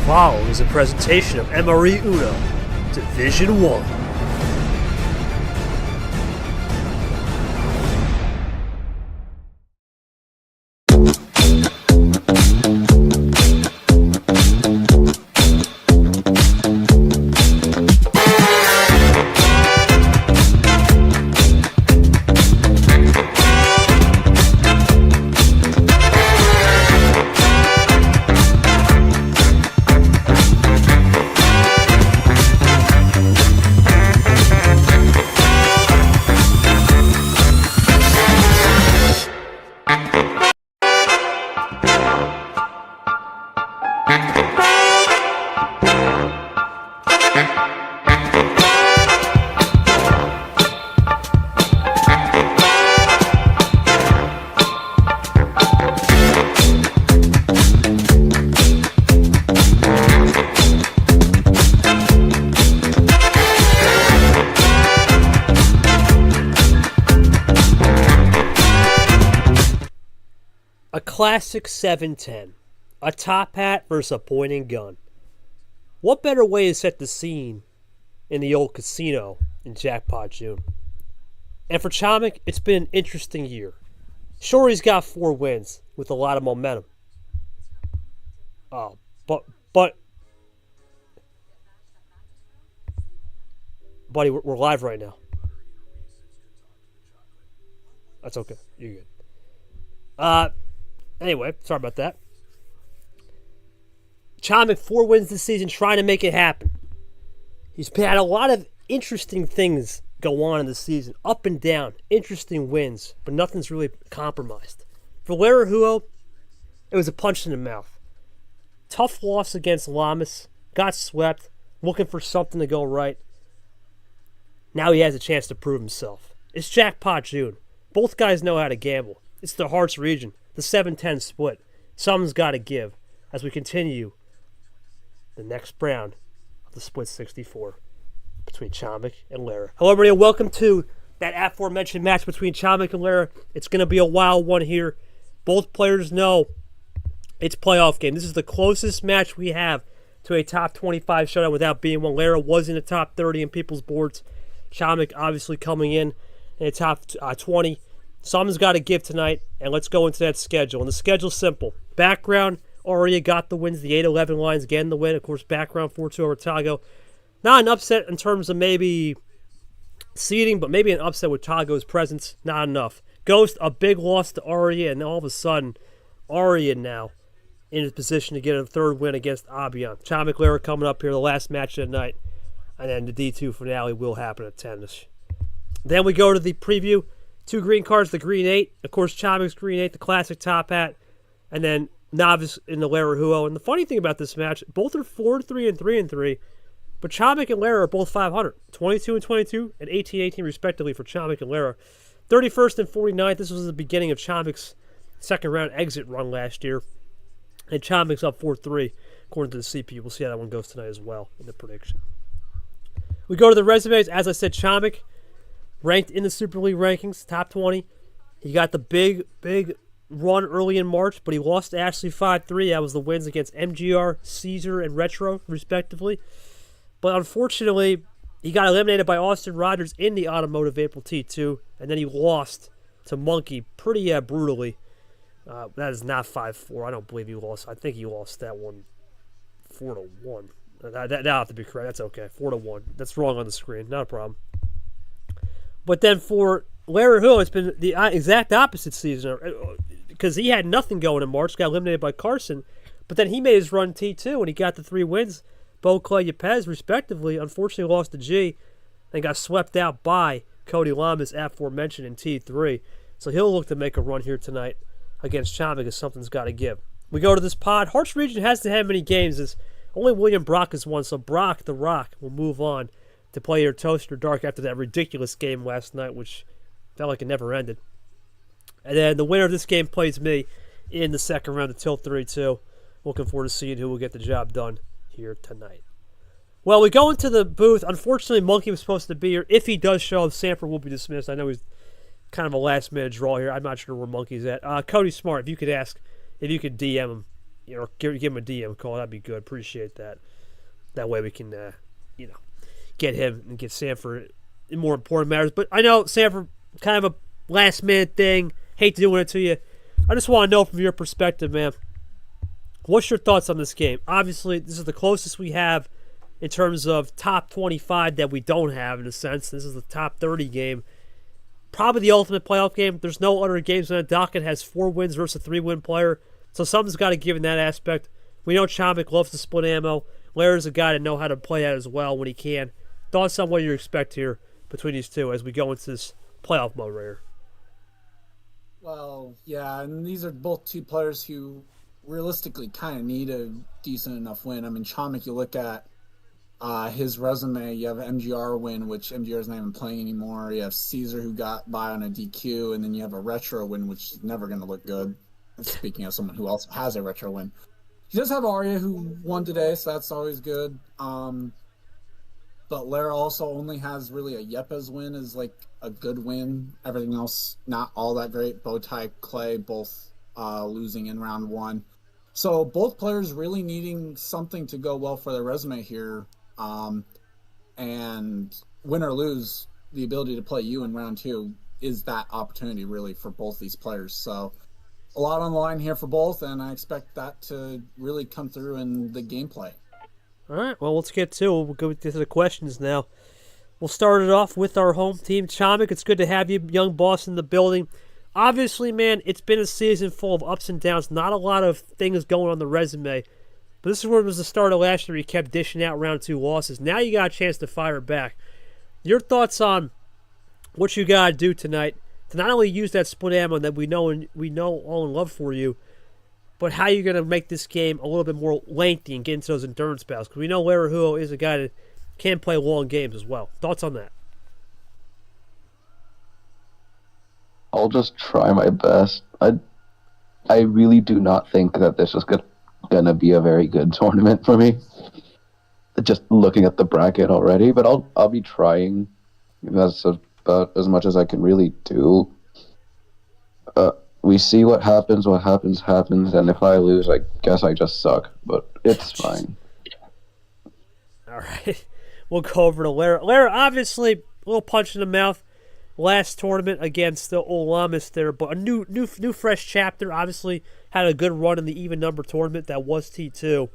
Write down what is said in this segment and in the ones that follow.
following is a presentation of MRE Uno, Division 1. A classic 7-10. A top hat versus a pointing gun. What better way to set the scene in the old casino in Jackpot June? And for Chomik, it's been an interesting year. Sure, he's got 4 wins with a lot of momentum. But buddy, we're live right now. That's okay. You're good. Anyway, sorry about that. Chomik, 4 wins this season, trying to make it happen. He's had a lot of interesting things go on in the season, up and down, interesting wins, but nothing's really compromised. For Laraujo, it was a punch in the mouth. Tough loss against Llamas, got swept, looking for something to go right. Now he has a chance to prove himself. It's Jackpot June. Both guys know how to gamble. It's the Hearts region. The 7-10 split. Something's got to give as we continue the next round of the split 64 between Chomik and Lara. Hello, everybody, and welcome to that aforementioned match between Chomik and Lara. It's going to be a wild one here. Both players know it's playoff game. This is the closest match we have to a top 25 showdown without being one. Lara was in the top 30 in people's boards. Chomik obviously coming in the top 20. Something's got to give tonight, and let's go into that schedule. And the schedule's simple. Background already got the wins. The 8-11 lines getting the win. Of course, background 4-2 over Tago. Not an upset in terms of maybe seeding, but maybe an upset with Tago's presence. Not enough. Ghost, a big loss to Aria, and all of a sudden, Aria now in a position to get a third win against Abion. Chomik Lara coming up here, the last match of the night. And then the D2 finale will happen at 10-ish. Then we go to the preview. 2 green cards, the green 8. Of course, Chomik's green 8, the classic top hat. And then Novice in the Laraujo. And the funny thing about this match, both are 4-3 and 3-3. But Chomik and Lara are both 500. 22 and 22 and 18-18 respectively for Chomik and Lara. 31st and 49th. This was the beginning of Chomik's second round exit run last year. And Chomik's up 4-3 according to the CPU. We'll see how that one goes tonight as well in the prediction. We go to the resumes. As I said, Chomik ranked in the Super League rankings, top 20. He got the big run early in March, but he lost to Ashley 5-3. That was the wins against MGR, Caesar, and Retro, respectively. But unfortunately, he got eliminated by Austin Rogers in the Automotive April T2, and then he lost to Monkey pretty brutally. That is not 5-4. I don't believe he lost. I think he lost that one 4-1. That'll have to be correct. That's okay. 4-1. That's wrong on the screen. Not a problem. But then for Laraujo, it's been the exact opposite season because he had nothing going in March, got eliminated by Carson, but then he made his run T2 and he got the 3 wins, Bo, Clay, Yepez, respectively. Unfortunately lost to G and got swept out by Cody Llamas, aforementioned, in T3. So he'll look to make a run here tonight against Chomik because something's got to give. We go to this pod. Hearts region hasn't had many games. As only William Brock has won, so Brock, the Rock, will move on to play your Toaster Dark after that ridiculous game last night, which felt like it never ended. And then the winner of this game plays me in the second round until 3-2. Looking forward to seeing who will get the job done here tonight. Well, we go into the booth. Unfortunately, Monkey was supposed to be here. If he does show up, Sanford will be dismissed. I know he's kind of a last-minute draw here. I'm not sure where Monkey's at. Cody Smart, if you could DM him give him a DM call. That'd be good. Appreciate that. That way we can, get him and get Sanford in more important matters. But I know Sanford, kind of a last minute thing. Hate doing it to you. I just want to know from your perspective, man. What's your thoughts on this game? Obviously, this is the closest we have in terms of top 25 that we don't have, in a sense. This is the top 30 game. Probably the ultimate playoff game. There's no other games on the docket. It has 4 wins versus a 3-win player. So something's got to give in that aspect. We know Chomik loves to split ammo. Lara's a guy to know how to play that as well when he can. Thoughts on what you expect here between these two as we go into this playoff mode right here? Well, yeah, and these are both two players who realistically kind of need a decent enough win. I mean, Chomik, you look at his resume, you have an MGR win, which MGR is not even playing anymore. You have Caesar, who got by on a DQ, and then you have a retro win, which is never going to look good. Speaking of someone who also has a retro win. He does have Arya, who won today, so that's always good. But Lara also only has really a Yepez win as like a good win. Everything else, not all that great. Bowtie, Clay, both losing in round 1. So both players really needing something to go well for their resume here. And win or lose, the ability to play you in round 2 is that opportunity really for both these players. So a lot on the line here for both, and I expect that to really come through in the gameplay. All right, well, let's get to it. We'll go to the questions now. We'll start it off with our home team, Chomik. It's good to have you, young boss, in the building. Obviously, man, it's been a season full of ups and downs. Not a lot of things going on the resume. But this is where it was the start of last year. You kept dishing out round 2 losses. Now you got a chance to fire back. Your thoughts on what you got to do tonight to not only use that split ammo that we know all in love for you, but how you're going to make this game a little bit more lengthy and get into those endurance battles. Because we know Laraujo is a guy that can play long games as well. Thoughts on that? I'll just try my best. I really do not think that this is gonna be a very good tournament for me. Just looking at the bracket already, but I'll be trying. That's about as much as I can really do. We see what happens. What happens, and if I lose, I guess I just suck. But it's fine. All right, we'll go over to Lara. Lara, obviously, a little punch in the mouth last tournament against the old Llamas there, but a new fresh chapter. Obviously, had a good run in the even number tournament that was T2.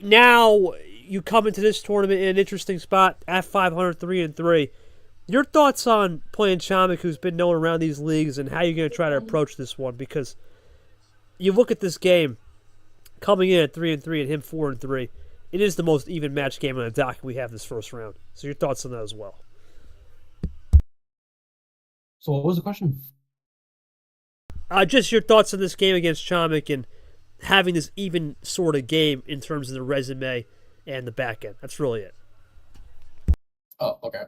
Now you come into this tournament in an interesting spot at 500, 3-3. Your thoughts on playing Chomik, who's been known around these leagues, and how you're going to try to approach this one? Because you look at this game coming in at 3-3 and him 4-3. It is the most even match game on the docket we have this first round. So your thoughts on that as well? So what was the question? Just your thoughts on this game against Chomik and having this even sort of game in terms of the resume and the back end. That's really it. Oh, okay.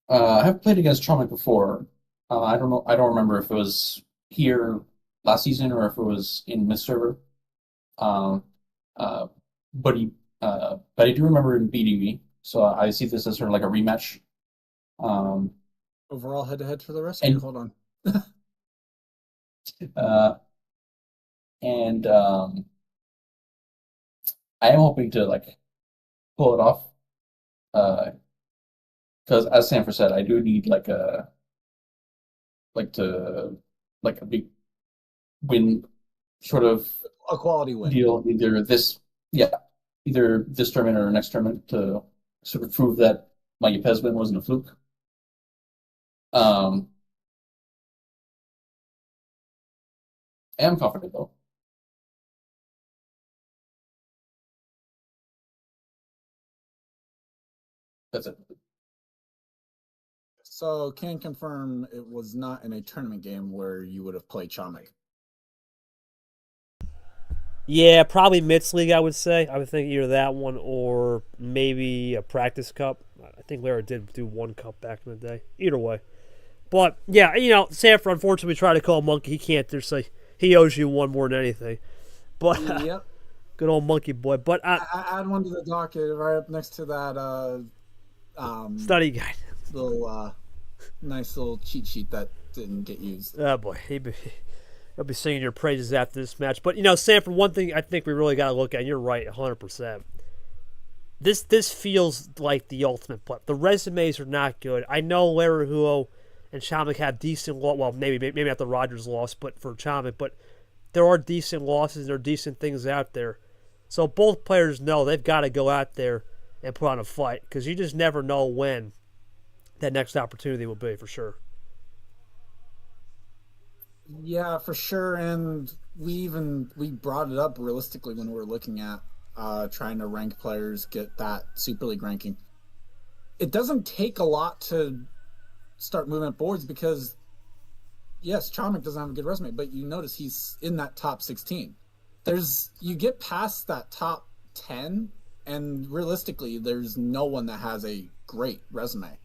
I have played against Chomik before. I don't know. I don't remember if it was here last season or if it was in Mid Server. But I do remember him beating me. So I see this as sort of like a rematch. Overall head-to-head for the rest of you. Hold on. I am hoping to like pull it off. Because as Sanford said, I do need like a big win, sort of a quality win deal. Either this tournament or next tournament to sort of prove that my Yepez win wasn't a fluke. I am confident though. That's it. So can confirm it was not in a tournament game where you would have played Chomik. Yeah, probably Mitts League, I would say. I would think either that one or maybe a practice cup. I think Lara did do one cup back in the day. Either way. But, yeah, Sanford, unfortunately, we tried to call Monkey. He can't. So he owes you one more than anything. But, yep. Good old Monkey boy. But I add one to the docket right up next to that study guide. Little nice little cheat sheet that didn't get used. Oh, boy. I'll be singing your praises after this match. But, Sanford, one thing I think we really got to look at, and you're right, 100%. This feels like the ultimate play. The resumes are not good. I know Laraujo and Chomik have decent loss. Well, maybe not the Rogers loss, but for Chomik. But there are decent losses. There are decent things out there. So both players know they've got to go out there and put on a fight because you just never know when that next opportunity will be, for sure. Yeah, for sure. And we brought it up realistically when we were looking at trying to rank players, get that Super League ranking. It doesn't take a lot to start moving up boards because, yes, Chomik doesn't have a good resume, but you notice he's in that top 16. You get past that top 10, and realistically, there's no one that has a great resume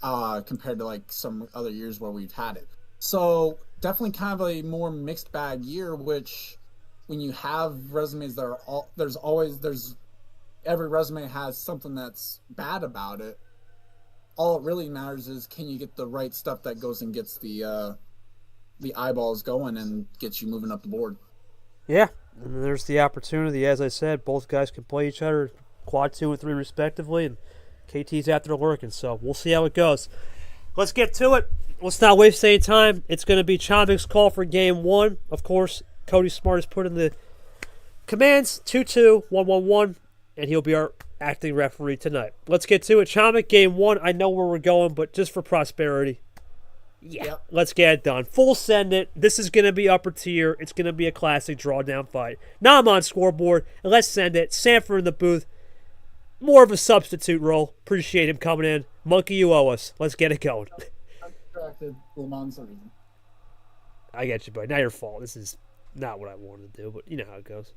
compared to like some other years where we've had it. So definitely kind of a more mixed bag year, which when you have resumes that are every resume has something that's bad about it. All it really matters is can you get the right stuff that goes and gets the eyeballs going and gets you moving up the board. Yeah, and there's the opportunity. As I said, both guys can play each other quad 2 and 3 respectively, and KT's out there lurking, so we'll see how it goes. Let's get to it. Let's not waste any time. It's going to be Chomik's call for game 1. Of course, Cody Smart has put in the commands 2-2, 1-1-1, and he'll be our acting referee tonight. Let's get to it. Chomik, game 1. I know where we're going, but just for prosperity. Yeah, yep. Let's get it done. Full send it. This is going to be upper tier. It's going to be a classic drawdown fight. Now I'm on scoreboard, and let's send it. Sanford in the booth. More of a substitute role. Appreciate him coming in. Monkey, you owe us. Let's get it going. I get you, buddy. Not your fault. This is not what I wanted to do, but you know how it goes.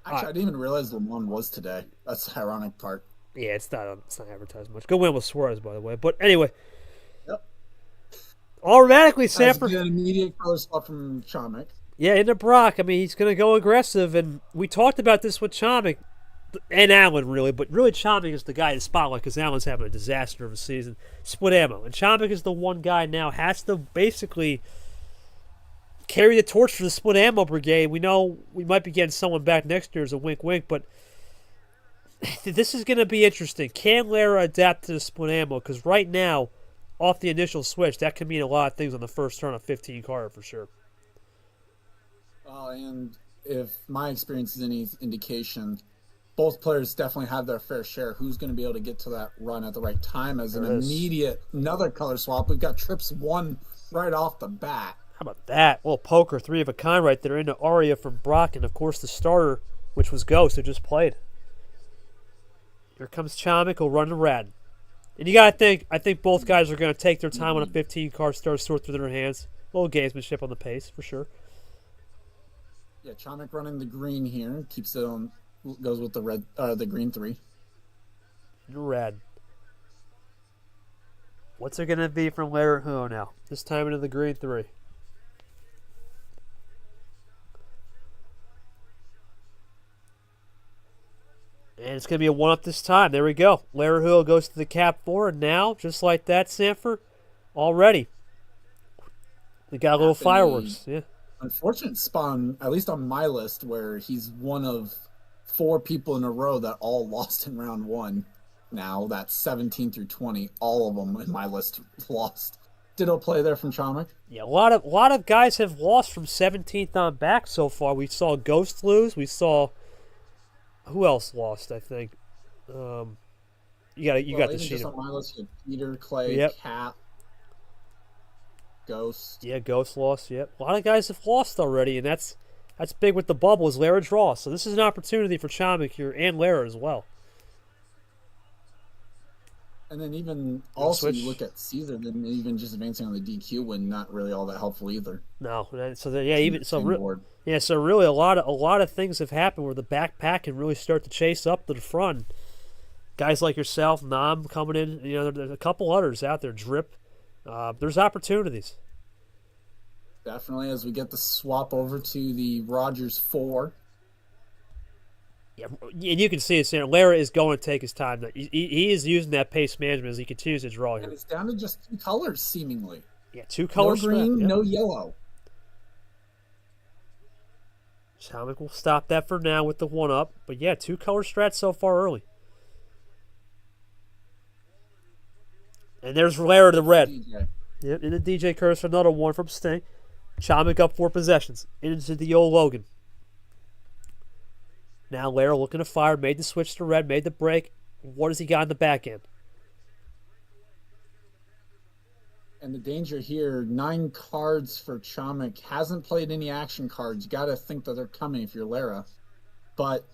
Actually, I didn't even realize Le Mans was today. That's the ironic part. Yeah, it's not advertised much. Good win with Suarez, by the way. But anyway. Yep. Automatically, Sanford. An immediate color swap from Chomik. Yeah, into Brock. I mean, he's going to go aggressive, and we talked about this with Chomik and Allen, really, but really Chomik is the guy in the spotlight because Allen's having a disaster of a season. Split ammo. And Chomik is the one guy now has to basically carry the torch for the split ammo brigade. We know we might be getting someone back next year as a wink-wink, but this is going to be interesting. Can Lara adapt to the split ammo? Because right now, off the initial switch, that could mean a lot of things on the first turn of 15 car for sure. And if my experience is any indication, both players definitely have their fair share. Who's going to be able to get to that run at the right time as an immediate another color swap? We've got trips 1 right off the bat. How about that? Well, poker, 3 of a kind right there into Aria from Brock, and of course the starter, which was Ghost, who just played. Here comes Chomik, who'll run the red. And you got to think, I think both guys are going to take their time on a 15 car, start sort through their hands. A little gamesmanship on the pace, for sure. Yeah, Chomik running the green here, keeps it on. Goes with the red, the green 3. Red. What's it going to be from Laraujo now? This time into the green 3. And it's going to be a 1-up this time. There we go. Laraujo goes to the cap 4, and now, just like that, Sanford, already. We got a little fireworks. Yeah. Unfortunate spawn, at least on my list, where he's one of 4 people in a row that all lost in round 1. Now that's 17 through 20. All of them in my list lost. Ditto play there from Chomik. Yeah, a lot of guys have lost from 17th on back so far. We saw Ghost lose. We saw who else lost? I think you got the sheet. Just on my list, you have Peter, Clay, Cat, Ghost. Yeah, Ghost lost. Yep, a lot of guys have lost already, and that's big with the bubble as Lara draws. So this is an opportunity for Chomik here and Lara as well. And then even also you look at Caesar, then even just advancing on the DQ win, not really all that helpful either. No, so really a lot of things have happened where the backpack can really start to chase up to the front. Guys like yourself, Nam coming in, there's a couple others out there, Drip. There's opportunities. Definitely, as we get the swap over to the Rogers 4. Yeah, and you can see it, Sam. Lara is going to take his time. He is using that pace management as he continues to draw here. And it's down to just 2 colors, seemingly. Yeah, 2 colors. No green, no yellow. Chomik will stop that for now with the 1-up. But yeah, 2 color strats so far early. And there's Lara the red. DJ. Yep, in the DJ curse for another one from Sting. Chomik up 4 possessions. Into the old Logan. Now Lara looking to fire. Made the switch to red. Made the break. What has he got in the back end? And the danger here, 9 cards for Chomik. Hasn't played any action cards. You got to think that they're coming if you're Lara. But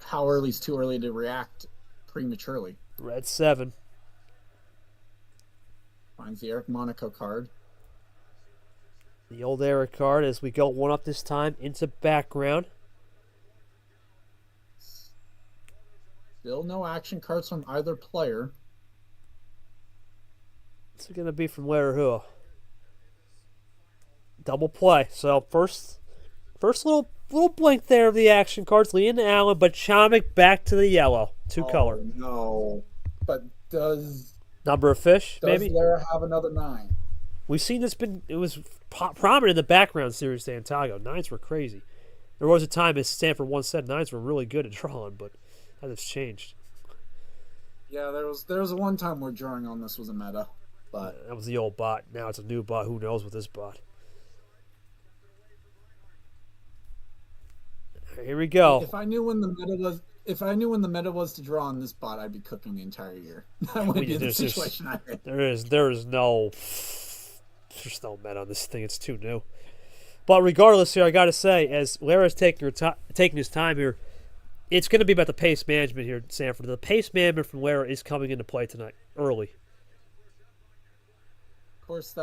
how early is too early to react prematurely? Red 7. Finds the Eric Monaco card. The old Eric card as we go 1-up this time into background. Still no action cards from either player. What's it going to be from Laraujo? Double play. So first little blink there of the action cards. Leading to Allen, but Chomik back to the yellow. 2 color. No. But does Number of fish, maybe? Lara have another 9? We've seen this it was prominent in the background series to Antago. 9s were crazy. There was a time, as Stanford once said, 9s were really good at drawing, but that has changed. Yeah, there was a one time where drawing on this was a meta. But that was the old bot. Now it's a new bot. Who knows with this bot? Here we go. If I knew when the meta was to draw on this bot, I'd be cooking the entire year. That would be the situation I'm in. There's no meta on this thing. It's too new. But regardless, here I got to say, as Lara's taking his time here, it's going to be about the pace management here, Sanford. The pace management from Lara is coming into play tonight, early. Of course,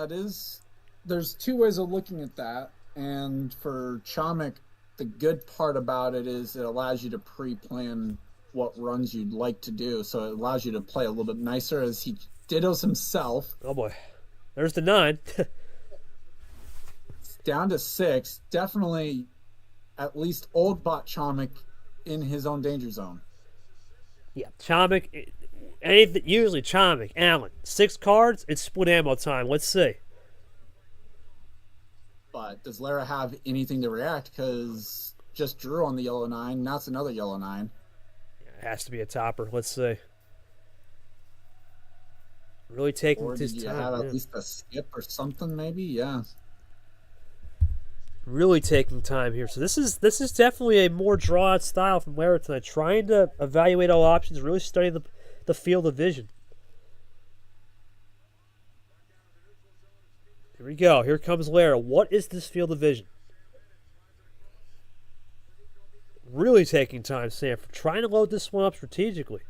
there's 2 ways of looking at that. And for Chomik, the good part about it is it allows you to pre-plan what runs you'd like to do. So it allows you to play a little bit nicer as he dittos himself. Oh boy. There's the 9. It's down to 6. Definitely at least old bot Chomik in his own danger zone. Yeah, Chomik. Usually Chomik, Allen. 6 cards, it's split ammo time. Let's see. But does Lara have anything to react? Because just drew on the yellow 9. Now it's another yellow 9. It has to be a topper. Let's see. Really taking his time. Have at least a skip or something, maybe? Yeah. Really taking time here. So this is definitely a more draw-out style from Lara tonight. Trying to evaluate all options, really study the field of vision. Here we go. Here comes Lara. What is this field of vision? Really taking time, Sanford. Trying to load this one up strategically.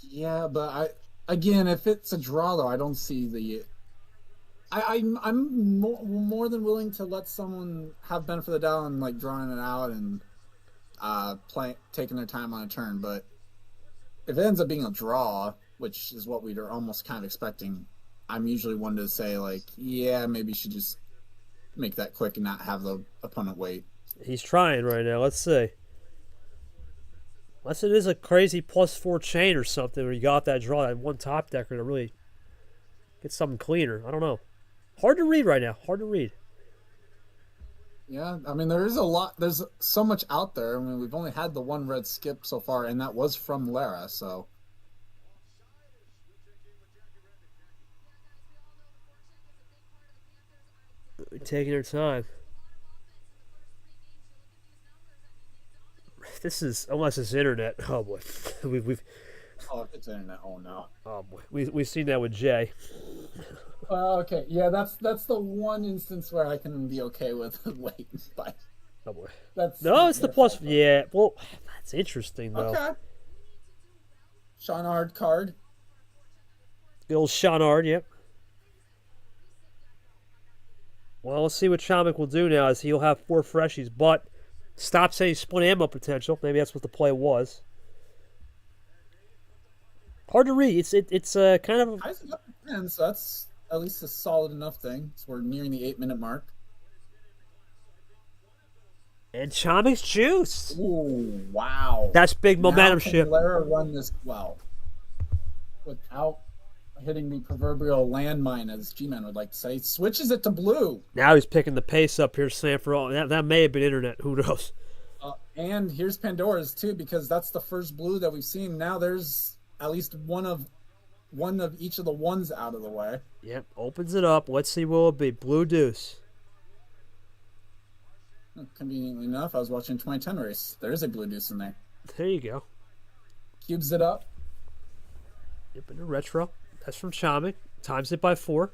Yeah, but again, if it's a draw, though, I don't see the... I'm more than willing to let someone have benefit of the doubt and like drawing it out and taking their time on a turn. But if it ends up being a draw, which is what we are almost kind of expecting, I'm usually one to say like, yeah, maybe you should just make that quick and not have the opponent wait. He's trying right now. Let's see. Unless it is a crazy +4 chain or something where you got that draw, that one top decker to really get something cleaner. I don't know. Hard to read right now. Hard to read. Yeah, I mean, there is a lot. There's so much out there. I mean, we've only had the one red skip so far, and that was from Lara, so... Taking her time. This is, unless it's internet. Oh boy, we've. Oh, if it's internet, oh no. Oh boy, we've seen that with Jay. Okay, yeah, that's the one instance where I can be okay with waiting. But oh boy, it's the plus. Yeah, well, that's interesting though. Okay. Shawnard card. The old Shawnard, yep. Well, let's see what Chomik will do now, as he'll have 4 freshies, but stop saying split ammo potential. Maybe that's what the play was. Hard to read. It's kind of... Ties it up to 10, so that's at least a solid enough thing. So we're nearing the 8-minute mark. And Chomik's juice. Ooh, wow. That's big momentum now shift. Lara run this well without hitting the proverbial landmine, as G-Man would like to say. Switches it to blue. Now he's picking the pace up here, Sanford. That may have been internet. Who knows? And here's Pandora's too, because that's the first blue that we've seen. Now there's at least one of each of the ones out of the way. Yep, opens it up. Let's see what will it be. Blue deuce. Conveniently enough, I was watching a 2010 race. There is a blue deuce in there. There you go. Cubes it up. Yep, in the retro. That's from Chomik. Times it by 4.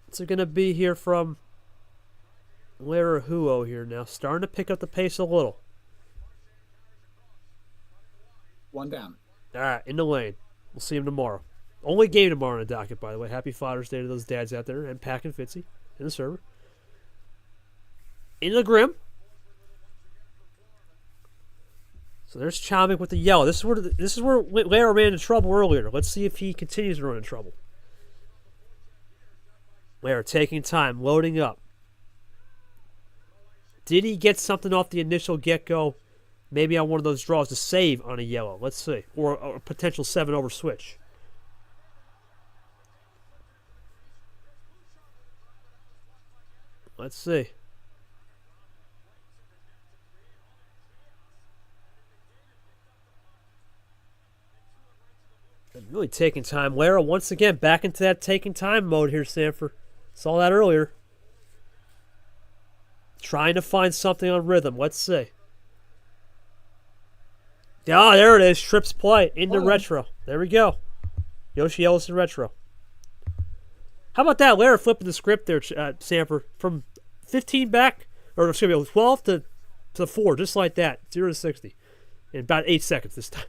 What's it going to be here from Laraujo here now? Starting to pick up the pace a little. One down. All right, in the lane. We'll see him tomorrow. Only game tomorrow on the docket, by the way. Happy Father's Day to those dads out there, and Pack and Fitzy in the server. In the Grim. So there's Chomik with the yellow. This is where Lara ran into trouble earlier. Let's see if he continues to run into trouble. Lara taking time, loading up. Did he get something off the initial get-go? Maybe on one of those draws to save on a yellow. Let's see. Or a potential 7-over switch. Let's see. Really taking time. Lara, once again, back into that taking time mode here, Sanford. Saw that earlier. Trying to find something on rhythm. Let's see. Ah, there it is. Trips play into retro. There we go. Yoshi Ellison retro. How about that? Lara flipping the script there, Sanford. From 15 back, or excuse me, 12 to 4, just like that. 0 to 60. In about 8 seconds this time.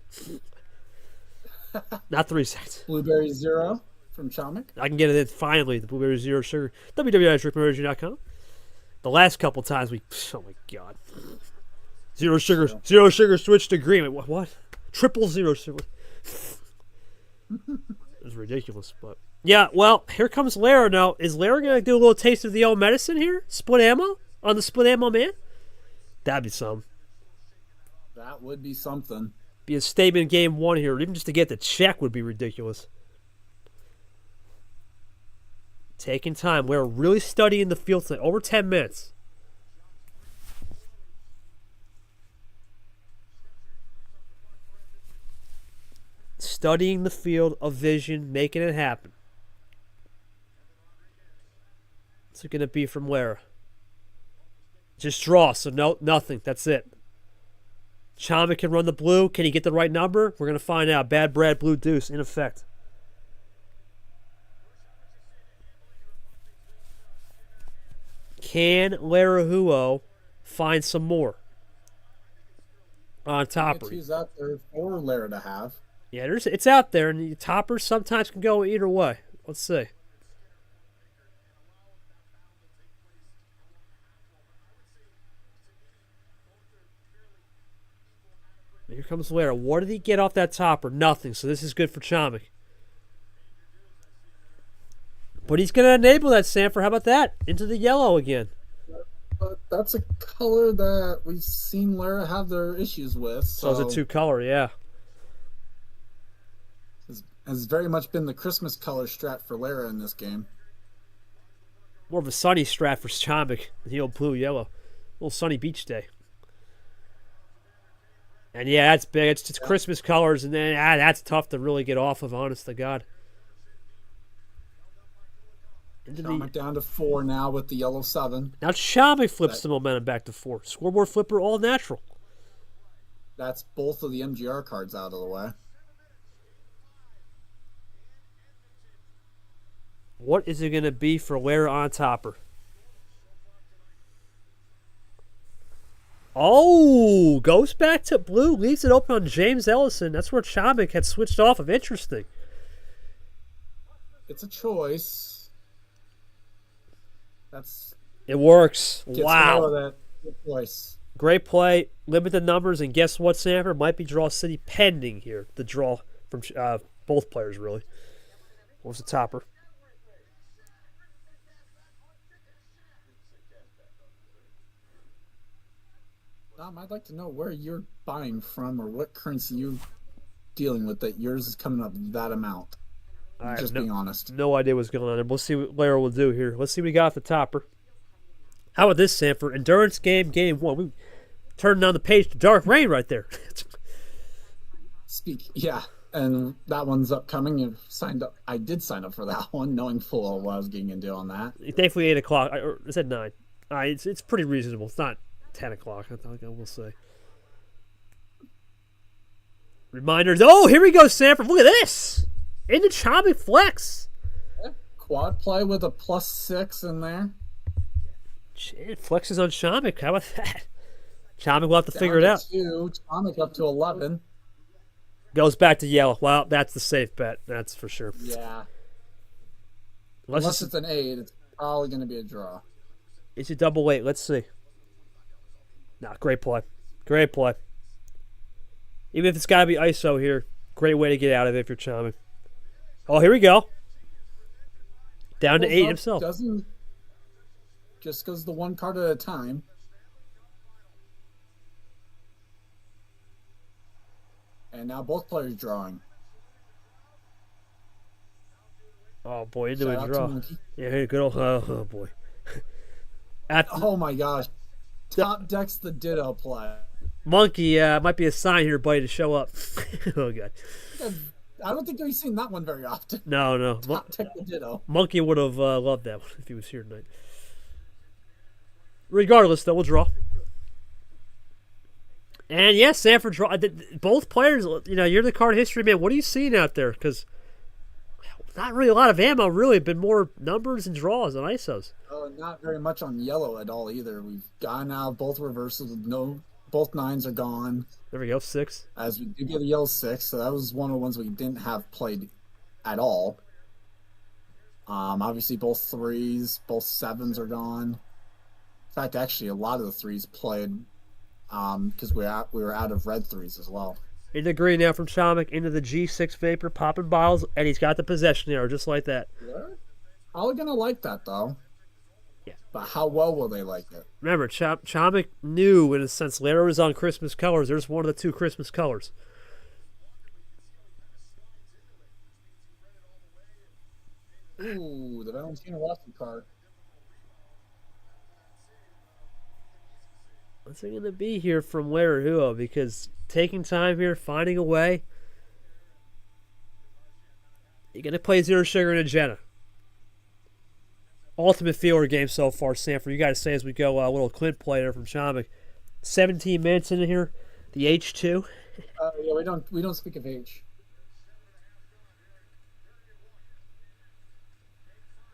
Not 3 seconds. Blueberry Zero from Chomik. I can get it in finally. The Blueberry Zero Sugar. www.drinkmergy.com. The last couple times oh my God. Zero sugar switch to green. What? Triple zero sugar. It was ridiculous, but yeah. Well, here comes Lara now. Is Lara gonna do a little taste of the old medicine here? Split ammo on the split ammo man. That'd be some. That would be something. Be a statement in game 1 here. Even just to get the check would be ridiculous. Taking time. We're really studying the field tonight. Over 10 minutes. Studying the field of vision, making it happen. What's it going to be from Lara? Just draw, so nothing. That's it. Chomik can run the blue. Can he get the right number? We're going to find out. Bad Brad, blue deuce, in effect. Can Laraujo find some more on topper? Choose out there for Lara to have. Yeah, it's out there, and the toppers sometimes can go either way. Let's see. Here comes Lara. What did he get off that topper? Nothing. So this is good for Chomik. But he's going to enable that, Sanford. How about that? Into the yellow again. But that's a color that we've seen Lara have their issues with. So it's a 2-color, yeah. Has very much been the Christmas color strat for Lara in this game. More of a sunny strat for Chomik. The old blue-yellow. Little sunny beach day. And yeah, that's big. It's just Christmas colors, and then that's tough to really get off of, honest to God. Chomik down to 4 now with the yellow 7. Now Chomik flips the momentum back to 4. Scoreboard flipper, all natural. That's both of the MGR cards out of the way. What is it going to be for Lara on topper? Oh, goes back to blue, leaves it open on James Ellison. That's where Chomik had switched off of. Interesting. It's a choice. It works. Wow. That choice. Great play. Limit the numbers, and guess what, Sanford? Might be draw city pending here. The draw from both players, really. What was the topper? I'd like to know where you're buying from or what currency you dealing with that yours is coming up that amount. Just being honest. No idea what's going on there. We'll see what Lara will do here. Let's see what we got at the topper. How about this, Sanford? Endurance game 1. We turned on the page to Dark Rain right there. Yeah, and that one's upcoming. You've signed up. I did sign up for that one, knowing full well what I was getting into on that. Thankfully, 8 o'clock. Or is it 9? It's pretty reasonable. It's not 10 o'clock, I think I will say. Reminders. Oh, here we go, Sanford. Look at this. In the Chomik Flex. Yeah, quad play with a +6 in there. Shit, Flex is on Chomik. How about that? Chomik will have to figure it out. 2, Chomik up to 11. Goes back to yellow. Well, that's the safe bet. That's for sure. Yeah. Unless it's an 8, it's probably going to be a draw. It's a double 8. Let's see. Nah, great play. Great play. Even if it's got to be ISO here, great way to get out of it if you're Chomik. Oh, here we go. Down to 8 himself. Just goes the one card at a time. And now both players drawing. Oh, boy, into a draw. Yeah, good old... Oh, boy. Oh, my gosh. Top decks the Ditto play. Monkey might be a sign here, buddy, to show up. Oh, God. I don't think we've seen that one very often. No. Top deck the Ditto. Monkey would have loved that one if he was here tonight. Regardless, though, we'll draw. And yes, Sanford draw. Both players, you're the card history man. What are you seeing out there? Because not really a lot of ammo, really. Been more numbers and draws than ISOs. Oh, not very much on yellow at all either. We've gone out both reverses. Both 9s are gone. There we go, 6. As we did get a yellow 6, so that was one of the ones we didn't have played at all. Obviously, both 3s, both 7s are gone. In fact, actually, a lot of the 3s played because we were out of red 3s as well. In the green now from Chomik, into the G6 Vapor, popping bottles, and he's got the possession arrow just like that. They're probably going to like that, though. Yeah. But how well will they like it? Remember, Chomik knew, in a sense, Lara was on Christmas colors. There's one of the 2 Christmas colors. Ooh, the Valentino Rossi card. What's it going to be here from Laraujo? Because taking time here, finding a way. You're going to play Zero Sugar and Agenda. Ultimate feeler game so far, Sanford. You got to say as we go, a little Clint play there from Chomik. 17 minutes in here. The H2. Yeah, we don't speak of age.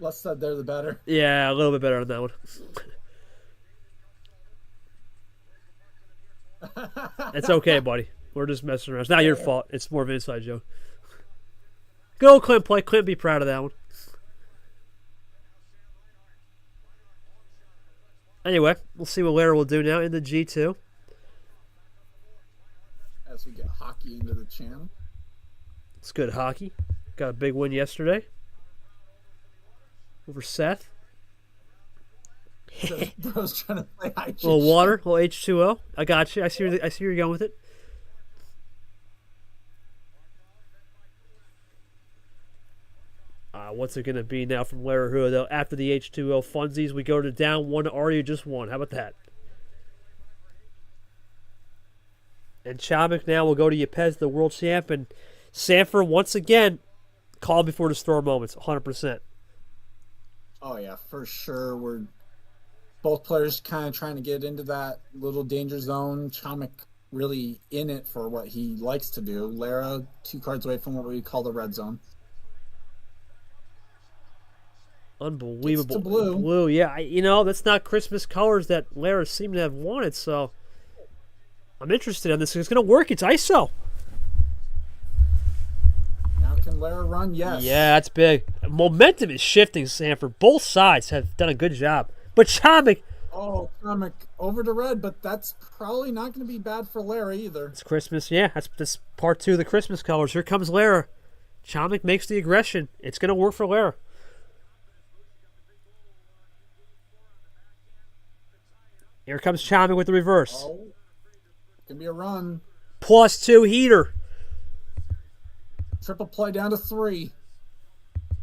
Less said there, the better. Yeah, a little bit better on that one. It's okay, buddy. We're just messing around. It's not your fault. It's more of an inside joke. Good old Clint play. Clint be proud of that one. Anyway, we'll see what Lara will do now in the G2. As we get hockey into the channel. It's good hockey. Got a big win yesterday. Over Seth. Bro's trying to play high. A little water, a little H2O. I got you. I see where you're going with it. What's it going to be now from Laraujo, though? After the H2O funsies, we go to down 1 to Artie, just 1. How about that? And Chomik now will go to Yepez, the world champ. And Sanford, once again, call before the storm moments, 100%. Oh, yeah, for sure. We're both players kind of trying to get into that little danger zone. Chomik really in it for what he likes to do. Lara, 2 cards away from what we call the red zone. Unbelievable. It's to blue. Yeah. That's not Christmas colors that Lara seemed to have wanted, so I'm interested in this. It's going to work. It's ISO. Now can Lara run? Yes. Yeah, that's big. Momentum is shifting, Sanford. Both sides have done a good job. But Chomik. Oh, Chomik over to red, but that's probably not going to be bad for Lara either. It's Christmas. Yeah, that's part 2 of the Christmas colors. Here comes Lara. Chomik makes the aggression. It's going to work for Lara. Here comes Chomik with the reverse. Oh, gonna be a run. +2 heater. triple play down to 3.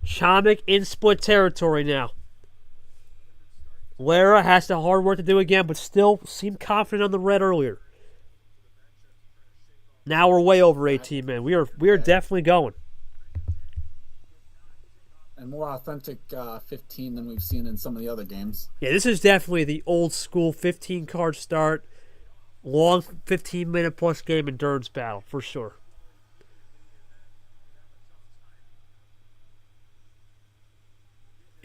Chomik in split territory now. Lara has the hard work to do again, but still seemed confident on the red earlier. Now we're way over 18 men. We are definitely going. And more authentic 15 than we've seen in some of the other games. Yeah, this is definitely the old school 15 card start, long 15-minute plus game endurance battle for sure.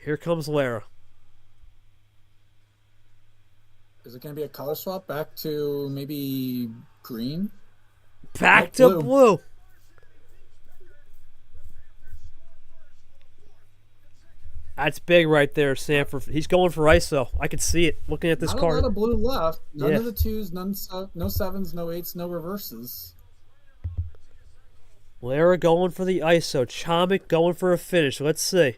Here comes Lara. Is it going to be a color swap back to maybe green? Back to blue. That's big right there, Sanford. He's going for ISO. I can see it looking at this card. Not a lot of blue left. None of the 2s, no 7s, no 8s, no reverses. Lara going for the ISO. Chomik going for a finish. Let's see.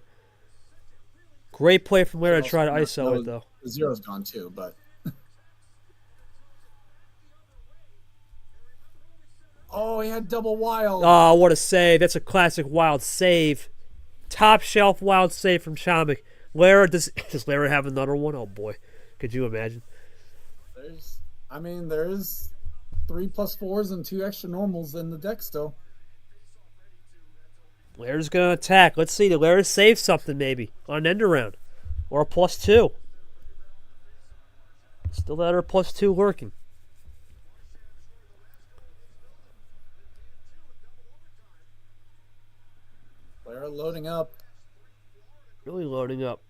Great play from Lara to try to ISO it, though. The 0's gone too, but... Oh, he had double wild. Oh, what a save. That's a classic wild save. Top shelf wild save from Chomik. Lara, does Lara have another one? Oh, boy. Could you imagine? There's 3 plus 4s and 2 extra normals in the deck still. Lara's going to attack. Let's see. Did Lara save something maybe on an end around? Or a +2? Still got her +2 lurking. Lara loading up. Really loading up.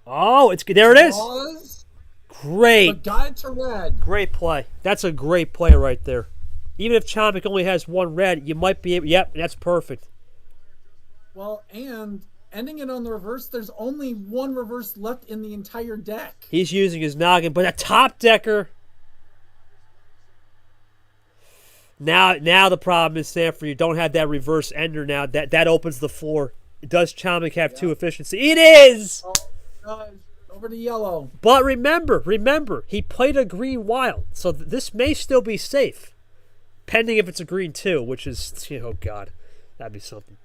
Oh, there it is. Pause. Great. But got it to red. Great play. That's a great play right there. Even if Chomik only has 1 red, you might be able... Yep, that's perfect. Well, and ending it on the reverse, there's only 1 reverse left in the entire deck. He's using his noggin, but a top decker... Now the problem is, Sanford, you don't have that reverse ender now. That opens the floor. Does Chomik have 2 efficiency? It is! Oh, over to yellow. But remember, he played a green wild, so this may still be safe. Pending if it's a green 2, which is, oh God, that'd be something.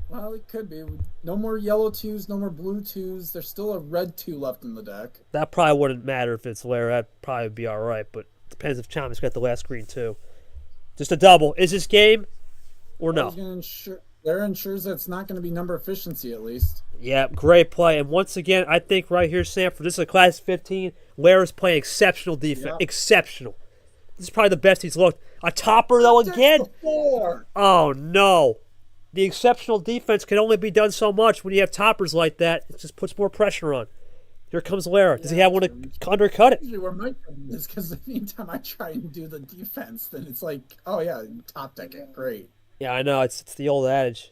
Well, it could be. No more yellow 2s, no more blue 2s. There's still a red 2 left in the deck. That probably wouldn't matter if it's Lara. That'd probably be all right, but depends if Chomik's got the last green 2. Just a double. Is this game or no? Lara ensures that it's not going to be number efficiency at least. Yeah, great play. And once again, I think right here, Sanford, this is a class 15. Lara's playing exceptional defense. Yep. Exceptional. This is probably the best he's looked. A topper, though, again. Oh, no. The exceptional defense can only be done so much when you have toppers like that. It just puts more pressure on. Here comes Lara. Does he have one to undercut it? Usually where my problem is because anytime I try and do the defense, then it's like, oh, yeah, top deck it. Great. Yeah, I know. It's the old adage.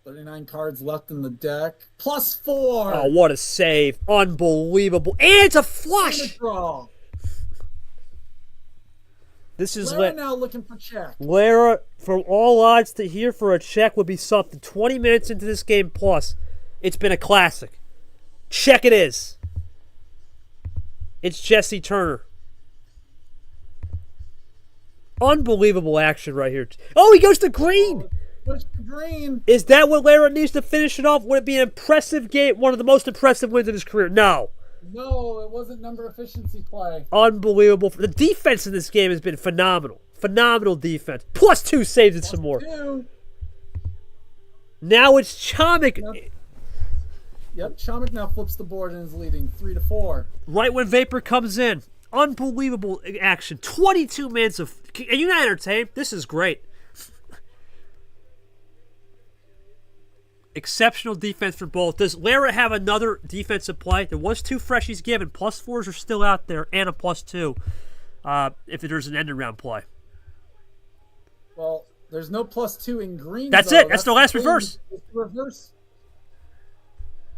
$39 cards left in the deck. +4. Oh, what a save. Unbelievable. And it's a flush. Draw. This is Lara now looking for check. Lara, from all odds to here for a check would be something. 20 minutes into this game plus. It's been a classic. Check it is. It's Jesse Turner. Unbelievable action right here. Oh, he goes to green. Push to green. Is that what Lara needs to finish it off? Would it be an impressive game? One of the most impressive wins of his career? No. No, it wasn't number efficiency play. Unbelievable. The defense in this game has been phenomenal. Phenomenal defense. +2 saves it some more. 2. Now it's Chomik. Yep, Chomik now flips the board and is leading 3-4. Right when Vapor comes in. Unbelievable action. 22 minutes of... Are you not entertained? This is great. Exceptional defense for both. Does Lara have another defensive play? There was 2 freshies given. +4s are still out there and a +2 if there's an end-around play. Well, there's no +2 in green. That's though. it. That's the last reverse. It's the reverse.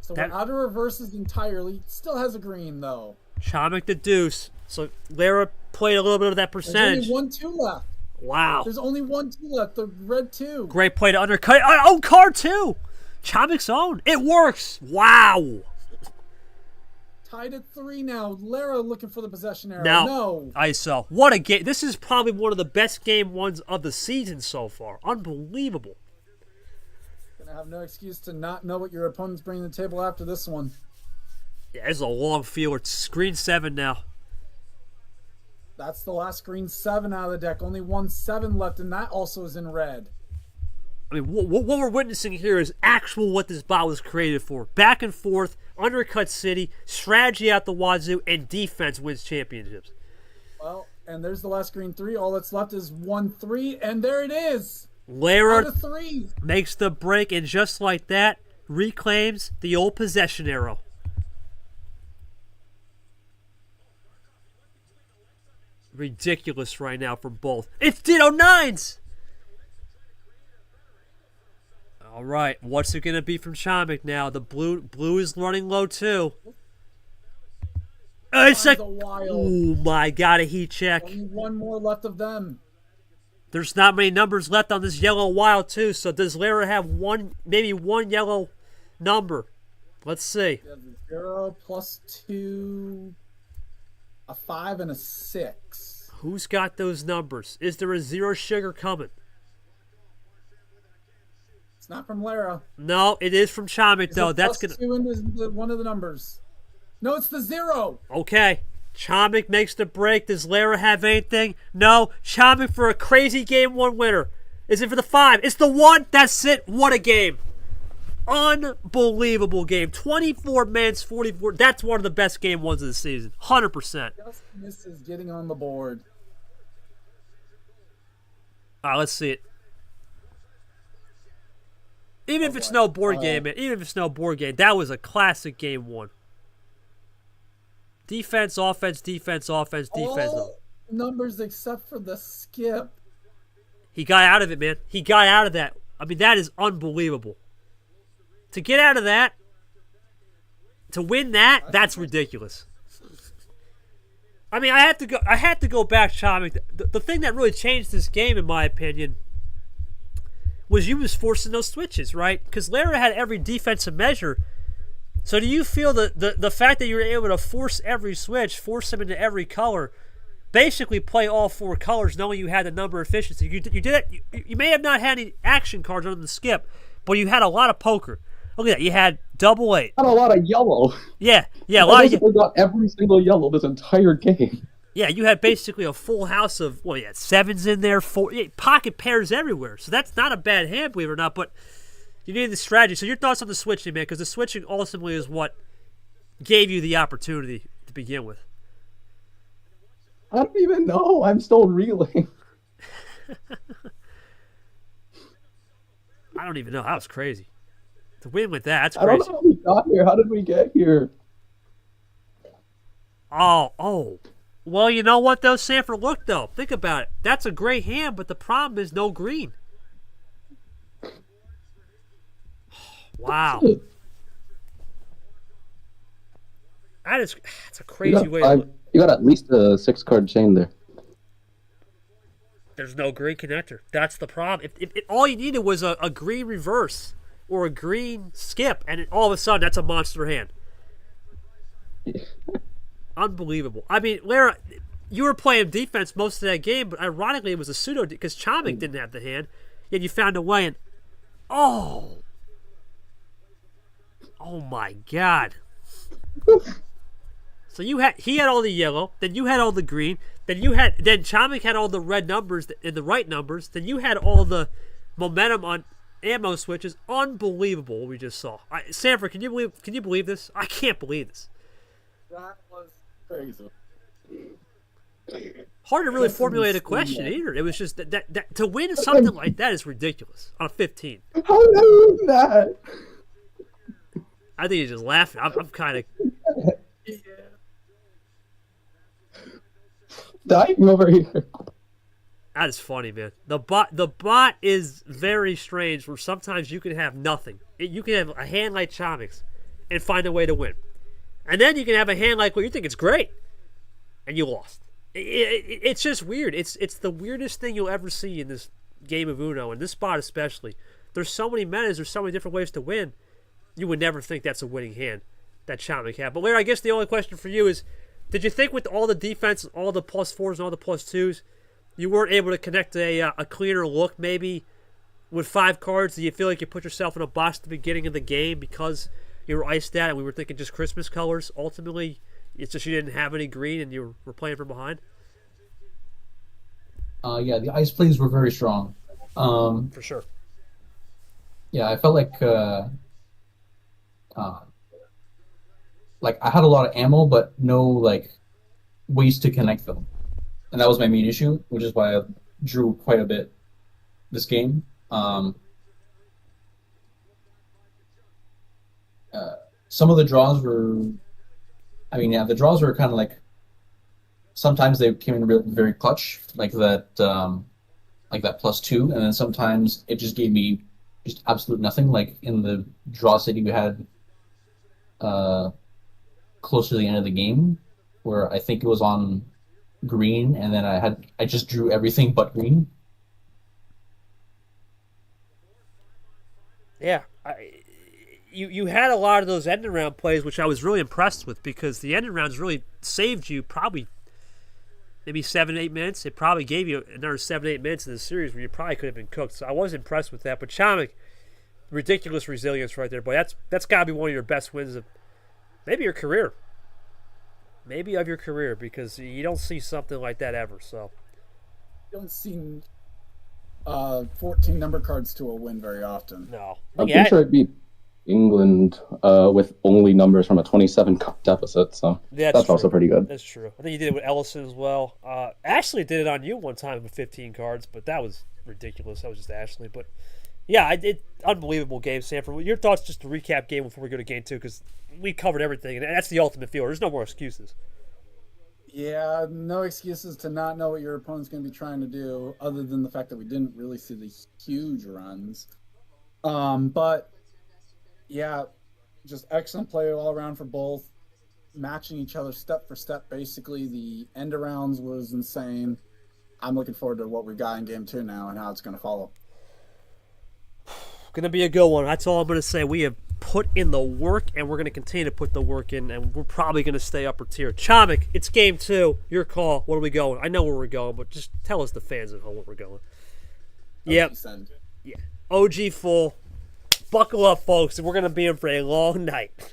So we're out of reverses entirely. Still has a green, though. Chomik the deuce. So Lara played a little bit of that percentage. There's only 1-2 left. Wow. There's only 1-2 left. The red 2. Great play to undercut. Oh, card 2. Chomik's own. It works. Wow. Tied at 3 now. Lara looking for the possession arrow. Now, No. ISO. What a game. This is probably one of the best game ones of the season so far. Unbelievable. Gonna have no excuse to not know what your opponent's bringing to the table after this one. Yeah, this is a long field. It's screen 7 now. That's the last green 7 out of the deck. Only 1/7 left, and that also is in red. I mean, what we're witnessing here is actual what this bot was created for. Back and forth, undercut city, strategy out the wazoo, and defense wins championships. Well, and there's the last green 3. All that's left is 1/3, and there it is. Lara Out of 3. makes the break, and just like that, reclaims the old possession arrow. Ridiculous right now from both. It's Ditto 9s! All right, what's it going to be from Chomik now? The blue is running low too. It's Finds a, a wild. oh my god, a heat check. Only 1 more left of them. There's not many numbers left on this yellow wild too, so does Lara have maybe one yellow number? Let's see. You have a 0 plus 2, a 5, and a 6. Who's got those numbers? Is there a 0 sugar coming? It's not from Lara. No, it is from Chomik though. That's plus gonna 2 into one of the numbers. No, it's the 0. okay. Chomik makes the break. Does Lara have anything? No. Chomik for a crazy game 1 winner. Is it for the 5? It's the 1. That's it. What a game. Unbelievable game. 24 minutes, 44. That's one of the best game 1s of the season. 100%. Just misses getting on the board. All right, let's see it. Even if it's no board game, man. Even if it's no board game, that was a classic game 1. Defense, offense, defense, offense, defense. All numbers except for the skip. He got out of it, man. He got out of that. I mean, that is unbelievable. To get out of that, to win that, that's ridiculous. I mean, I had to go back, Chomik. The thing that really changed this game, in my opinion, was you was forcing those switches, right? Because Lara had every defensive measure. So do you feel the fact that you were able to force every switch, force them into every color, basically play all 4 colors, knowing you had the number efficiency? You did it. You may have not had any action cards on the skip, but you had a lot of poker. Look at that. You had double 8. Had a lot of yellow. Yeah, a I lot of. basically got every single yellow this entire game. Yeah, you had basically a full house of, well, you had 7s in there, 4, pocket pairs everywhere. So that's not a bad hand, believe it or not, but you needed the strategy. So your thoughts on the switching, man, because the switching ultimately is what gave you the opportunity to begin with. I don't even know. I'm still reeling. I don't even know. That was crazy. To win with that, that's I crazy. don't know how we got here. How did we get here? Oh. Well, you know what, though, Sanford? Look, though. Think about it. That's a great hand, but the problem is no green. Wow. That's a crazy way to look. You got at least a 6-card chain there. There's no green connector. That's the problem. If all you needed was a green reverse or a green skip, and all of a sudden, that's a monster hand. Unbelievable. I mean, Lara, you were playing defense most of that game, but ironically, it was a pseudo because Chomik didn't have the hand, yet you found a way. And oh my God! So he had all the yellow, then you had all the green, then Chomik had all the red numbers and the right numbers, then you had all the momentum on ammo switches. Unbelievable what we just saw. Sanford, can you believe this? I can't believe this. That was crazy. Hard to really formulate a question either. It was just that to win something like that is ridiculous on a 15. How did I win that? I think he's just laughing. I'm kind of dying over here. that is funny, man. The bot is very strange. Where sometimes you can have nothing. You can have a hand like Chomik's and find a way to win, and then you can have a hand like you think it's great, and you lost. It's just weird. It's the weirdest thing you'll ever see in this game of Uno, and this spot especially. There's so many metas. There's so many different ways to win. You would never think that's a winning hand. that Chomik had. But Larry, I guess the only question for you is, did you think with all the defense, all the +4s and all the +2s, you weren't able to connect a cleaner look maybe with 5 cards? Do you feel like you put yourself in a box at the beginning of the game because you were iced out and we were thinking just Christmas colors? Ultimately, it's just you didn't have any green and you were playing from behind? Yeah, the ice plays were very strong. For sure. Yeah, I felt like I had a lot of ammo, but no like ways to connect them, and that was my main issue, which is why I drew quite a bit this game. Some of the draws were, I mean, yeah, the draws were kind of like sometimes they came in very clutch, like that +2, and then sometimes it just gave me just absolute nothing. Like in the draw city we had close to the end of the game, where I think it was on green, and then I just drew everything but green. Yeah, you had a lot of those end around plays, which I was really impressed with, because the end arounds really saved you probably maybe 7-8 minutes. It probably gave you another 7-8 minutes in the series where you probably could have been cooked. So I was impressed with that. But Chomik, ridiculous resilience right there, boy. That's got to be one of your best wins of maybe your career. Maybe of your career, because you don't see something like that ever. So You don't see 14 number cards to a win very often. no, I'm pretty sure I beat England with only numbers from a 27-cup deficit, so that's also pretty good. That's true. I think you did it with Ellison as well. Ashley did it on you one time with 15 cards, but that was ridiculous. That was just Ashley. But yeah, unbelievable game, Sanford. Your thoughts, just to recap game before we go to game 2, because we covered everything, and that's the ultimate field. There's no more excuses. Yeah, no excuses to not know what your opponent's going to be trying to do, other than the fact that we didn't really see the huge runs. But yeah, just excellent play all around for both, matching each other step for step. Basically, the end arounds was insane. I'm looking forward to what we've got in game 2 now and how it's going to follow. Going to be a good one. That's all I'm going to say. We have put in the work, and we're going to continue to put the work in, and we're probably going to stay upper tier. Chomik, it's game 2. Your call. Where are we going? I know where we're going, but just tell us, the fans at home, where we're going. Yep. Yeah. OG full. Buckle up, folks, and we're going to be in for a long night.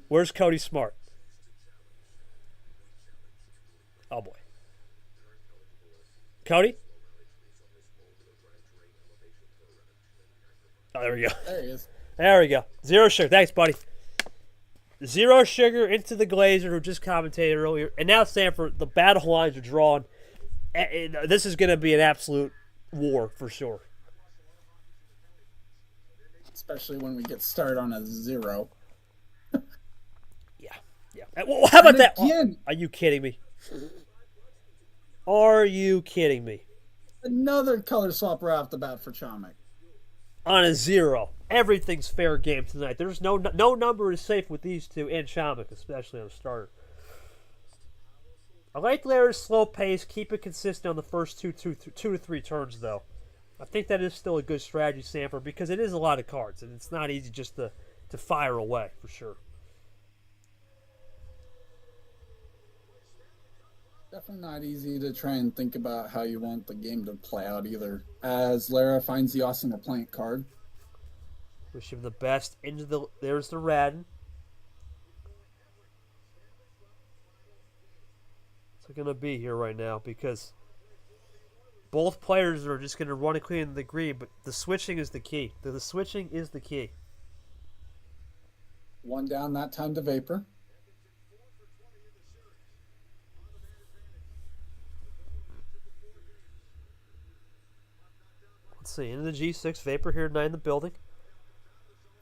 Where's Cody Smart? Oh, boy. Cody? Oh, there we go. There he is. There we go. Zero sugar. Thanks, buddy. Zero sugar into the Glazer, who just commentated earlier. And now, Sanford, the battle lines are drawn. This is going to be an absolute war for sure. Especially when we get started on a 0. Yeah. Well, how about that? Again, Are you kidding me? Are you kidding me? another color swap right off the bat for Chomik. On a 0. Everything's fair game tonight. There's no number is safe with these two, and Chomik, especially on a starter. I like Lara's slow pace. Keep it consistent on the first two to three turns, though. I think that is still a good strategy, Sanford, because it is a lot of cards, and it's not easy just to fire away, for sure. Definitely not easy to try and think about how you want the game to play out either. As Lara finds the awesome replant card. Wish him the best. There's the Radin. It's going to be here right now because both players are just going to run it clean in the green, but the switching is the key. The switching is the key. One down that time to Vapor. Let's see. Into the G6. Vapor here tonight in the building.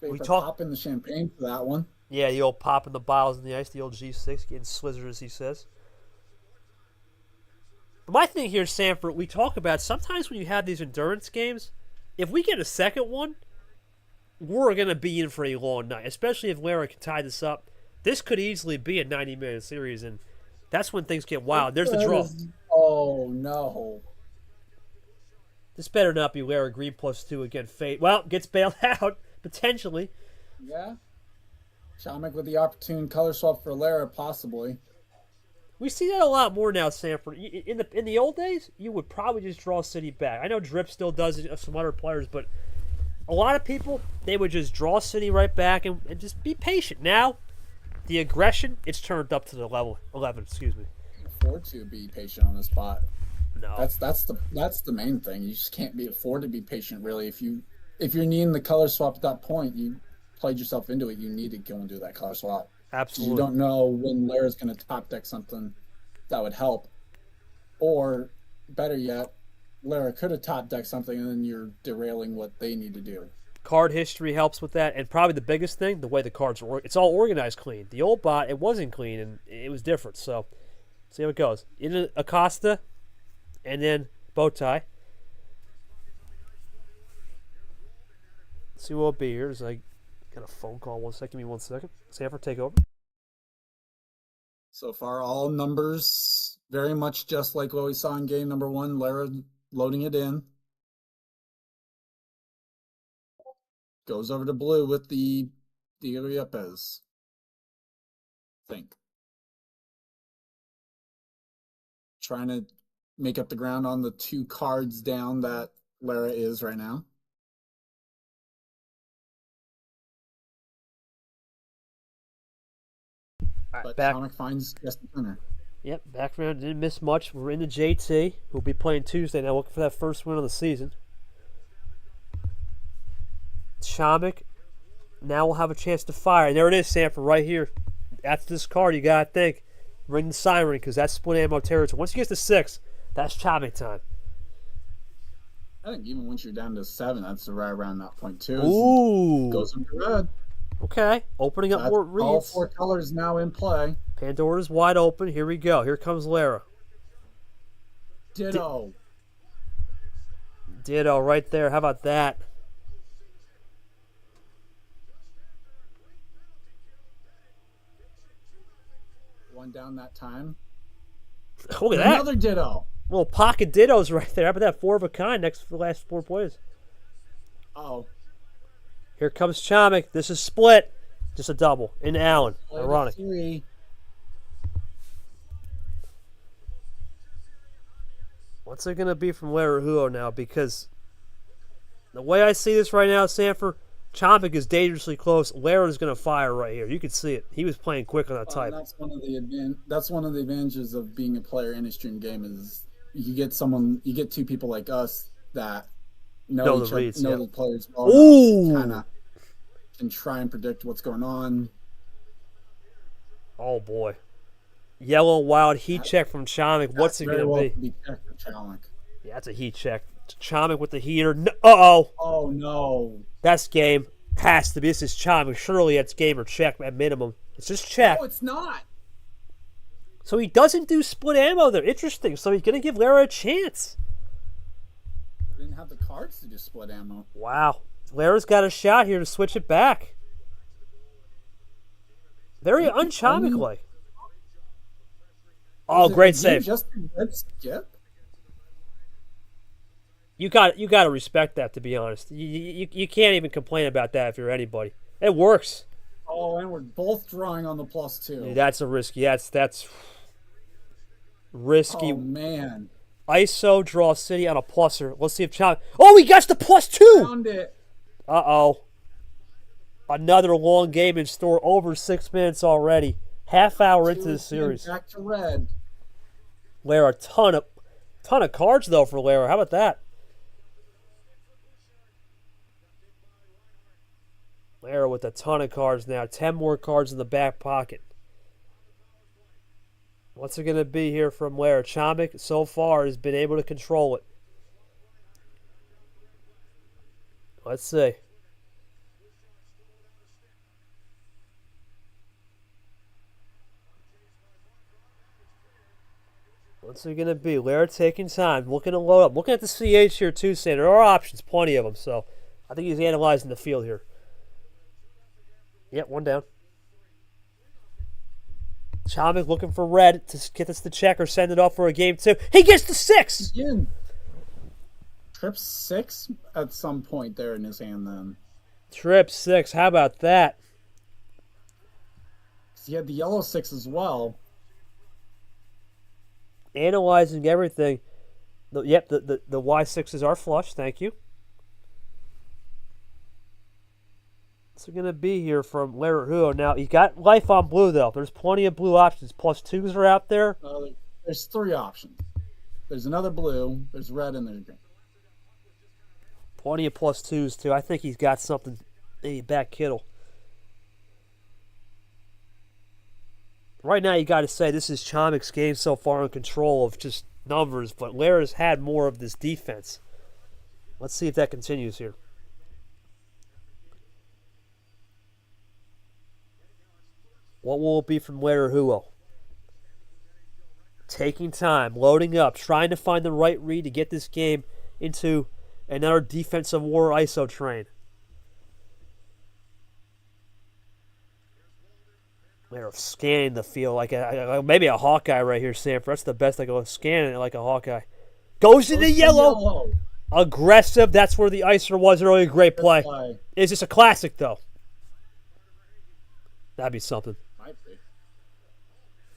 Vapor We talk- popping the champagne for that one. Yeah, the old popping the bottles in the ice, the old G6, getting slizzard, as he says. My thing here, Sanford, we talk about sometimes when you have these endurance games, if we get a second one, we're going to be in for a long night, especially if Lara can tie this up. This could easily be a 90-minute series, and that's when things get wild. There's the draw. Oh, no. This better not be Lara Green +2 again. Fate. Well, gets bailed out, potentially. Yeah. Chomik with the opportune color swap for Lara, possibly. We see that a lot more now, Sanford. In the old days, you would probably just draw City back. I know Drip still does it, some other players, but a lot of people, they would just draw City right back and just be patient. Now, the aggression, it's turned up to the level 11, excuse me. You can afford to be patient on the spot. No. That's the main thing. You just can't afford to be patient, really. If you're needing the color swap at that point, you played yourself into it. You need to go and do that color swap. Absolutely. You don't know when Lara's going to top deck something that would help. Or, better yet, Lara could have top decked something and then you're derailing what they need to do. Card history helps with that. And probably the biggest thing, the way the cards are it's all organized clean. The old bot, it wasn't clean and it was different. So, see how it goes. In Acosta and then Bowtie. See what it'll be here. There's like got a phone call. 1 second. Give me 1 second. Sanford, take over. So far, all numbers very much just like what we saw in game number 1. Lara loading it in. Goes over to blue with the Yepez. Think. Trying to make up the ground on the 2 cards down that Lara is right now. But Chomik finds just the winner. Yep, background didn't miss much. We're in the JT, who'll be playing Tuesday now, looking for that first win of the season. Chomik now will have a chance to fire. And there it is, Sanford, right here. That's this card. You got to think. Ring the siren because that's split ammo territory. Once you get to 6, that's Chomik time. I think even once you're down to 7, that's right around that point, too. Ooh. Goes into red. Okay, opening up more reads. All 4 colors now in play. Pandora's wide open. Here we go. Here comes Lara. Ditto. Ditto right there. How about that? One down that time. Look at that. Another ditto. Little pocket dittos right there. How about that? 4 of a kind next to the last 4 plays. Oh. Here comes Chomik. This is split. Just a double. In Allen. Ironic. 3. What's it going to be from Laraujo now? Because the way I see this right now, Sanford, Chomik is dangerously close. Lara's going to fire right here. You can see it. He was playing quick on that type. That's one of the advantages of being a player in a stream game is you get 2 people like us that know the players well. Ooh. Kind of can try and predict what's going on. Oh boy. Yellow wild heat check from Chomik. What's it going to be? Yeah, that's a heat check. Chomik with the heater. No, uh-oh. Oh, no. That's game. Has to be. This is Chomik. Surely that's game or check at minimum. It's just check. No, it's not. So he doesn't do split ammo there. Interesting. So he's going to give Lara a chance. Didn't have the cards to do split ammo. Wow. Lara's got a shot here to switch it back. Very un-Chomik-like. Oh, great save. Just a red skip? You got to respect that, to be honest. You can't even complain about that if you're anybody. It works. Oh, and we're both drawing on the +2. Yeah, that's a risky. That's risky. Oh, man. ISO draw City on a pluser. Let's see if Chomik. Oh, he gets the +2. Found it. Uh-oh. Another long game in store. Over 6 minutes already. Half hour into the series. Back to red. Lara, ton of cards though for Lara. How about that? Lara with a ton of cards now. 10 more cards in the back pocket. What's it going to be here from Lara? Chomik so far has been able to control it. Let's see. What's it going to be? Lara taking time, looking to load up. Looking at the CH here too, saying there are options, plenty of them. So I think he's analyzing the field here. Yep, 1 down. Chomik looking for red to get this to check or send it off for a game 2. He gets the 6! Again. Trip 6 at some point there in his hand then. Trip 6, how about that? He had the yellow 6 as well. Analyzing everything. Yep, the Y6s are flush. Thank you. What's it going to be here from Laraujo? Now, he got life on blue, though. There's plenty of blue options. +2s are out there. There's 3 options. There's another blue, there's red, and there's green. Plenty of +2s, too. I think he's got something. Maybe back Kittle. Right now, you got to say this is Chomik's game so far in control of just numbers, but Lara's had more of this defense. Let's see if that continues here. What will it be from Laraujo? Taking time, loading up, trying to find the right read to get this game into another defensive war ISO train. They're scanning the field like maybe a Hawkeye right here, Sanford. That's the best I go, scanning it like a Hawkeye. Goes into yellow. Aggressive. That's where the icer was earlier. Great play. Is this a classic, though? That'd be something. Might be.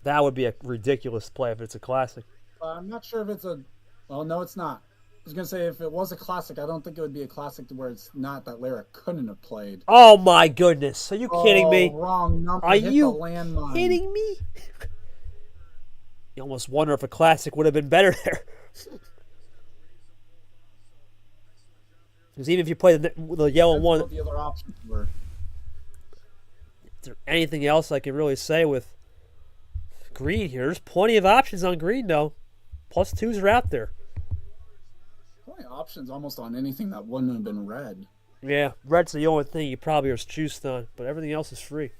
That would be a ridiculous play if it's a classic. I'm not sure if it's a... Well, no, it's not. I was going to say, if it was a classic, I don't think it would be a classic to where it's not that Lara couldn't have played. Oh, my goodness. Are you kidding me? Wrong number. Are Hit you the landmine. kidding me? You almost wonder if a classic would have been better there. Because even if you play the yellow That's one... what the other options were. Is there anything else I can really say with green here? There's plenty of options on green, though. +2s are out there. Only options almost on anything that wouldn't have been red. Yeah, red's the only thing you probably are juiced on, but everything else is free.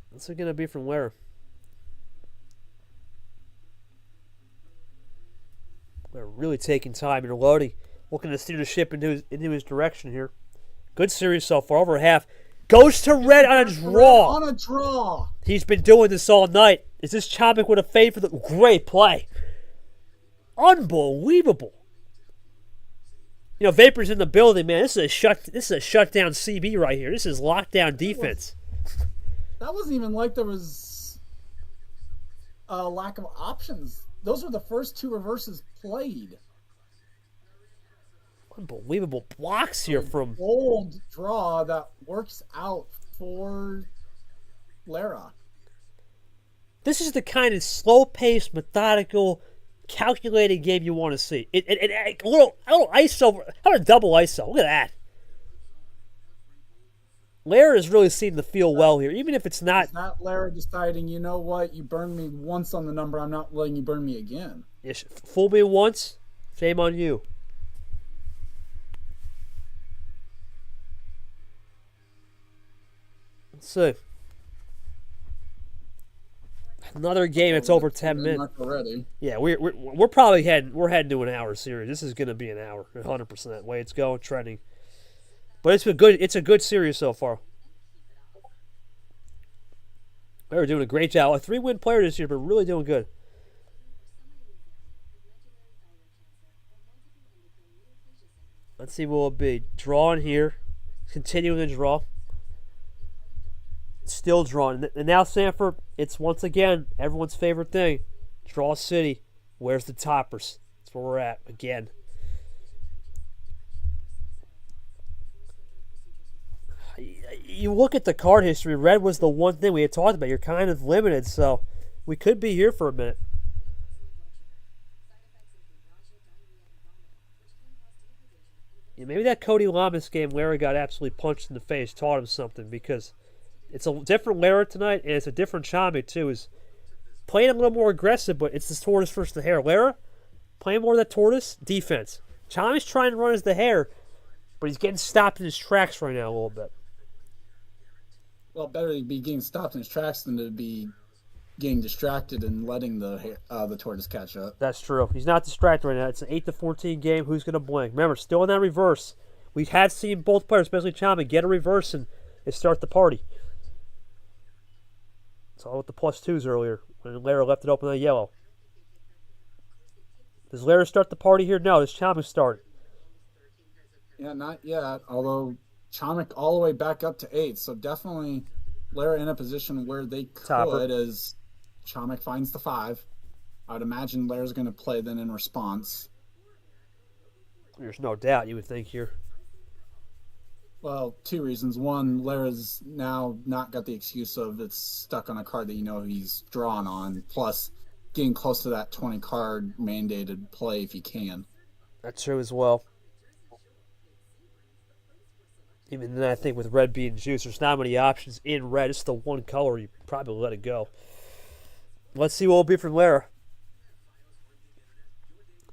What's it going to be from Lara? They're really taking time and loading. Looking to steer the ship into his direction here. Good series so far, over half. Goes to red on a draw. On a draw. He's been doing this all night. Is this Chomik with a fade for the... Great play. Unbelievable. You know, Vapor's in the building, man. This is a shutdown CB right here. This is lockdown defense. That wasn't even like there was a lack of options. Those were the first 2 reverses played. Unbelievable blocks here from... Bold draw that works out for Lara. This is the kind of slow-paced, methodical, calculated game you want to see. A little ISO. How about a double ISO? Look at that. Lara is really seeming to feel well here, even if it's not... It's not Lara deciding, you know what, you burned me once on the number, I'm not letting you burn me again. Fool me once, shame on you. Let's see. Another game. It's over 10 minutes. Already. Yeah, we're probably heading to an hour series. This is going to be an hour, 100%. Way it's going, trending. But it's a good series so far. They're doing a great job. A 3-win player this year, but really doing good. Let's see what it'll be. Drawing here. Continuing to draw. Still drawing. And now, Sanford, it's once again everyone's favorite thing. Draw City. Where's the toppers? That's where we're at again. You look at the card history. Red was the one thing we had talked about. You're kind of limited, so we could be here for a minute. Yeah, maybe that Cody Llamas game, Lara got absolutely punched in the face, taught him something, because it's a different Lara tonight, and it's a different Chomik, too. Is playing a little more aggressive, but it's the tortoise versus the hare. Lara, playing more of that tortoise, defense. Chomik's trying to run as the hare, but he's getting stopped in his tracks right now a little bit. Well, better to be getting stopped in his tracks than to be getting distracted and letting the tortoise catch up. That's true. He's not distracted right now. It's an 8-14 game. Who's going to blink? Remember, still in that reverse. We have seen both players, especially Chomik, get a reverse and start the party. Saw with the +2s earlier when Lara left it open on yellow. Does Lara start the party here? No, does Chomik start it? Yeah, not yet. Although Chomik all the way back up to 8, so definitely Lara in a position where they Topper. could, as Chomik finds the 5. I would imagine Lara's going to play then in response. There's no doubt you would think here. Well, 2 reasons. One, Lara's now not got the excuse of it's stuck on a card that you know he's drawn on. Plus, getting close to that 20 card mandated play if you can. That's true as well. Even then, I think with red being juice, there's not many options in red. It's the one color. You probably let it go. Let's see what will be from Lara.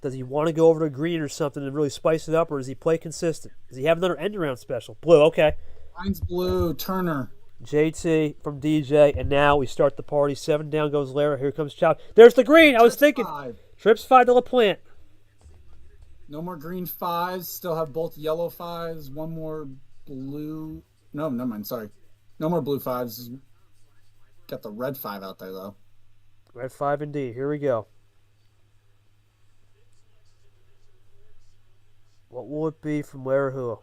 Does he want to go over to green or something and really spice it up, or does he play consistent? Does he have another end-around special? Blue, okay. Mine's blue, Turner. JT from DJ, and now we start the party. 7 down goes Lara. Here comes Chow. There's the green. I was thinking. 5. Trips 5 to LaPlante. No more green 5s. Still have both yellow 5s. One more blue. No, never mind. Sorry. No more blue 5s. Got the red 5 out there, though. Red 5 indeed. Here we go. What will it be from Laraujo?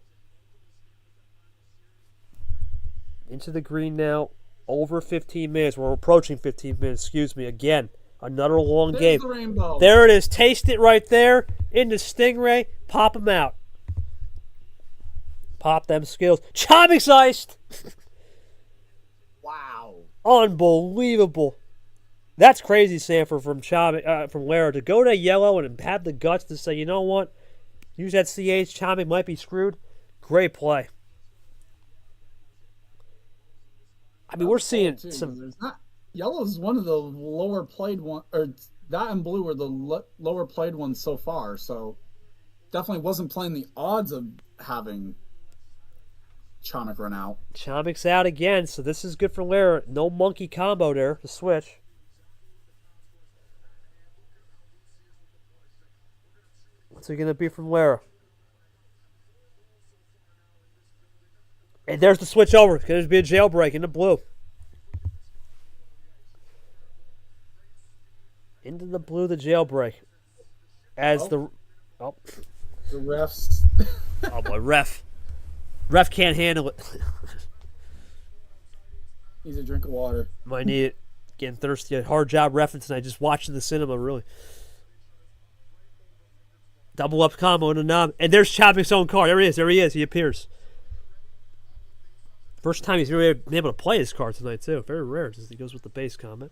Into the green now. Over 15 minutes. We're approaching 15 minutes. Excuse me. Again, another long There's game. the rainbow. There it is. Taste it right there. Into Stingray. Pop them out. Pop them skills. Chomik's iced. Wow. Unbelievable. That's crazy, Sanford, from Chomik, from Lara to go to yellow and have the guts to say, you know what? Use that CH. Chomik might be screwed. Great play. I mean, we're seeing some. There's not, yellow's one of the lower played one, or that and blue are the lower played ones so far. So definitely wasn't playing the odds of having Chomik run out. Chomik's out again, so this is good for Lara. No monkey combo there to switch. What's it going to be from Lara? And there's the switch over. It's going to be a jailbreak into blue. Into the blue, the jailbreak. As the refs. Oh boy, ref. Ref can't handle it. Needs a drink of water. Might need it. Getting thirsty. A hard job reference tonight. Just watching the cinema, really. Double up combo in the knob. And there's Chomik's own card. There he is. There he is. He appears. First time he's really been able to play his card tonight, too. Very rare. Just he goes with the base comment.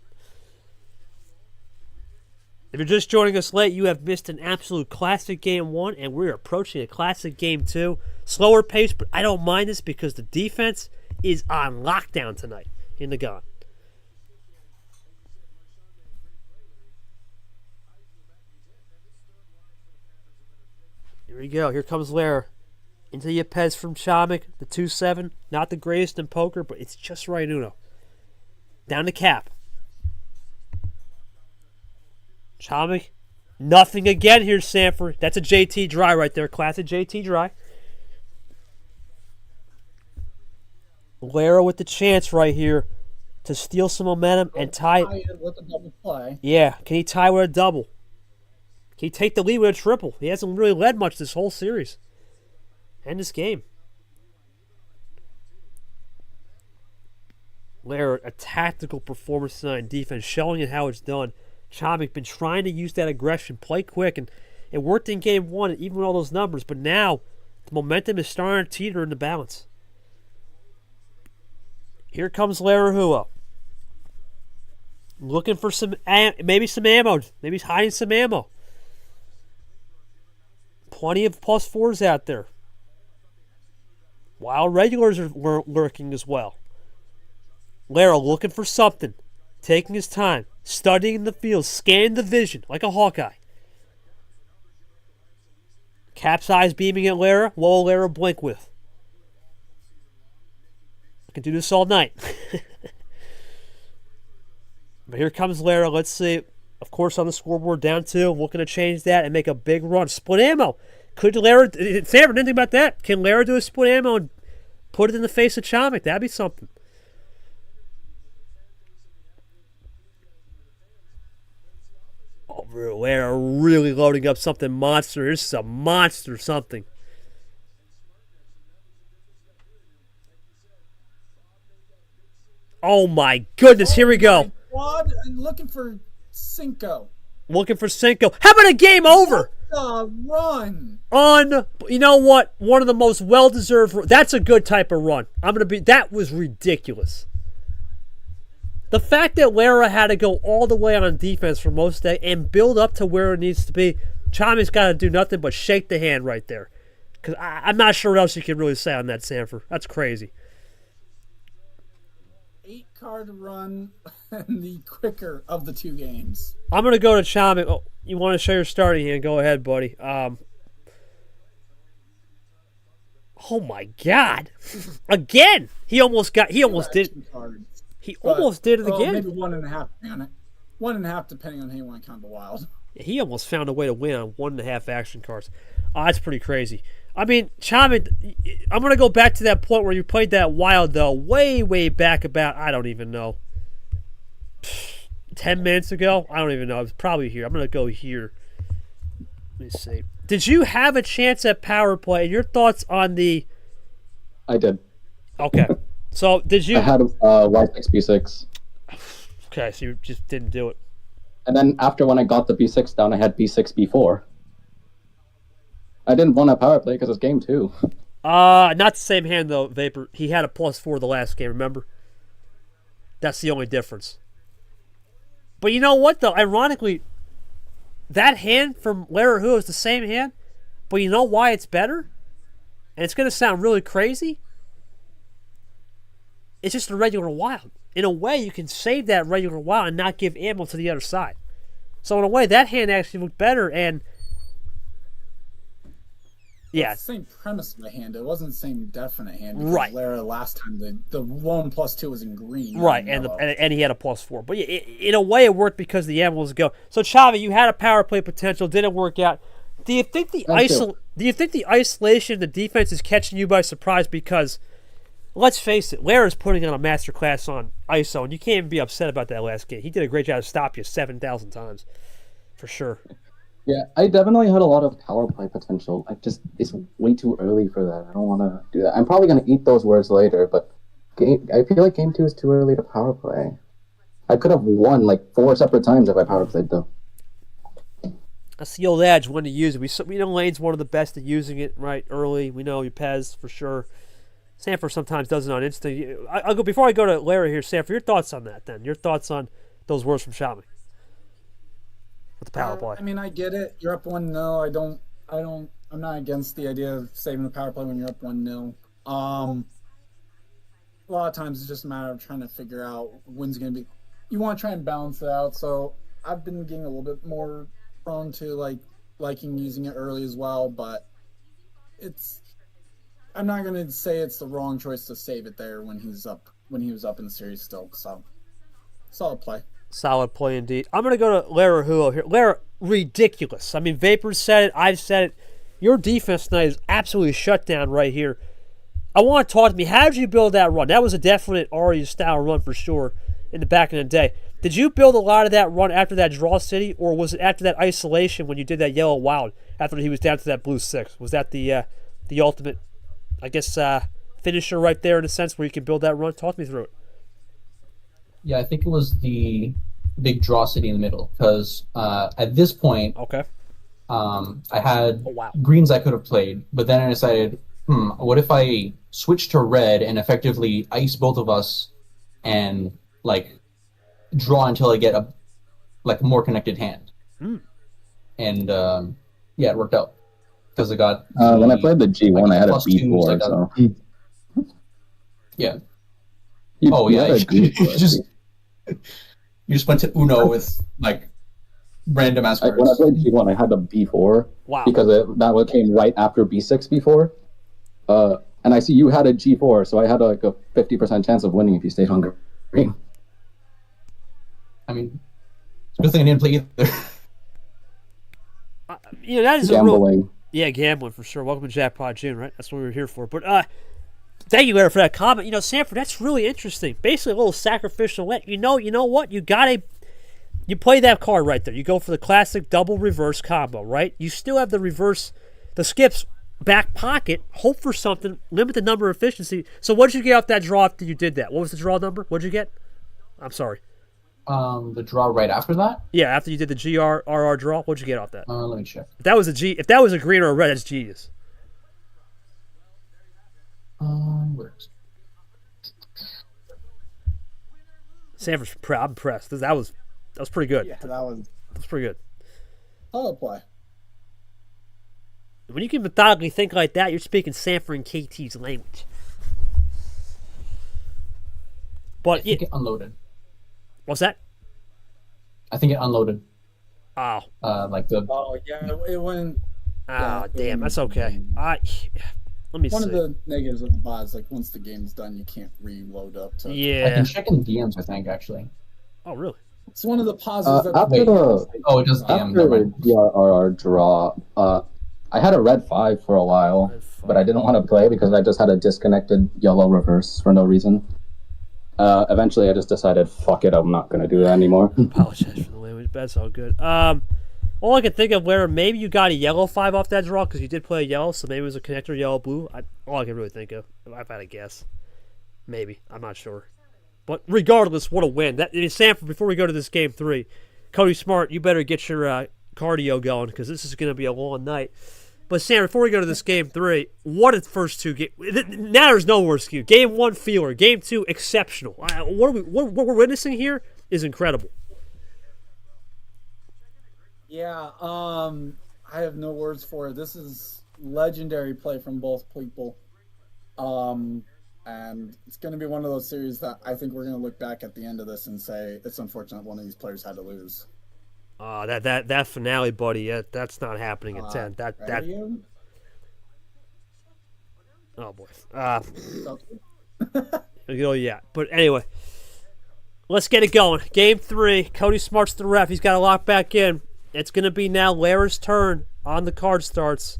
If you're just joining us late, you have missed an absolute classic game 1, and we're approaching a classic game 2. Slower pace, but I don't mind this because the defense is on lockdown tonight in the gun. Here we go. Here comes Lara. Into Yepez from Chomik. The 2-7. Not the greatest in poker, but it's just right, Uno. Down to cap. Chomik. Nothing again here, Sanford. That's a JT dry right there. Classic JT dry. Lara with the chance right here to steal some momentum and tie it. With a double play. Yeah. Can he tie with a double? Can he take the lead with a triple? He hasn't really led much this whole series. And this game. Lara, a tactical performance tonight in defense, showing it how it's done. Chomik been trying to use that aggression, play quick, and it worked in game 1, even with all those numbers. But now, the momentum is starting to teeter in the balance. Here comes Laraujo. Looking for maybe some ammo. Maybe he's hiding some ammo. Plenty of +4s out there. Wild regulars are lurking as well. Lara looking for something. Taking his time. Studying the field. Scanning the vision like a Hawkeye. Cap's eyes beaming at Lara. What will Lara blink with? I can do this all night. But here comes Lara. Let's see. Of course, on the scoreboard, down 2. Looking to change that and make a big run. Split ammo. Could Lara... Sanford didn't think about that. Can Lara do a split ammo and put it in the face of Chomik? That'd be something. Oh, Lara really loading up something monster. This is a monster something. Oh my goodness, here we go. Quad and looking for Cinco. Looking for Cinco. How about a game over? Run. You know what? One of the most well-deserved. That's a good type of run. That was ridiculous. The fact that Lara had to go all the way on defense for most of the day and build up to where it needs to be, Chomik's got to do nothing but shake the hand right there. Because I'm not sure what else you can really say on that, Sanford. That's crazy. 8-card run and the quicker of the two games. I'm going to go to Chomik. Oh, you want to show your starting hand? Go ahead, buddy. Oh, my God. Again. He almost did. He almost did it again. Maybe 1.5 on it. 1.5 depending on how you want to count the wild. Yeah, he almost found a way to win on 1.5 action cards. That's pretty crazy. I mean, Chomik, I'm going to go back to that point where you played that wild, though, way, way back about, I don't even know, 10 minutes ago? I don't even know. I was probably here. I'm going to go here. Let me see. Did you have a chance at power play? And your thoughts on the... I did. Okay. So, did you... I had Y6, B6. Okay, so you just didn't do it. And then after when I got the B6 down, I had B6, B4. I didn't want a power play because it's game 2. Not the same hand, though, Vapor. He had a +4 the last game, remember? That's the only difference. But you know what, though? Ironically, that hand from Laraujo is the same hand, but you know why it's better? And it's going to sound really crazy. It's just a regular wild. In a way, you can save that regular wild and not give ammo to the other side. So in a way, that hand actually looked better, and yeah, It's the same premise of the hand. It wasn't the same definite hand. Because right. Lara last time the 1+2 was in green. Right, and he had a +4. But yeah, in a way, it worked because the ammo was go. So Chavi, you had a power play potential, didn't work out. Do you think the isolation, the defense is catching you by surprise? Because let's face it, Lara's putting on a masterclass on ISO, and you can't even be upset about that last game. He did a great job to stop you 7,000 times, for sure. Yeah, I definitely had a lot of power play potential. It's way too early for that. I don't want to do that. I'm probably going to eat those words later, but I feel like game 2 is too early to power play. I could have won like 4 separate times if I power played, though. That's the old adage, when to use it. We know Lane's one of the best at using it right early. We know Yepez for sure. Sanford sometimes does it on instinct. I'll go before I go to Lara here. Sanford, your thoughts on that? Then your thoughts on those words from Chomik with the power play. I mean, I get it. You're up 1-0. I'm not against the idea of saving the power play when you're up 1-0. A lot of times it's just a matter of trying to figure out when's going to be. You want to try and balance it out. So I've been getting a little bit more prone to liking using it early as well, but I'm not going to say it's the wrong choice to save it there when he was up in the series still. So solid play. Solid play indeed. I'm going to go to Laraujo here. Lara, ridiculous. I mean, Vapor said it. I've said it. Your defense tonight is absolutely shut down right here. I want to talk to me. How did you build that run? That was a definite Aria-style run for sure in the back of the day. Did you build a lot of that run after that draw city, or was it after that isolation when you did that yellow wild after he was down to that blue 6? Was that the ultimate, I guess, finisher right there in a sense where you can build that run? Talk me through it. Yeah, I think it was the big draw city in the middle, because at this point, okay, I had greens I could have played, but then I decided, what if I switch to red and effectively ice both of us and draw until I get a more connected hand. And yeah, it worked out because I got when I played the G1, I had a B4. So yeah. You just went to Uno with random ass cards. When I played G1, I had a B4. Wow. Because that came right after B6 before. And I see you had a G4, so I had a 50% chance of winning if you stayed on green. I mean, it's a good thing I didn't play either. That is gambling. Gambling for sure. Welcome to Jackpot June, right? That's what we were here for. But thank you, Lara, for that comment. Sanford, that's really interesting. Basically, a little sacrificial let. You know what? You play that card right there. You go for the classic double reverse combo, right? You still have the reverse, the skips back pocket, hope for something, limit the number of efficiency. So what did you get off that draw after you did that? What was the draw number? What did you get? I'm sorry. The draw right after that? Yeah, after you did the GRRR draw, what did you get off that? Let me check. If that was a green or a red, that's genius. Where is it? Sanford's proud. I'm impressed. That was pretty good. Yeah, that was pretty good. solid play. When you can methodically think like that, you're speaking Sanford and KT's language. But I think it unloaded. What's that? I think it unloaded. Oh. Like the. Oh yeah, it went. Ah, damn. That's okay. Let me see. One of the negatives of the bot is like once the game's done, you can't reload up. To... I Yeah. can check in DMs. I think actually. Oh, really? It's one of the positives. That After Oh, it does DM. after the DRR draw, I had a red 5 for a while, but I didn't want to play because I just had a disconnected yellow reverse for no reason. Eventually, I just decided, fuck it, I'm not going to do that anymore. Apologize for the language, but that's all good. All I can think of where maybe you got a yellow 5 off that draw because you did play a yellow, so maybe it was a connector yellow-blue. All I can really think of. I've had a guess. Maybe. I'm not sure. But regardless, what a win. Sanford, before we go to this game 3, Cody Smart, you better get your cardio going because this is going to be a long night. But Sam, before we go to this game 3, what are the first two games? Now there's no more excuse. Game 1, feeler. Game 2, exceptional. What we're witnessing here is incredible. Yeah, I have no words for it. This is legendary play from both people. And it's going to be one of those series that I think we're going to look back at the end of this and say it's unfortunate one of these players had to lose. That finale, buddy, that's not happening at 10. Oh boy. Yeah. But anyway, let's get it going. Game 3. Cody Smart's the ref. He's got to lock back in. It's going to be now Lara's turn on the card starts.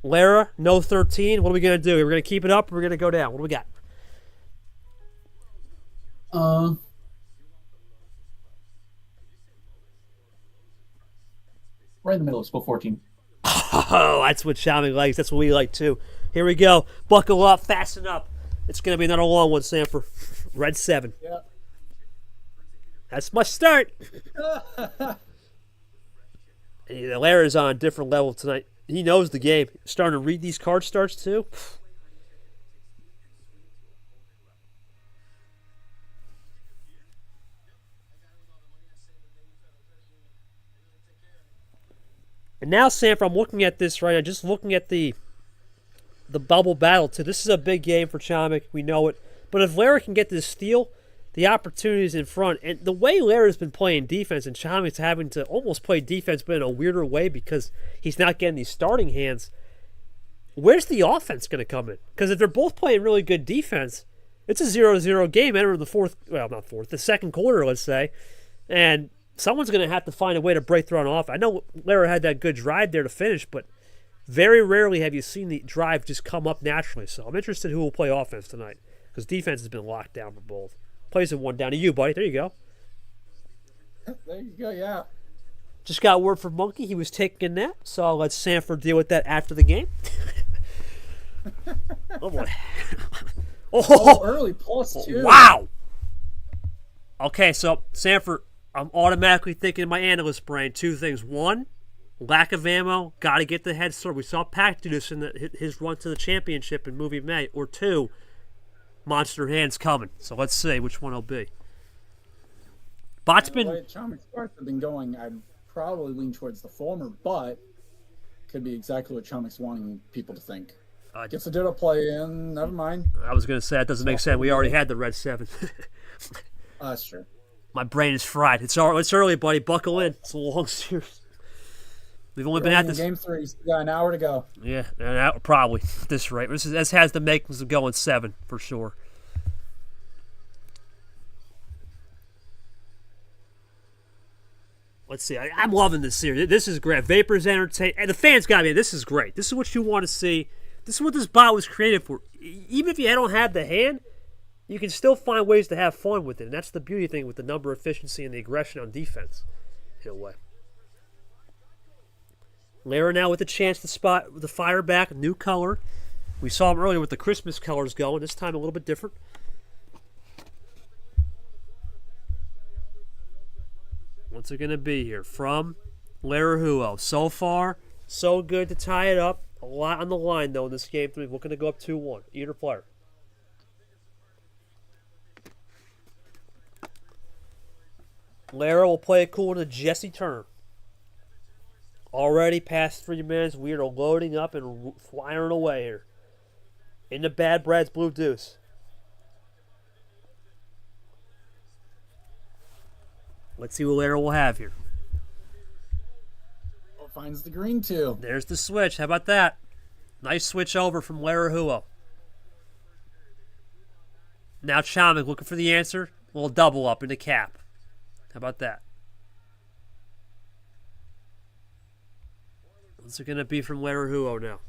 Lara, no 13. What are we going to do? We're going to keep it up or we're going to go down? What do we got? Right in the middle. Let's go 14. Oh, that's what Chomik likes. That's what we like too. Here we go. Buckle up. Fasten up. It's going to be another long one, Sanford. Red 7. Yeah. That's my start. Lara's on a different level tonight. He knows the game. Starting to read these card starts too. And now, Sanford, I'm looking at this right now. Just looking at the bubble battle too. This is a big game for Chomik. We know it. But if Lara can get this steal, the opportunity is in front. And the way Lara's been playing defense, and Chomik's having to almost play defense, but in a weirder way because he's not getting these starting hands. Where's the offense going to come in? Because if they're both playing really good defense, it's a 0-0 game. Enter the second quarter, let's say. And someone's going to have to find a way to break through on offense. I know Lara had that good drive there to finish, but very rarely have you seen the drive just come up naturally. So I'm interested who will play offense tonight because defense has been locked down for both. Plays in one down to you, buddy. There you go. There you go, yeah. Just got word from Monkey. He was taking a nap, so I'll let Sanford deal with that after the game. Oh, boy. Oh, early +2. Wow. Okay, so Sanford, I'm automatically thinking in my analyst brain 2 things. 1, lack of ammo. Got to get the head start. We saw Pac do this in his run to the championship in Movie May. Or 2, monster hands coming. So let's see which one it'll be. Bot's been. The way Chomik's starts have been going, I'd probably lean towards the former, but could be exactly what Chomik's wanting people to think. Gets a ditto play in. Never mind. I was going to say that doesn't make sense. We already had the red 7. That's true. My brain is fried. It's early, buddy. Buckle in. It's a long series. We've only been at this. Game 3. You got an hour to go. Yeah, probably at this rate. This has the makings of going 7 for sure. Let's see. I'm loving this series. This is great. Vapor's entertaining. And the fans got me. This is great. This is what you want to see. This is what this bot was created for. Even if you don't have the hand, you can still find ways to have fun with it. And that's the beauty thing with the number efficiency and the aggression on defense, in a way. Lara now with a chance to spot the fire back, new color. We saw him earlier with the Christmas colors going. This time a little bit different. What's it going to be here from Laraujo? So far, so good to tie it up. A lot on the line, though, in this game. We're looking to go up 2-1. Either player. Lara will play it cool in a Jesse turn. Already past 3 minutes. We are loading up and firing away here. In the Bad Brad's Blue Deuce. Let's see what Lara will have here. Oh, finds the green too. There's the switch. How about that? Nice switch over from Laraujo. Now Chomik looking for the answer. A little double up in the cap. How about that? What's it going to be from Laraujo now?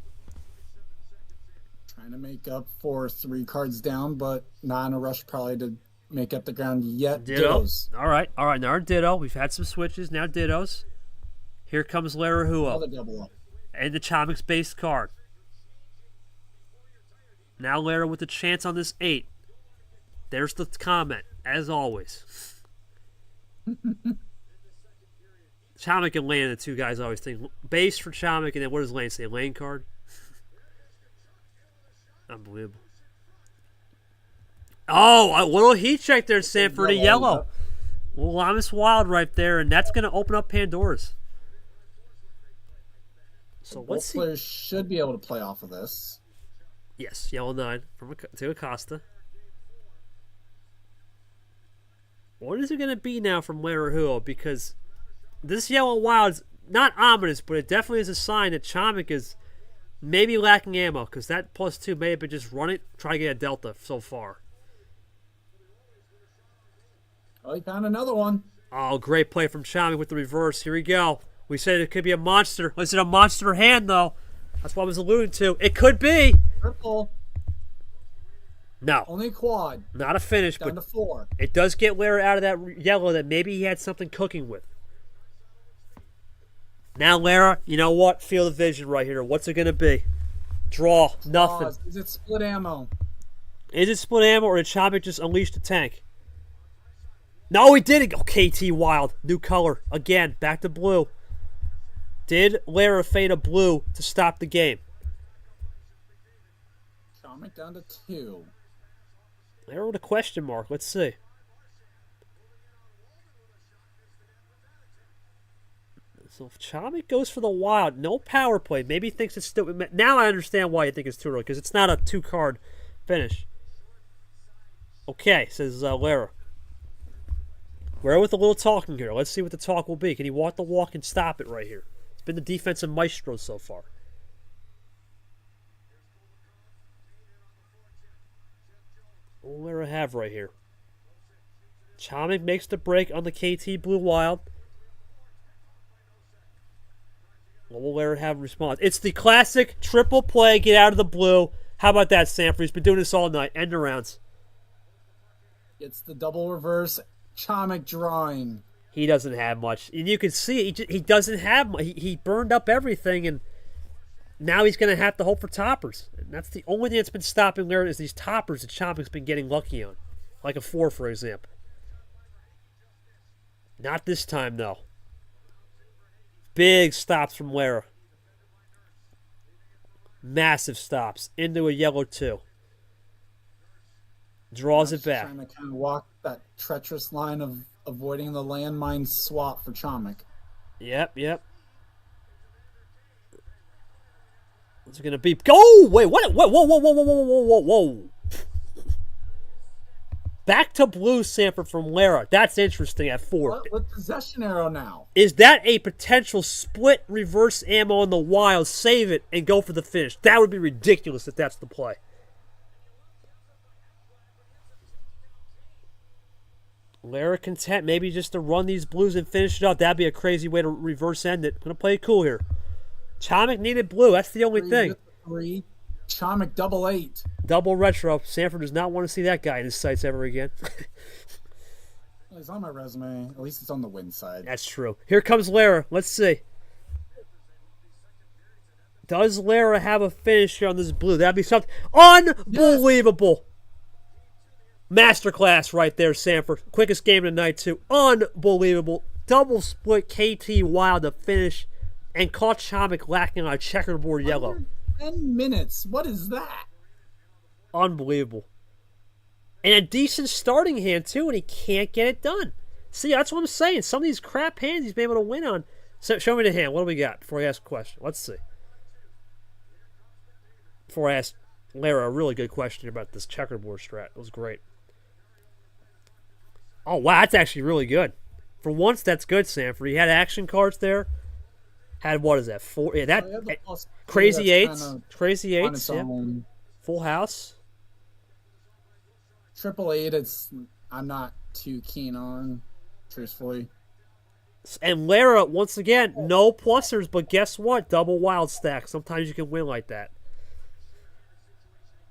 Trying to make up for 3 cards down, but not in a rush probably to make up the ground yet. Ditto. Dittos. All right. Now our ditto. We've had some switches. Now dittos. Here comes Laraujo. Another double up. And the Chomik's base card. Now Lara with a chance on this 8. There's the comment, as always. Chomik and Lane are the 2 guys I always think. Base for Chomik, and then what does Lane say? Lane card? Unbelievable. Oh, a little heat check there, Sanford. A yellow. Little Llamas Wild right there, and that's going to open up Pandora's. So let's see. Both players should be able to play off of this. Yes, yellow 9 to Acosta. What is it going to be now from Laraujo? Because this yellow wild's not ominous, but it definitely is a sign that Chomik is maybe lacking ammo, because that +2 may have been just run it, try to get a delta so far. Oh, he found another one. Oh, great play from Chomik with the reverse. Here we go. We said it could be a monster. Is it a monster hand, though? That's what I was alluding to. It could be. Triple. No. Only quad. Not a finish, Down but to 4. it does get Lara out of that yellow that maybe he had something cooking with. Now, Lara, you know what? Feel the vision right here. What's it going to be? Draw. Nothing. Is it split ammo? Is it split ammo, or did Chomik just unleash the tank? No, he didn't. Oh, KT Wild. New color. Again, back to blue. Did Lara fade a blue to stop the game? Chomik down to 2. Lara with a question mark. Let's see. So if Chomik goes for the wild, no power play. Maybe he thinks it's still... Now I understand why you think it's too early, because it's not a 2-card finish. Okay, says Lara. We're with a little talking here. Let's see what the talk will be. Can he walk the walk and stop it right here? It's been the defensive maestro so far. What will Lara have right here? Chomik makes the break on the KT Blue Wild. What will Lara have in response? It's the classic triple play, get out of the blue. How about that, Sanford? He's been doing this all night. End arounds. It's the double reverse. Chomik drawing. He doesn't have much. And you can see he doesn't have much. He burned up everything, and now he's going to have to hope for toppers. And that's the only thing that's been stopping Lara is these toppers that Chomik's been getting lucky on. Like a 4, for example. Not this time, though. Big stops from Lara. Massive stops. Into a yellow 2. Draws it back. Trying to kind of walk that treacherous line of avoiding the landmine swap for Chomik. Yep. What's it going to be? Go! Wait, what? Whoa. Back to blue, Sanford, from Lara. That's interesting at 4. With possession arrow now. Is that a potential split reverse ammo in the wild? Save it and go for the finish. That would be ridiculous if that's the play. Lara content maybe just to run these blues and finish it up. That'd be a crazy way to reverse end it. Gonna play it cool here. Chomik needed blue. That's the only thing. 3. Chomik double 8. Double retro. Sanford does not want to see that guy in his sights ever again. Well, he's on my resume. At least it's on the win side. That's true. Here comes Lara. Let's see. Does Lara have a finish here on this blue? That'd be something unbelievable. Yes. Masterclass right there, Sanford. Quickest game of the night, too. Unbelievable. Double split KT Wild to finish and caught Chomik lacking on a checkerboard yellow. 10 minutes. What is that? Unbelievable. And a decent starting hand, too, and he can't get it done. See, that's what I'm saying. Some of these crap hands he's been able to win on. So, show me the hand. What do we got before I ask a question? Let's see. Before I ask Lara a really good question about this checkerboard strat. It was great. Oh, wow, that's actually really good. For once, that's good, Sanford. He had action cards there. Had, what is that, 4? Yeah, that, crazy eights. Crazy eights, yeah. Full house. 888, I'm not too keen on, truthfully. And Lara, once again, no plusers, but guess what? Double wild stack. Sometimes you can win like that.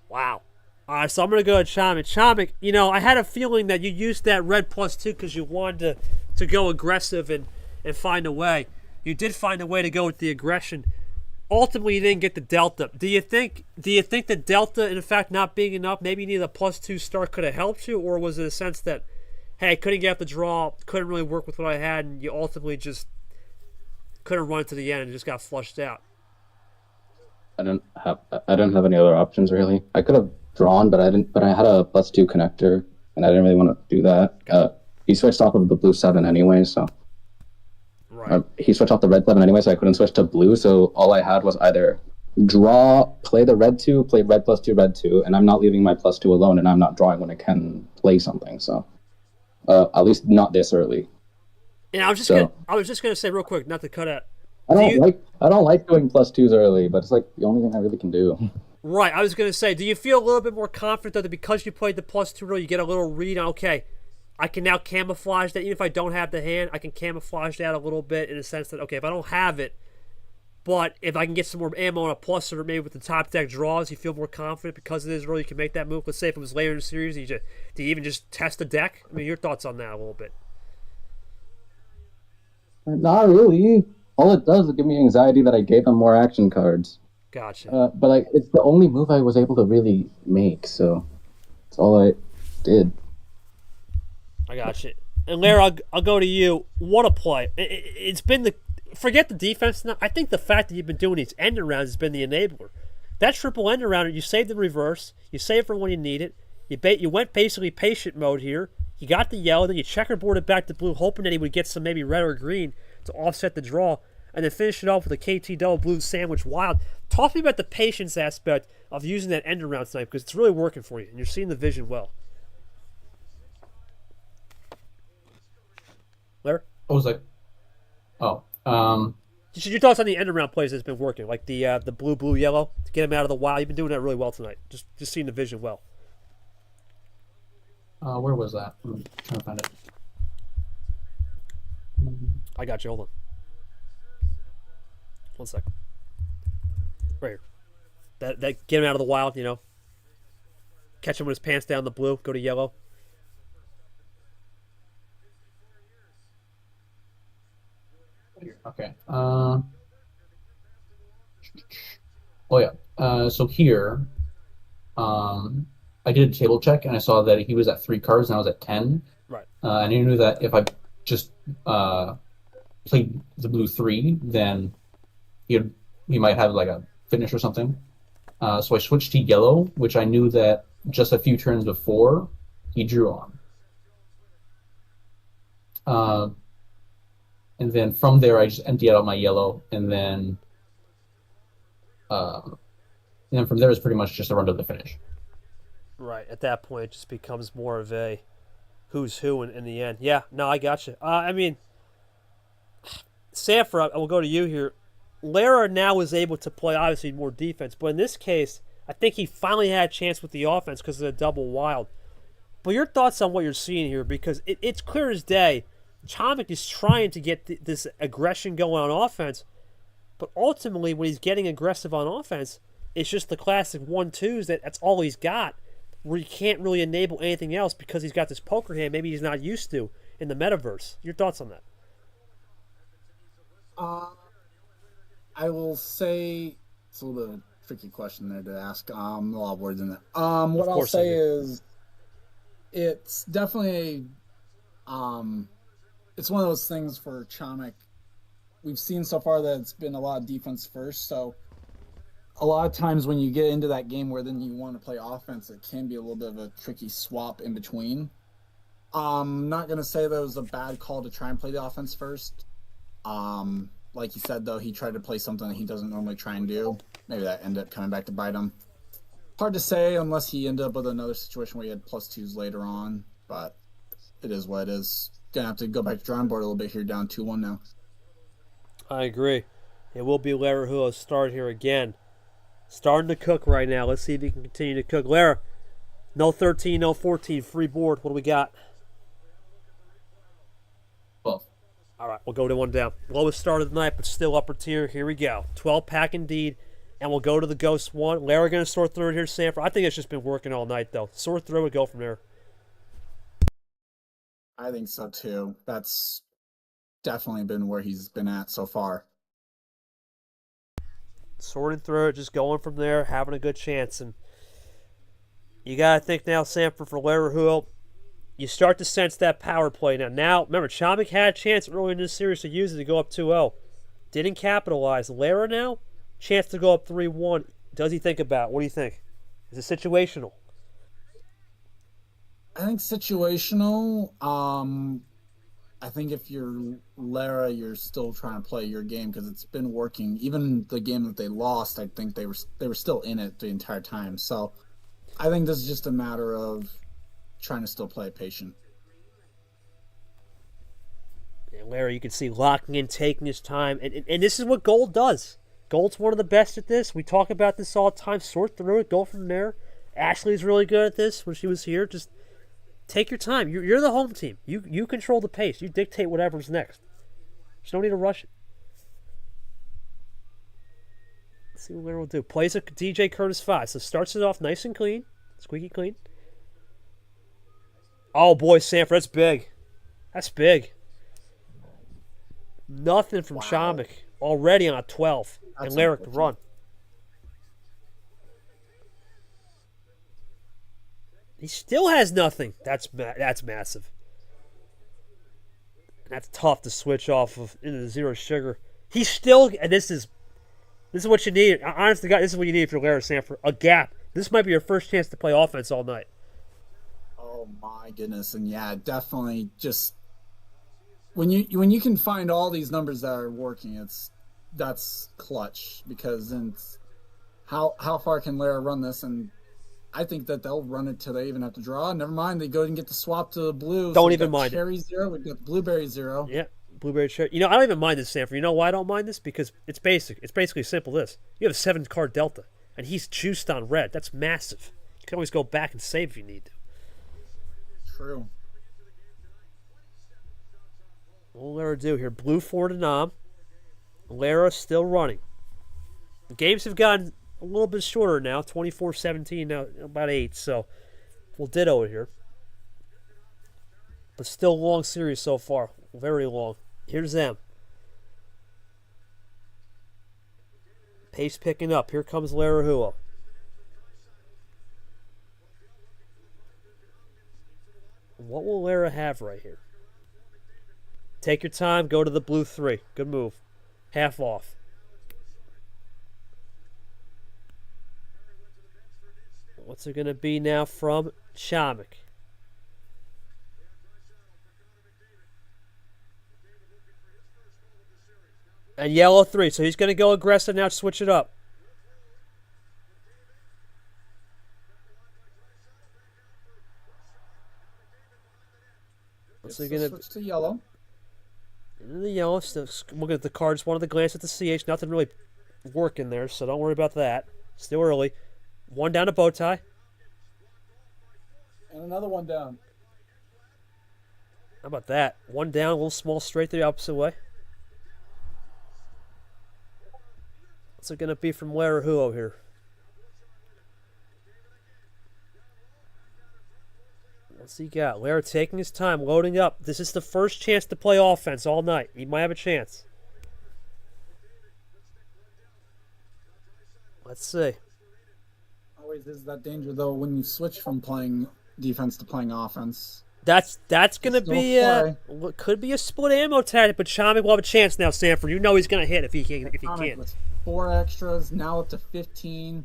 Wow. All right, so I'm going to go to Chomik. Chomik, you know, I had a feeling that you used that red +2 because you wanted to go aggressive and find a way. You did find a way to go with the aggression. Ultimately, you didn't get the delta. Do you think the delta, in fact, not being enough, maybe you needed a +2 start could have helped you, or was it a sense that, hey, I couldn't get the draw, couldn't really work with what I had, and you ultimately just couldn't run to the end and just got flushed out? I don't have any other options really. I could have drawn, but I didn't. But I had a +2 connector, and I didn't really want to do that. He switched off of the blue 7 anyway, so. Right. He switched off the red 7 anyway, so I couldn't switch to blue. So all I had was either draw, play the red 2, play red +2, red 2, and I'm not leaving my +2 alone, and I'm not drawing when I can play something. So at least not this early. And I was just gonna say real quick, not to cut out. I don't like doing +2s early, but it's like the only thing I really can do. Right. I was gonna say, do you feel a little bit more confident though that because you played the +2 early, you get a little read on, okay, I can now camouflage that. Even if I don't have the hand, I can camouflage that a little bit in the sense that, okay, if I don't have it, but if I can get some more ammo on a plus or maybe with the top deck draws, you feel more confident because it is early, you can make that move. Let's say if it was later in the series, do you even just test the deck? I mean, your thoughts on that a little bit? Not really. All it does is give me anxiety that I gave him more action cards. Gotcha. But like, it's the only move I was able to really make, so that's all I did. I got you. And Lara, I'll go to you. What a play. It's been forget the defense now. I think the fact that you've been doing these end arounds has been the enabler. That triple end around, you saved the reverse. You saved for when you need it. You went basically patient mode here. You got the yellow, then you checkerboarded back to blue, hoping that he would get some maybe red or green to offset the draw, and then finish it off with a KT double blue sandwich wild. Talk to me about the patience aspect of using that end around tonight, because it's really working for you, and you're seeing the vision well. Larry? I was like, Your thoughts on the end around plays that's been working, like the blue, yellow, to get him out of the wild. You've been doing that really well tonight. Just seeing the vision well. where was that? I'm trying to find it. I got you. Hold on. 1 second. Right here. That get him out of the wild, you know. Catch him with his pants down the blue, go to yellow. Okay. So here, I did a table check and I saw that he was at 3 cards and I was at 10. Right. And I knew that if I just played the blue 3, then he might have like a finish or something. So I switched to yellow, which I knew that just a few turns before he drew on. And then from there, I just emptied out my yellow, and then from there is pretty much just a run to the finish. Right. At that point, it just becomes more of a who's who in the end. Yeah. No, I got you. I mean, Sanford, I will go to you here. Lara now is able to play, obviously, more defense. But in this case, I think he finally had a chance with the offense because of the double wild. But your thoughts on what you're seeing here, because it's clear as day, Chomik is trying to get this aggression going on offense, but ultimately when he's getting aggressive on offense, it's just the classic 1-2s that's all he's got, where he can't really enable anything else because he's got this poker hand maybe he's not used to in the metaverse. Your thoughts on that? I will say It's a little bit of a tricky question there to ask. A lot of words in it. What I'll course I say do. is, it's definitely it's one of those things for Chomik. We've seen so far that it's been a lot of defense first, so a lot of times when you get into that game where then you want to play offense, it can be a little bit of a tricky swap in between. Not gonna say that it was a bad call to try and play the offense first. Like you said, though, he tried to play something that he doesn't normally try and do. Maybe that ended up coming back to bite him. Hard to say unless he ended up with another situation where he had +2s later on, but it is what it is. Gonna have to go back to drawing board a little bit here, down 2-1 now. I agree. It will be Laraujo's start here again. Starting to cook right now. Let's see if he can continue to cook. Lara, no 13, no 14, free board. What do we got? 12. All right, we'll go to one down. Lowest start of the night, but still upper tier. Here we go. 12 pack indeed. And we'll go to the Ghost one. Lara going to sort through it here, Sanford. I think it's just been working all night, though. Sort through it, go from there. I think so too. That's definitely been where he's been at so far. Sorting through it, just going from there, having a good chance. And you got to think now, Sanford, for Laraujo, you start to sense that power play now. Now, remember, Chomik had a chance early in this series to use it to go up 2-0. Didn't capitalize. Lara now, chance to go up 3-1. Does he think about it? What do you think? Is it situational? I think situational. I think if you're Lara, you're still trying to play your game because it's been working. Even the game that they lost, I think they were still in it the entire time. So I think this is just a matter of trying to still play patient. And Lara, you can see locking in, taking his time. And this is what Gold does. Gold's one of the best at this. We talk about this all the time. Sort through it, go from there. Ashley's really good at this when she was here. Just take your time. You're the home team. You control the pace. You dictate whatever's next. There's no need to rush it. Let's see what Lara will do. Plays a DJ Curtis 5. So starts it off nice and clean. Squeaky clean. Oh, boy, Sanford. That's big. That's big. Nothing from Chomik. Already on a 12. That's and Lara can run. He still has nothing. That's massive. That's tough to switch off of into the zero sugar. He's still, and this is what you need. Honestly, God, this is what you need for Lara Sanford. A gap. This might be your first chance to play offense all night. Oh my goodness, and yeah, definitely. Just when you can find all these numbers that are working, that's clutch because then how far can Lara run this? And I think that they'll run it till they even have to draw. Never mind, they go and get the swap to the blue. Don't even mind cherry it. 0, we got blueberry 0. Yeah, blueberry cherry. I don't even mind this, Sanford. You know why I don't mind this? Because it's basic. It's basically simple. This you have a 7-card delta, and he's juiced on red. That's massive. You can always go back and save if you need to. True. What will Lara do here? Blue 4 to Nam. Lara still running. The games have gotten a little bit shorter now. 24-17 now, about 8. So we'll ditto it here. But still a long series so far. Very long. Here's them. Pace picking up. Here comes Laraujo. What will Lara have right here? Take your time. Go to the blue 3. Good move. Half off. What's it going to be now from Chomik? And yellow 3. So he's going to go aggressive now. Switch it up. What's it going to switch to yellow? In the yellow, still looking at the cards. Wanted to glance at the CH. Nothing really working there, so don't worry about that. Still early. 1 down to bow tie. And another 1 down. How about that? 1 down, a little small, straight the opposite way. What's it going to be from Laraujo here? What's he got? Lara taking his time, loading up. This is the first chance to play offense all night. He might have a chance. Let's see. Always is that danger, though, when you switch from playing defense to playing offense. That's gonna Still be play. could be a split ammo tactic, but Chomik will have a chance now. Sanford, you know he's gonna hit if he can. Chomik with 4 extras, now up to 15.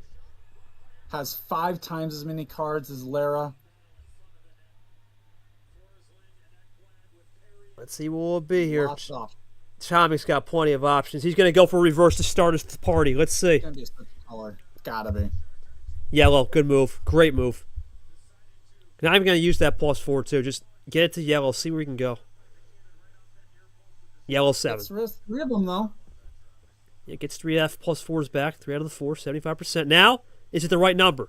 Has 5 times as many cards as Lara. Let's see what will be here. Lots of options. Chomik's got plenty of options. He's gonna go for reverse to start his party. Let's see. It's gonna be a switch color. It's gotta be. Yellow, good move, great move. Not even gonna use that +4 too. Just get it to yellow. See where we can go. Yellow 7. It's 3 of them though. It gets 3 F +4s back. 3 out of the 4, 75%. Now, is it the right number?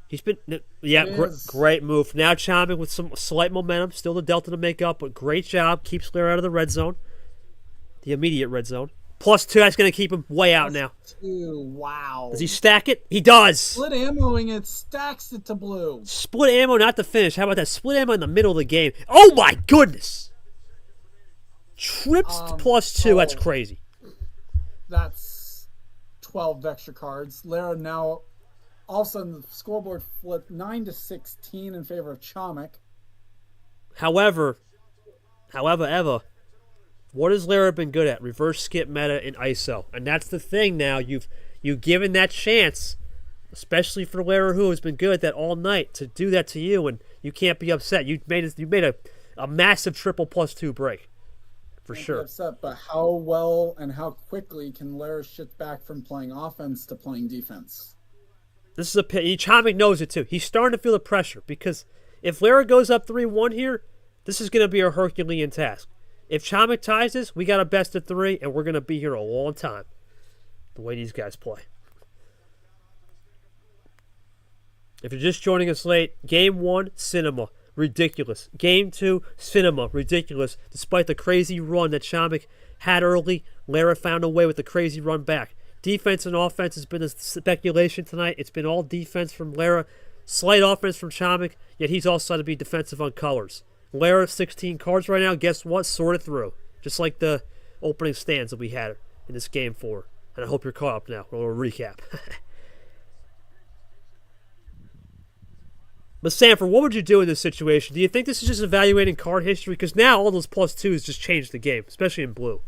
He's been, great move. Now Chomik with some slight momentum. Still the delta to make up, but great job. Keeps Lara out of the red zone. The immediate red zone. +2, that's going to keep him way out now. +2, wow. Does he stack it? He does. Split ammoing it, stacks it to blue. Split ammo, not the finish. How about that? Split ammo in the middle of the game. Oh my goodness. Trips +2, that's crazy. That's 12 extra cards. Lara now, all of a sudden, the scoreboard flipped 9-16 in favor of Chomik. However, what has Lara been good at? Reverse skip meta and ISO. And that's the thing now. You've given that chance, especially for Lara, who has been good at that all night, to do that to you, and you can't be upset. You made a massive triple +2 break. For sure. Upset, but how well and how quickly can Lara shift back from playing offense to playing defense? This is Chomik knows it too. He's starting to feel the pressure because if Lara goes up 3-1 here, this is going to be a Herculean task. If Chomik ties this, we got a best of 3, and we're going to be here a long time. The way these guys play. If you're just joining us late, Game 1, cinema. Ridiculous. Game 2, cinema. Ridiculous. Despite the crazy run that Chomik had early, Lara found a way with the crazy run back. Defense and offense has been a speculation tonight. It's been all defense from Lara. Slight offense from Chomik, yet he's also to be defensive on colors. Lara, 16 cards right now. Guess what? Sorted through. Just like the opening stands that we had in this game 4. And I hope you're caught up now. We'll recap. But Sanford, what would you do in this situation? Do you think this is just evaluating card history? Because now all those +2s just changed the game, especially in blue.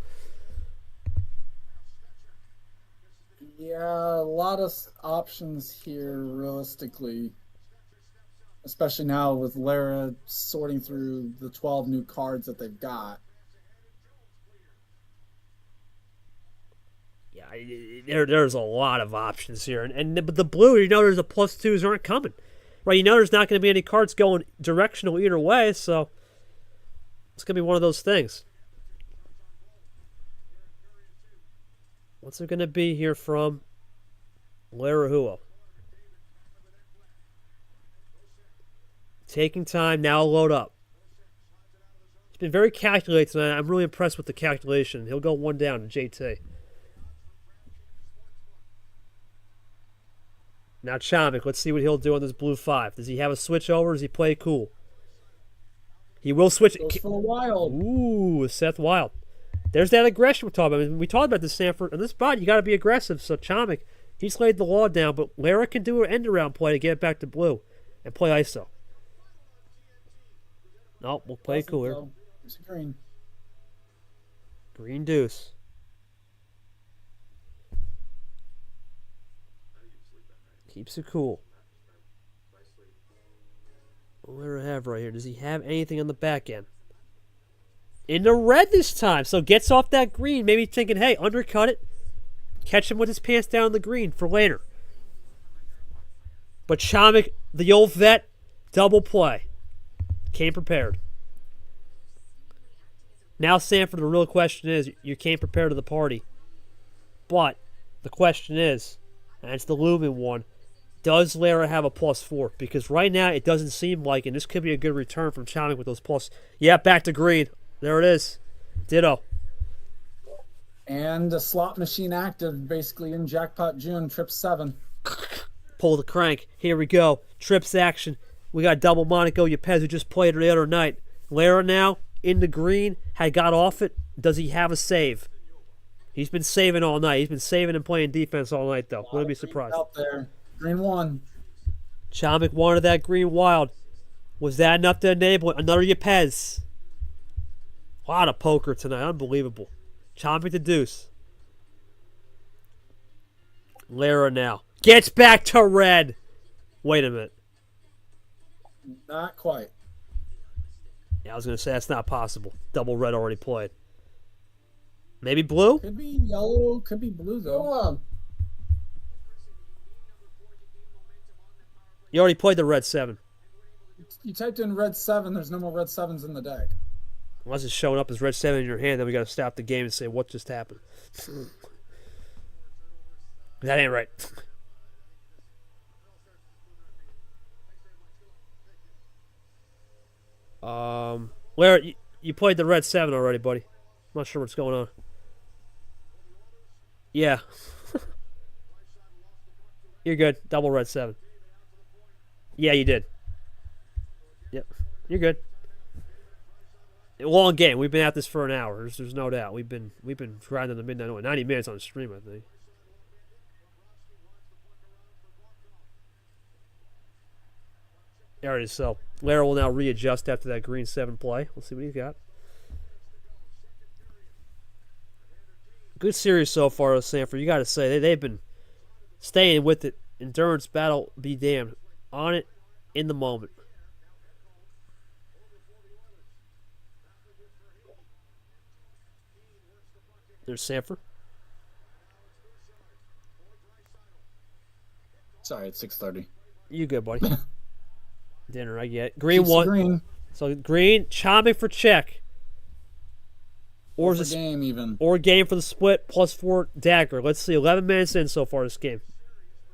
Yeah, a lot of options here, realistically. Especially now with Lara sorting through the 12 new cards that they've got. Yeah, there's a lot of options here. But the blue, you know there's the +2s aren't coming. Right, you know there's not going to be any cards going directional either way, so it's going to be one of those things. What's it going to be here from Laraujo? Taking time, now load up. He's been very calculated tonight. I'm really impressed with the calculation. He'll go 1 down to JT. Now Chomik, let's see what he'll do on this blue 5. Does he have a switch over or does he play cool? He will switch. Goes for the wild. Ooh, Seth Wild. There's that aggression we're talking about. I mean, we talked about this, Sanford. On this spot, you got to be aggressive. So Chomik, he's laid the law down, but Lara can do an end-around play to get it back to blue and play ISO. No, we'll play cooler. It's a green. Green deuce. Keeps it cool. What do I have right here? Does he have anything on the back end? In the red this time. So gets off that green. Maybe thinking, hey, undercut it. Catch him with his pants down in the green for later. But Chomik, the old vet, double play. Came prepared. Now, Sanford, the real question is, you came prepared to the party. But the question is, and it's the looming one, does Lara have a +4? Because right now it doesn't seem like, and this could be a good return from Chomik with those plus. Yeah, back to green. There it is. Ditto. And a slot machine active, basically in Jackpot June, trip 7. Pull the crank. Here we go. Trips action. We got double Monaco Yepez who just played her the other night. Lara now in the green. Had got off it. Does he have a save? He's been saving all night. He's been saving and playing defense all night, though. Wouldn't be surprised. Out there. Green 1. Chomik wanted that green wild. Was that enough to enable it? Another Yepez. A lot of poker tonight. Unbelievable. Chomik the deuce. Lara now. Gets back to red. Wait a minute. Not quite. Yeah, I was going to say that's not possible. Double red already played. Maybe blue? Could be yellow, could be blue, though. Hold on. You already played the red 7. You typed in red 7, there's no more red 7s in the deck. Unless it's showing up as red 7 in your hand, then we got to stop the game and say, what just happened? That ain't right. Lara, you played the red 7 already, buddy. I'm not sure what's going on. Yeah. You're good. Double red 7. Yeah, you did. Yep. You're good. Long game. We've been at this for an hour. There's no doubt. We've been grinding the midnight oil. 90 minutes on the stream, I think. There it is. So Lara will now readjust after that green 7 play. Let's see what he's got. Good series so far, Sanford. You got to say they've been staying with it. Endurance battle be damned. On it in the moment. There's Sanford. Sorry, it's 6:30. You good, buddy? Dinner, I get. Green Keeps the 1. green. So green, Chomik for check. Or is it game even? Or game for the split, +4 dagger. Let's see, 11 minutes in so far this game.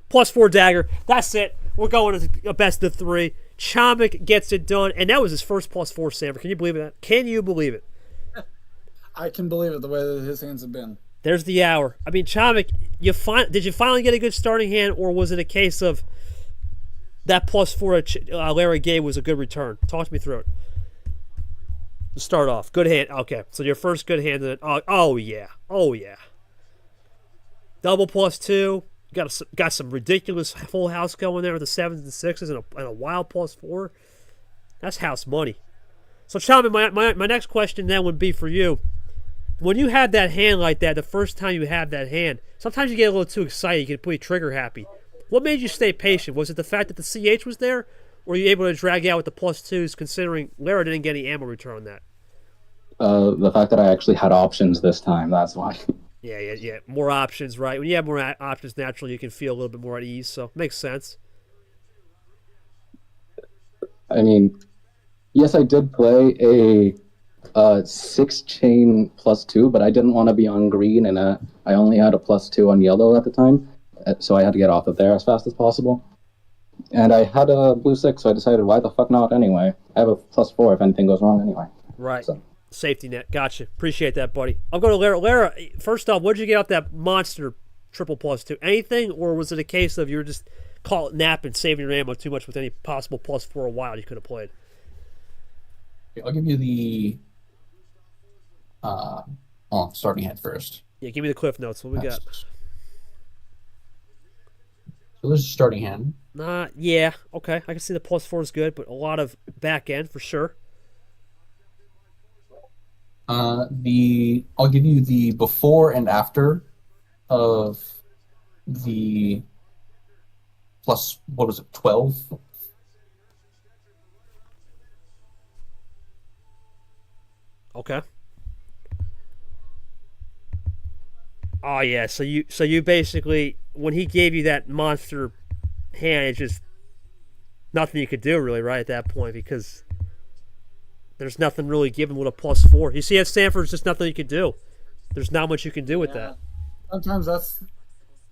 +4 dagger. That's it. We're going to a best of 3. Chomik gets it done, and that was his first +4 Sanford. Can you believe that? Can you believe it? I can believe it the way that his hands have been. There's the hour. I mean, Chomik, did you finally get a good starting hand, or was it a case of that +4 Lara gave was a good return? Talk me through it. To start off, good hand. Okay, so your first good hand. Oh yeah. Double +2. Got some ridiculous full house going there with the 7s and 6s and a wild +4. That's house money. So Chomik, my next question then would be for you. When you have that hand like that, the first time you have that hand, sometimes you get a little too excited. You get pretty trigger happy. What made you stay patient? Was it the fact that the CH was there, or were you able to drag out with the +2s, considering Lara didn't get any ammo return on that? The fact that I actually had options this time, that's why. Yeah. More options, right? When you have more options, naturally, you can feel a little bit more at ease, so makes sense. I mean, yes, I did play a 6-chain +2, but I didn't want to be on green, and I only had a +2 on yellow at the time, so I had to get off of there as fast as possible. And I had a blue 6, so I decided, why the fuck not anyway? I have a +4 if anything goes wrong anyway. Right. So. Safety net. Gotcha. Appreciate that, buddy. I'll go to Lara. Lara, first off, what did you get off that monster triple +2? Anything, or was it a case of you were just call it napping, saving your ammo too much with any possible +4 wild you could have played? I'll give you the starting hand first. Yeah, give me the cliff notes. What we got? So this is starting hand. Yeah, okay. I can see the +4 is good, but a lot of back end for sure. I'll give you the before and after of the plus, what was it, 12? Okay. Oh yeah, so you basically, when he gave you that monster hand, it's just nothing you could do really, right, at that point, because there's nothing really given with a +4. You see at Stanford, it's just nothing you can do. There's not much you can do with that.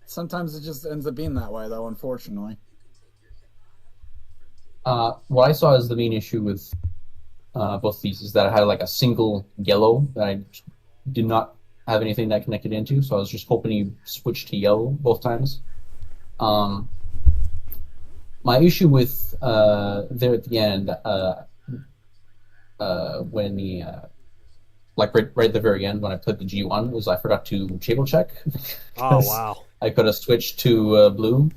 Sometimes it just ends up being that way, though, unfortunately. What I saw as the main issue with both these is that I had like a single yellow that I did not have anything that connected into, so I was just hoping you switched to yellow both times. My issue with there at the end, when like right at the very end when I played the G1 was I forgot to table check. Oh, wow. I could have switched to blue.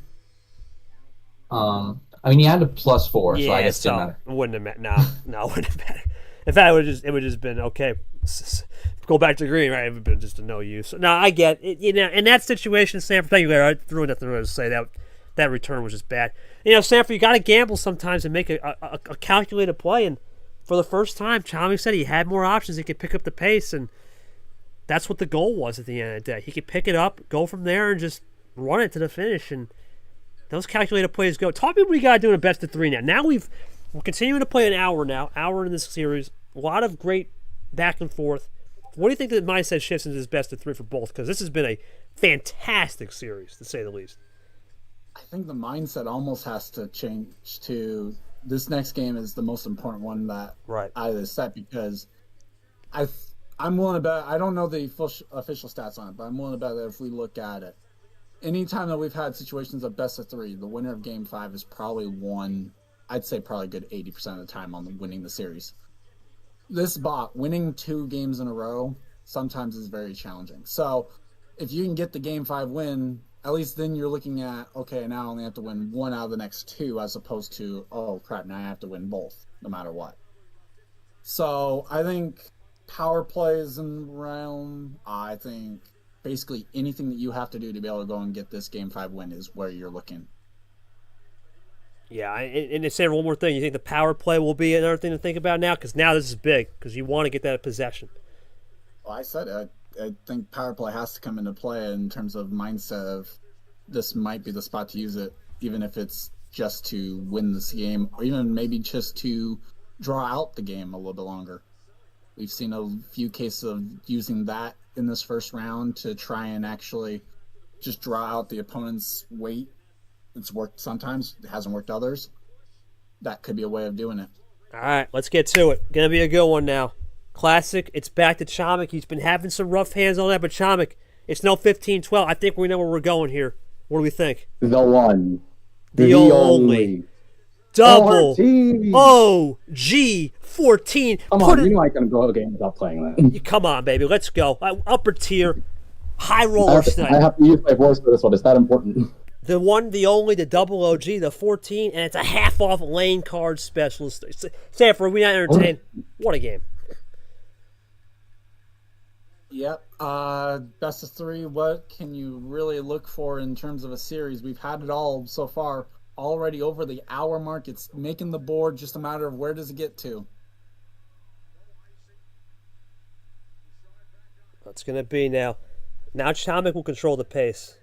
I mean, he had a +4, so I guess it didn't matter. It wouldn't have mattered. No, it wouldn't have mattered. In fact, it would just been, okay, go back to green, right? It would have been just a no use. No, I get it. You know, in that situation, Sanford, thank you, Larry. I threw nothing to say. That return was just bad. You know, Sanford, you got to gamble sometimes and make a calculated play. And for the first time, Chomik said he had more options. He could pick up the pace, and that's what the goal was at the end of the day. He could pick it up, go from there, and just run it to the finish. And those calculated plays go. Talk to me what we got to do in a best of 3 now. Now we're continuing to play an hour in this series. A lot of great back and forth. What do you think the mindset shifts into this best of 3 for both? Because this has been a fantastic series, to say the least. I think the mindset almost has to change to this next game is the most important one that right out of this set, because I'm willing to bet, I don't know the official stats on it, but I'm willing to bet that if we look at it, anytime that we've had situations of best of 3, the winner of game 5 is probably won, I'd say probably a good 80% of the time on winning the series. This bot, winning 2 games in a row, sometimes is very challenging. So if you can get the game 5 win, at least then you're looking at, okay, now I only have to win 1 out of the next 2, as opposed to, oh crap, now I have to win both, no matter what. So I think power plays in the realm. I think basically anything that you have to do to be able to go and get this game 5 win is where you're looking. Yeah, and to say one more thing, you think the power play will be another thing to think about now? Because now this is big, because you want to get that possession. Well, I said it. I think power play has to come into play in terms of mindset of this might be the spot to use it, even if it's just to win this game, or even maybe just to draw out the game a little bit longer. We've seen a few cases of using that in this first round to try and actually just draw out the opponent's weight. It's worked sometimes. It hasn't worked others. That could be a way of doing it. All right, let's get to it. Going to be a good one now. Classic. It's back to Chomik. He's been having some rough hands on that, but Chomik, it's no 15-12. I think we know where we're going here. What do we think? The one. The only. Double OG 14. Come on, you're not going to go a game without playing that. Come on, baby. Let's go. Upper tier. High roller tonight. I have to use my voice for this one. It's that important. The one, the only, the double OG, the 14, and it's a half-off lane card specialist. Sanford, are we not entertained? What a game. Yep. Best of 3, what can you really look for in terms of a series? We've had it all so far. Already over the hour mark. It's making the board, just a matter of where does it get to. That's going to be now. Now Chomik will control the pace.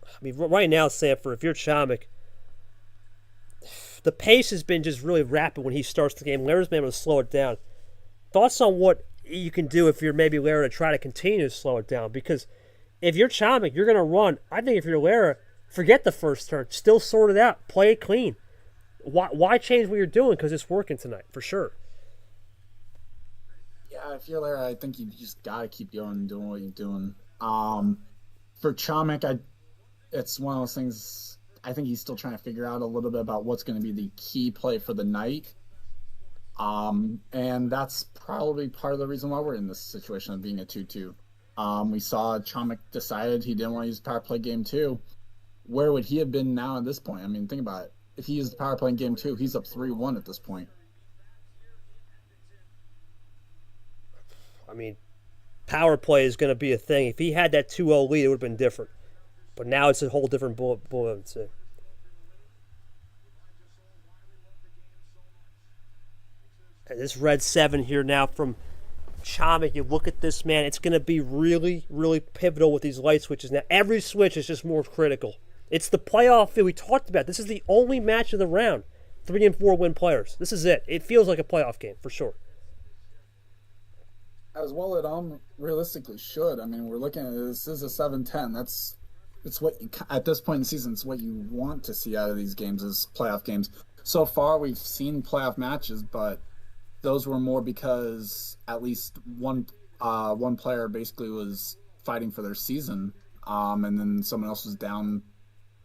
I mean, right now, Sanford, if you're Chomik, the pace has been just really rapid when he starts the game. Lara's been able to slow it down. Thoughts on what you can do if you're maybe Lara to try to continue to slow it down? Because if you're Chomik, you're going to run. I think if you're Lara, forget the first turn. Still sort it out. Play it clean. Why change what you're doing? Because it's working tonight, for sure. Yeah, if you're Lara, I think you just got to keep going and doing what you're doing. For Chomik, it's one of those things, I think he's still trying to figure out a little bit about what's going to be the key play for the night. And that's probably part of the reason why we're in this situation of being a 2-2. We saw Chomik decided he didn't want to use power play game 2. Where would he have been now at this point? I mean, think about it. If he used the power play in game 2, he's up 3-1 at this point. I mean, power play is going to be a thing. If he had that 2-0 lead, it would have been different. But now it's a whole different bullet. And this red 7 here now from Chomik. You look at this, man. It's going to be really, really pivotal with these light switches. Now, every switch is just more critical. It's the playoff field we talked about. This is the only match of the round. 3 and 4 win players. This is it. It feels like a playoff game, for sure. As well it realistically should. I mean, we're looking at this is a 7-10. It's what you, at this point in the season, it's what you want to see out of these games is playoff games. So far, we've seen playoff matches, but those were more because at least one player basically was fighting for their season, and then someone else was down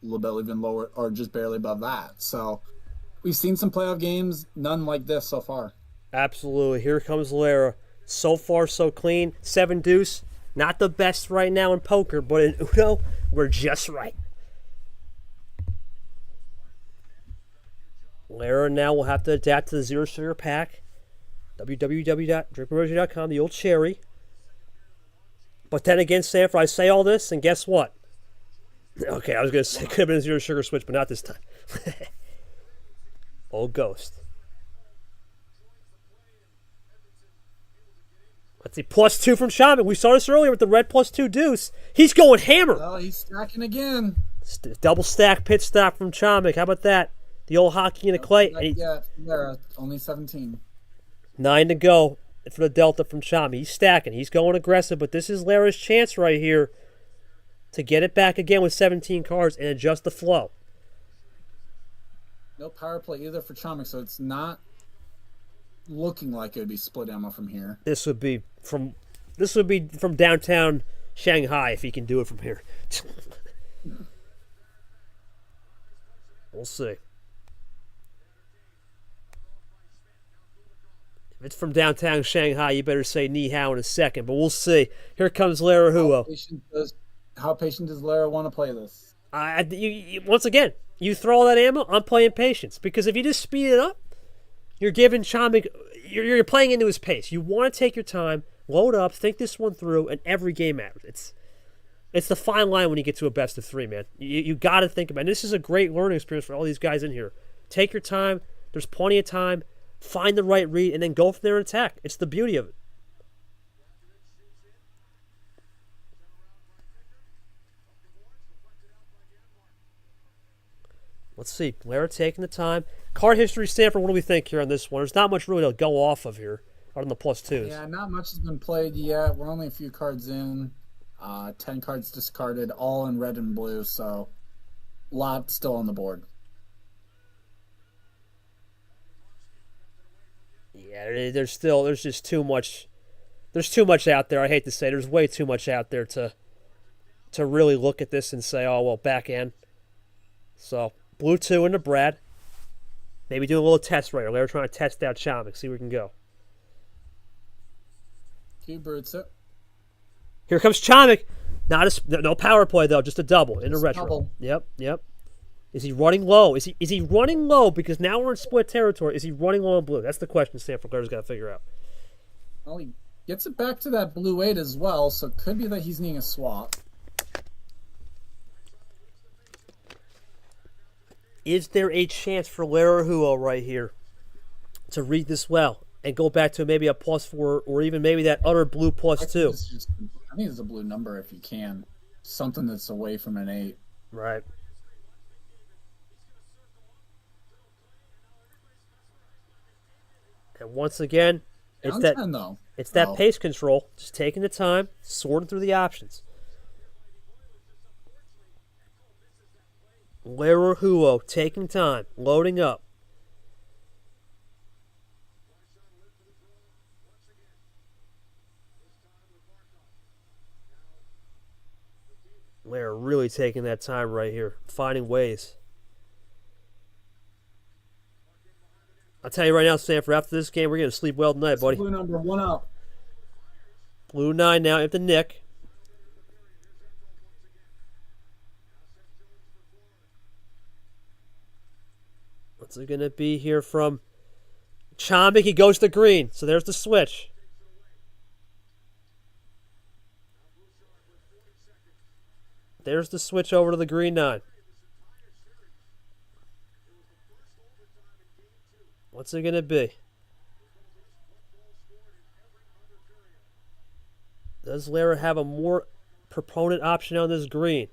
a little bit, even lower, or just barely above that. So We've seen some playoff games, none like this so far. Absolutely. Here comes Lara. So far, so clean. 7 deuce. Not the best right now in poker, but in Uno, we're just right. Lara now will have to adapt to the zero sugar pack. www.drinkrosie.com, the old cherry. But then again, Sanford, I say all this, and guess what? Okay, I was going to say it could have been a zero sugar switch, but not this time. Old ghost. Let's see, +2 from Chomik. We saw this earlier with the red +2 deuce. He's going hammer. Oh, he's stacking again. Double stack pit stop from Chomik. How about that? The old hockey in the clay. Yeah, Lara, only 17. 9 to go for the Delta from Chomik. He's stacking. He's going aggressive, but this is Lara's chance right here to get it back again with 17 cards and adjust the flow. No power play either for Chomik, so it's not looking like it would be split ammo from here. This would be from downtown Shanghai if he can do it from here. We'll see. If it's from downtown Shanghai, you better say ni hao in a second, but we'll see. Here comes Laraujo. How patient does Lara want to play this? Once again, you throw all that ammo, I'm playing patience. Because if you just speed it up, you're giving Chomik, you're playing into his pace. You want to take your time, load up, think this one through, and every game matters. It's the fine line when you get to a best of 3, man. You got to think about it. And this is a great learning experience for all these guys in here. Take your time. There's plenty of time. Find the right read, and then go from there and attack. It's the beauty of it. Let's see. Lara taking the time. Card history, Stanford, what do we think here on this one? There's not much really to go off of here, other than the +2s. Yeah, not much has been played yet. We're only a few cards in. 10 cards discarded, all in red and blue, so a lot still on the board. Yeah, there's just too much. There's too much out there. I hate to say, there's way too much out there to really look at this and say, oh well, back end. So blue 2 into Brad. Maybe do a little test right. They're trying to test out Chomik, see where we can go. Cube roots it. Here comes Chomik. No power play though, just a double in a retro. Double. Yep. Is he running low? Is he running low? Because now we're in split territory. Is he running low on blue? That's the question Stanford Claire's got to figure out. Well, he gets it back to that blue 8 as well, so it could be that he's needing a swap. Is there a chance for Laraujo right here to read this well and go back to maybe a +4 or even maybe that other blue +2? I think it's a blue number if you can. Something that's away from an 8. Right. And once again, it's that 10, though. It's that pace control, just taking the time, sorting through the options. Laraujo taking time, loading up. Lara really taking that time right here, finding ways. I'll tell you right now, Stanford, after this game, we're going to sleep well tonight, buddy. Blue number 1 up. Blue 9 now at the Nick. What's it going to be here from Chomik? He goes to green, so there's the switch. There's the switch over to the green 9. What's it going to be? Does Lara have a more proponent option on this green?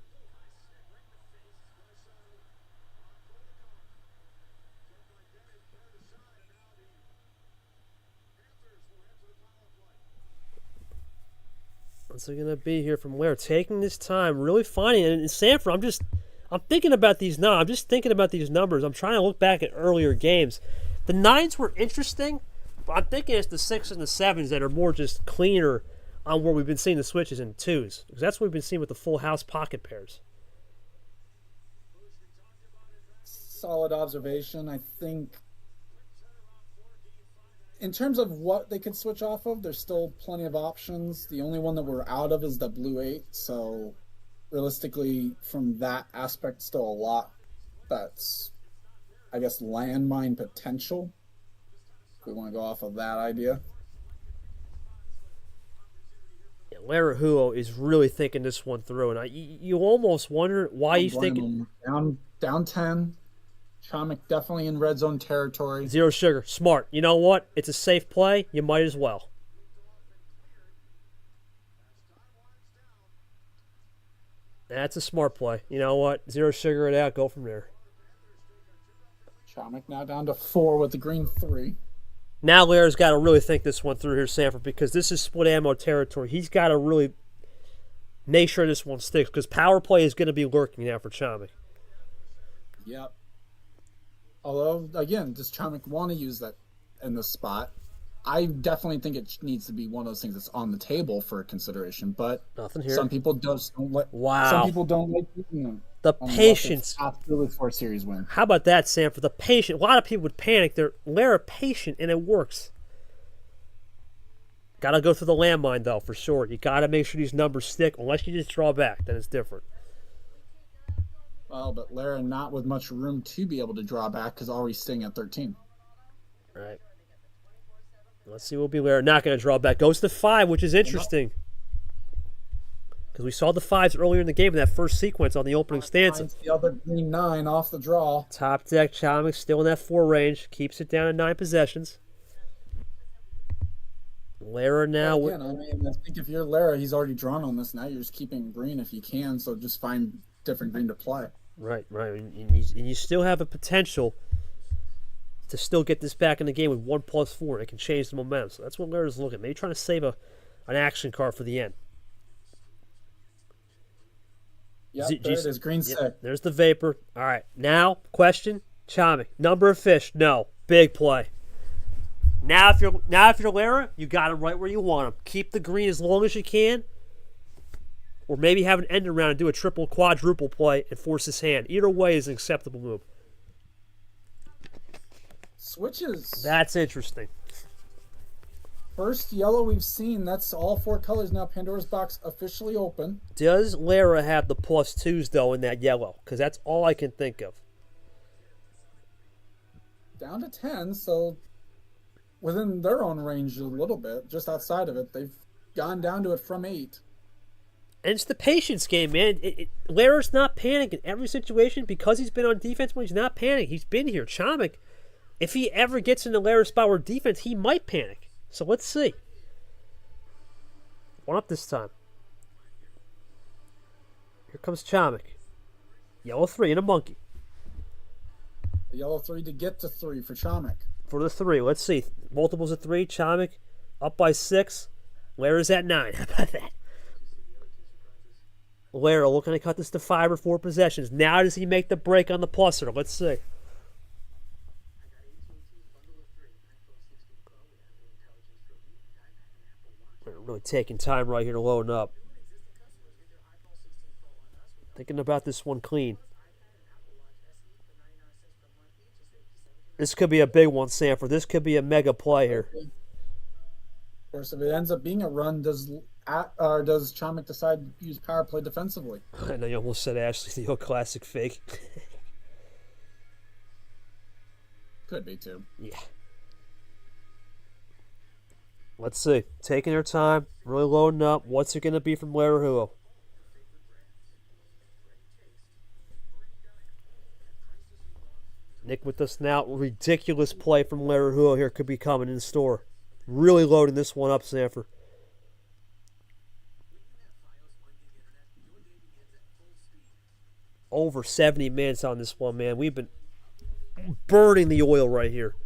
What's it going to be here from Lara? Taking this time, really finding it. And Sanford, I'm thinking about these now. I'm just thinking about these numbers. I'm trying to look back at earlier games. The 9s were interesting, but I'm thinking it's the 6s and the 7s that are more just cleaner on where we've been seeing the switches in 2s. Because that's what we've been seeing with the full house pocket pairs. solid observation. I think in terms of what they could switch off of, there's still plenty of options. The only one that we're out of is the blue 8. So realistically, from that aspect, still a lot that's, I guess, landmine potential. If we want to go off of that idea. Yeah, Laraujo is really thinking this one through, and you almost wonder why he's thinking. Down 10. Chomik definitely in red zone territory. Zero sugar. Smart. You know what? It's a safe play. You might as well. That's a smart play. You know what? Zero sugar it out. Go from there. Chomik now down to 4 with the green 3. Now Lara's got to really think this one through here, Sanford, because this is split ammo territory. He's got to really make sure this one sticks, because power play is going to be lurking now for Chomik. Yep. Although, again, does Chomik want to use that in the spot? I definitely think it needs to be one of those things that's on the table for consideration. But nothing here. Some people don't like. Wow. Some people don't like using them. The patience. Absolutely for a series win. How about that, Sanford? The patience. A lot of people would panic. They're Lara patient, and it works. Got to go through the landmine, though, for sure. You got to make sure these numbers stick. Unless you just draw back, then it's different. Well, but Lara not with much room to be able to draw back because already sitting at 13. Right. Let's see what will be Lara. Not going to draw back. Goes to 5, which is interesting. Because we saw the 5s earlier in the game in that first sequence on the opening stanza. The other green 9 off the draw. Top deck, Chomik still in that 4 range. Keeps it down to 9 possessions. Lara now. Again, I mean, I think if you're Lara, he's already drawn on this. Now you're just keeping green if you can, so just find different green to play. Right. And you still have a potential to still get this back in the game with 1+4. It can change the momentum. So that's what Lara's looking at. Maybe trying to save an action card for the end. Yep, there it is. Green 6. There's the vapor. All right. Now, question. Chomik. Number of fish. No. Big play. Now if you're Lara, you got him right where you want him. Keep the green as long as you can. Or maybe have an end around and do a triple, quadruple play and force his hand. Either way is an acceptable move. Switches. That's interesting. First yellow we've seen. That's all 4 colors now. Pandora's box officially open. Does Lara have the +2s, though, in that yellow? Because that's all I can think of. Down to 10, so within their own range a little bit. Just outside of it. They've gone down to it from 8. And it's the patience game, man. Lara's not panicking in every situation because he's been on defense when he's not panicking. He's been here. Chomik, if he ever gets into Lara's spot or defense, he might panic. So let's see. One up this time. Here comes Chomik. Yellow 3 and a monkey. The yellow 3 to get to 3 for Chomik. For the 3, let's see. Multiples of 3. Chomik up by 6. Lara's at 9. How about that? Lara looking to cut this to 5 or 4 possessions. Now does he make the break on the pluser? Let's see. We're really taking time right here to load up. Thinking about this one clean. This could be a big one, Sanford. This could be a mega play here. Of course, if it ends up being a run, does Chomik decide to use power play defensively? I know you almost said Ashley, the old classic fake. Could be, too. Yeah. Let's see. Taking their time, really loading up. What's it going to be from Laraujo? Nick with us now. Ridiculous play from Laraujo here could be coming in store. Really loading this one up, Sanford. Over 70 minutes on this one, man. We've been burning the oil right here.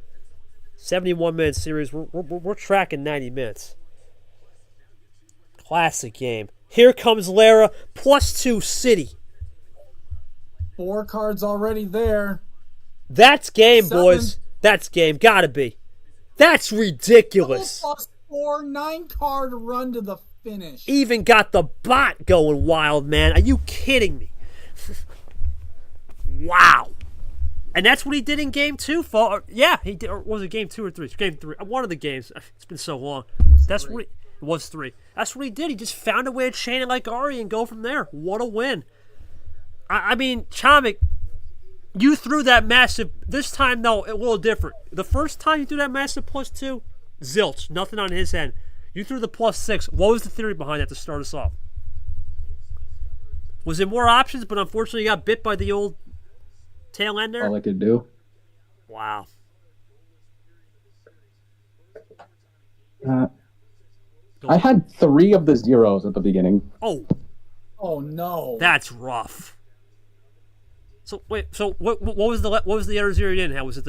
71-minute series. We're tracking 90 minutes. Classic game. Here comes Lara. +2 City. 4 cards already there. That's game, 7. boys. That's game. Gotta be. That's ridiculous. +4, 9-card run to the finish. Even got the bot going wild, man. Are you kidding me? Wow. And that's what he did in game 2. Yeah, he did. Or was it game 2 or 3? Game 3. One of the games. It's been so long. That's what it was 3. That's what he did. He just found a way to chain it like Ari and go from there. What a win. I mean, Chomik, you threw that massive. This time, though, a little different. The first time you threw that massive +2, zilch. Nothing on his end. You threw the +6. What was the theory behind that to start us off? Was it more options, but unfortunately you got bit by the old tail end there? All I could do. Wow. I had 3 of the zeros at the beginning. Oh no. That's rough. So wait, so what was the other zero you didn't have? Was it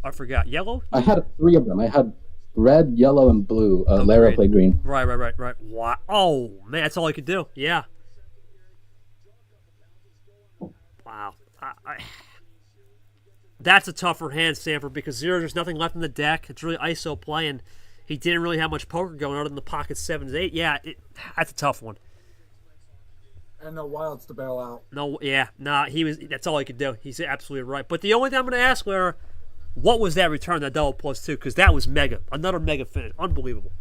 I forgot, yellow? I had 3 of them. I had red, yellow, and blue. Lara played green. Right. Wow. Oh man, that's all I could do. Yeah. Wow. That's a tougher hand, Sanford, because zero, there's nothing left in the deck. It's really ISO play, and he didn't really have much poker going other than the pocket 7s, 8. Yeah, that's a tough one. And no wilds to bail out. No, yeah, that's all he could do. He's absolutely right. But the only thing I'm going to ask, Lara, what was that return, that double +2? Because that was mega. Another mega finish. Unbelievable.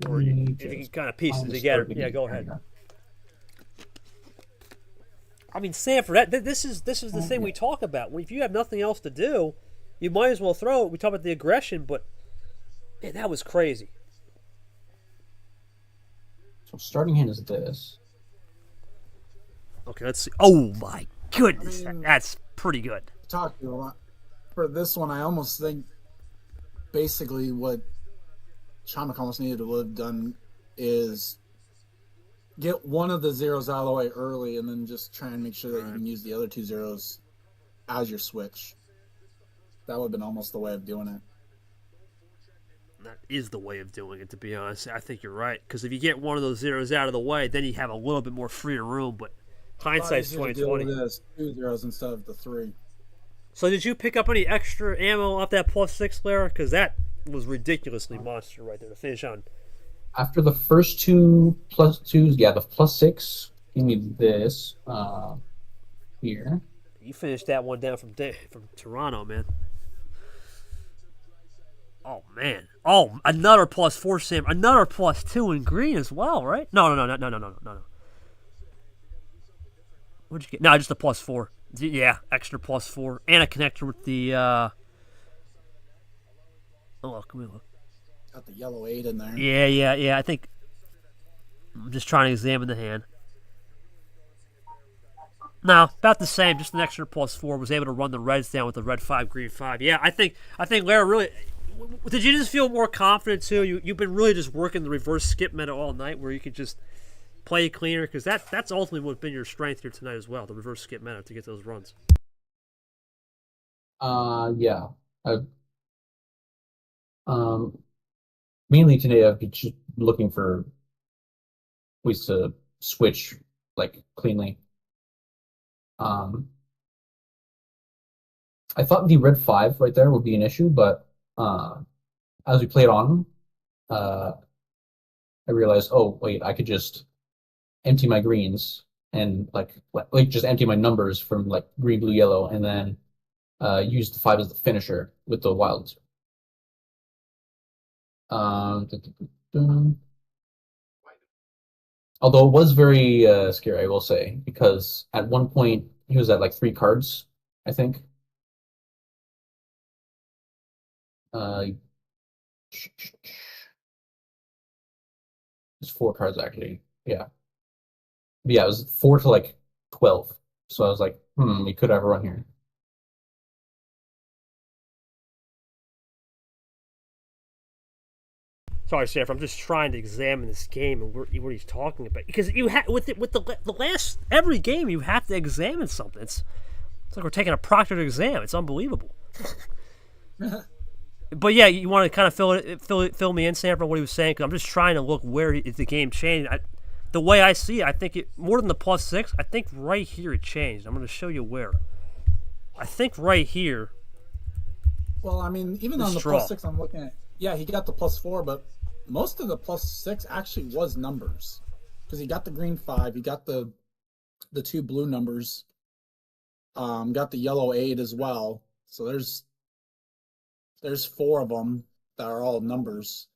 Or if you can kind of piece it together. Yeah, go ahead. I mean, Sanford, this is the thing we talk about. If you have nothing else to do, you might as well throw it. We talk about the aggression, but man, that was crazy. So starting hand is this. Okay, let's see. Oh my goodness, that's pretking good. Talking a lot for this one. I almost think basically what Chomik almost needed to have done is get one of the zeros out of the way early, and then just try and make sure that you can use the other 2 zeros as your switch. That would have been almost the way of doing it. That is the way of doing it, to be honest. I think you're right, because if you get one of those zeros out of the way, then you have a little bit more freer room. But hindsight's 2020. 2 zeros instead of the 3. So did you pick up any extra ammo off that +6, Lara? Because that was ridiculously monster right there to finish on. After the first 2 +2s, yeah, the +6 gave me this here. You finished that one down from Toronto, man. Oh man! Oh, another +4, Sam. Another +2 in green as well, right? No. What'd you get? No, just a +4. Yeah, extra +4 and a connector with the. Oh, look, let me look. Got the yellow 8 in there. Yeah. I think I'm just trying to examine the hand. No, about the same. Just an extra +4. Was able to run the reds down with the red 5, green 5. Yeah, I think Lara really. Did you just feel more confident too? You've been really just working the reverse skip meta all night, where you could just play cleaner, because that's ultimately what's been your strength here tonight as well. The reverse skip meta to get those runs. Yeah. Mainly today, I've been just looking for ways to switch like cleanly. I thought the red 5 right there would be an issue, but as we played on, I realized, oh wait, I could just empty my greens and like just empty my numbers from like green, blue, yellow, and then use the 5 as the finisher with the wilds. Although it was very scary, I will say, because at one point he was at like 3 cards, I think. It's 4 cards actually. Yeah. But yeah, it was 4 to like 12. So I was like, we could have a run here. Sorry, Seth. I'm just trying to examine this game and what he's talking about, because you with the last every game you have to examine something. It's like we're taking a proctored exam. It's unbelievable. But yeah, you want to kind of fill me in, Sam, for what he was saying, because I'm just trying to look where the game changed. The way I see it, I think more than the +6. I think right here it changed. I'm going to show you where. I think right here. Well, I mean, even on the +6, I'm looking at. Yeah, he got the +4, but most of the +6 actually was numbers, because he got the green 5, he got the the 2 blue numbers. Got the yellow 8 as well. So there's 4 of them that are all numbers.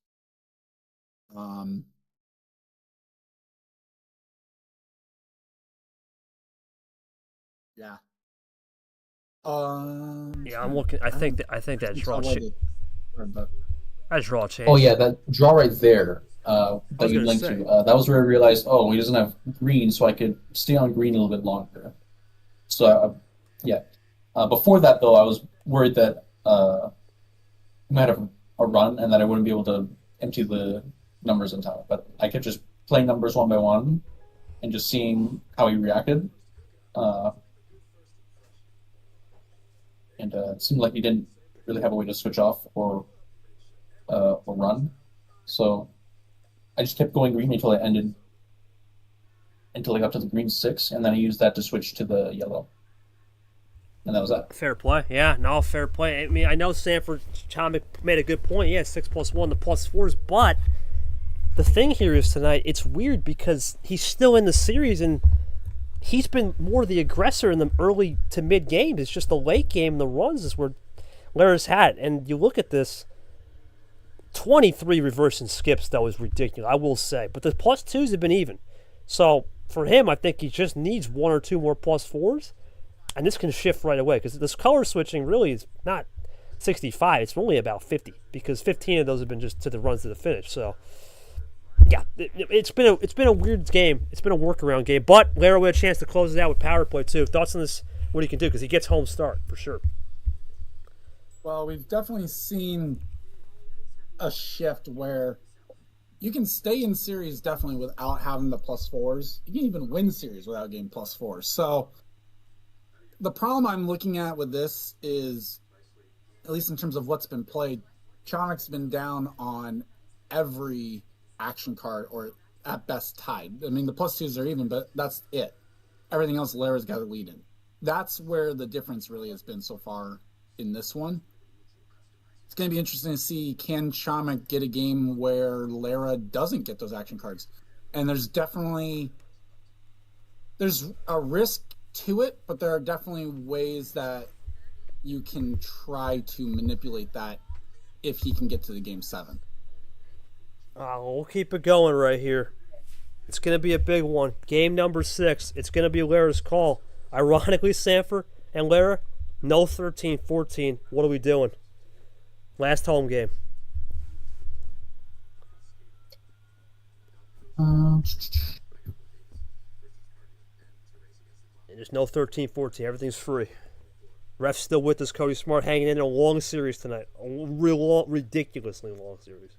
Yeah. Yeah, I'm looking. I think that draw. That draw changed. Oh yeah, that draw right there that was you gonna linked say. to. That was where I realized, oh, he doesn't have green, so I could stay on green a little bit longer. So yeah. Before that though, I was worried that I might have a run and that I wouldn't be able to empty the numbers in time. But I kept just playing numbers one by one and just seeing how he reacted. And it seemed like he didn't really have a way to switch off or run. So I just kept going green until I got to the green 6, and then I used that to switch to the yellow. And that was that. Fair play. Yeah, no, fair play. I mean, I know Sanford Chomik made a good point. Yeah, 6+1, the +4s. But the thing here is tonight, it's weird because he's still in the series and he's been more the aggressor in the early to mid game. It's just the late game, the runs is where Lara's had. And you look at this, 23 reverse and skips, though, is ridiculous, I will say. But the +2s have been even. So for him, I think he just needs 1 or 2 more +4s. And this can shift right away because this color switching really is not 65. It's only about 50 because 15 of those have been just to the runs to the finish. So, yeah, it's been a weird game. It's been a workaround game. But Lara with a chance to close it out with power play too. Thoughts on this? What he can do because he gets home start for sure. Well, we've definitely seen a shift where you can stay in series definitely without having the +4s. You can even win series without getting +4s. So the problem I'm looking at with this is, at least in terms of what's been played, Chomik's been down on every action card, or at best tied. I mean, the +2s are even, but that's it. Everything else, Lara's got a lead in. That's where the difference really has been so far in this one. It's going to be interesting to see, can Chomik get a game where Lara doesn't get those action cards? And there's a risk to it, but there are definitely ways that you can try to manipulate that if he can get to the game 7. We'll keep it going right here. It's going to be a big one. Game number 6. It's going to be Lara's call. Ironically, Sanford and Lara, no 13-14. What are we doing? Last home game. There's no 13-14. Everything's free. Ref's still with us. Cody Smart hanging in a long series tonight. A real long, ridiculously long series.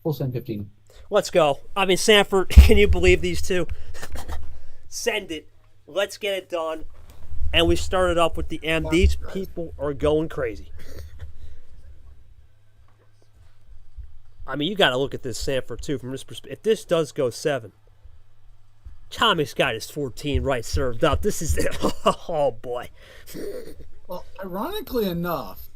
Full send 15. Let's go. I mean, Sanford, can you believe these two? Send it. Let's get it done. And we started off with the M. These people are going crazy. I mean, you got to look at this Sanford, too, from this perspective. If this does go 7, Chomik's got his 14 right served up. This is it. Oh, boy. Well, ironically enough,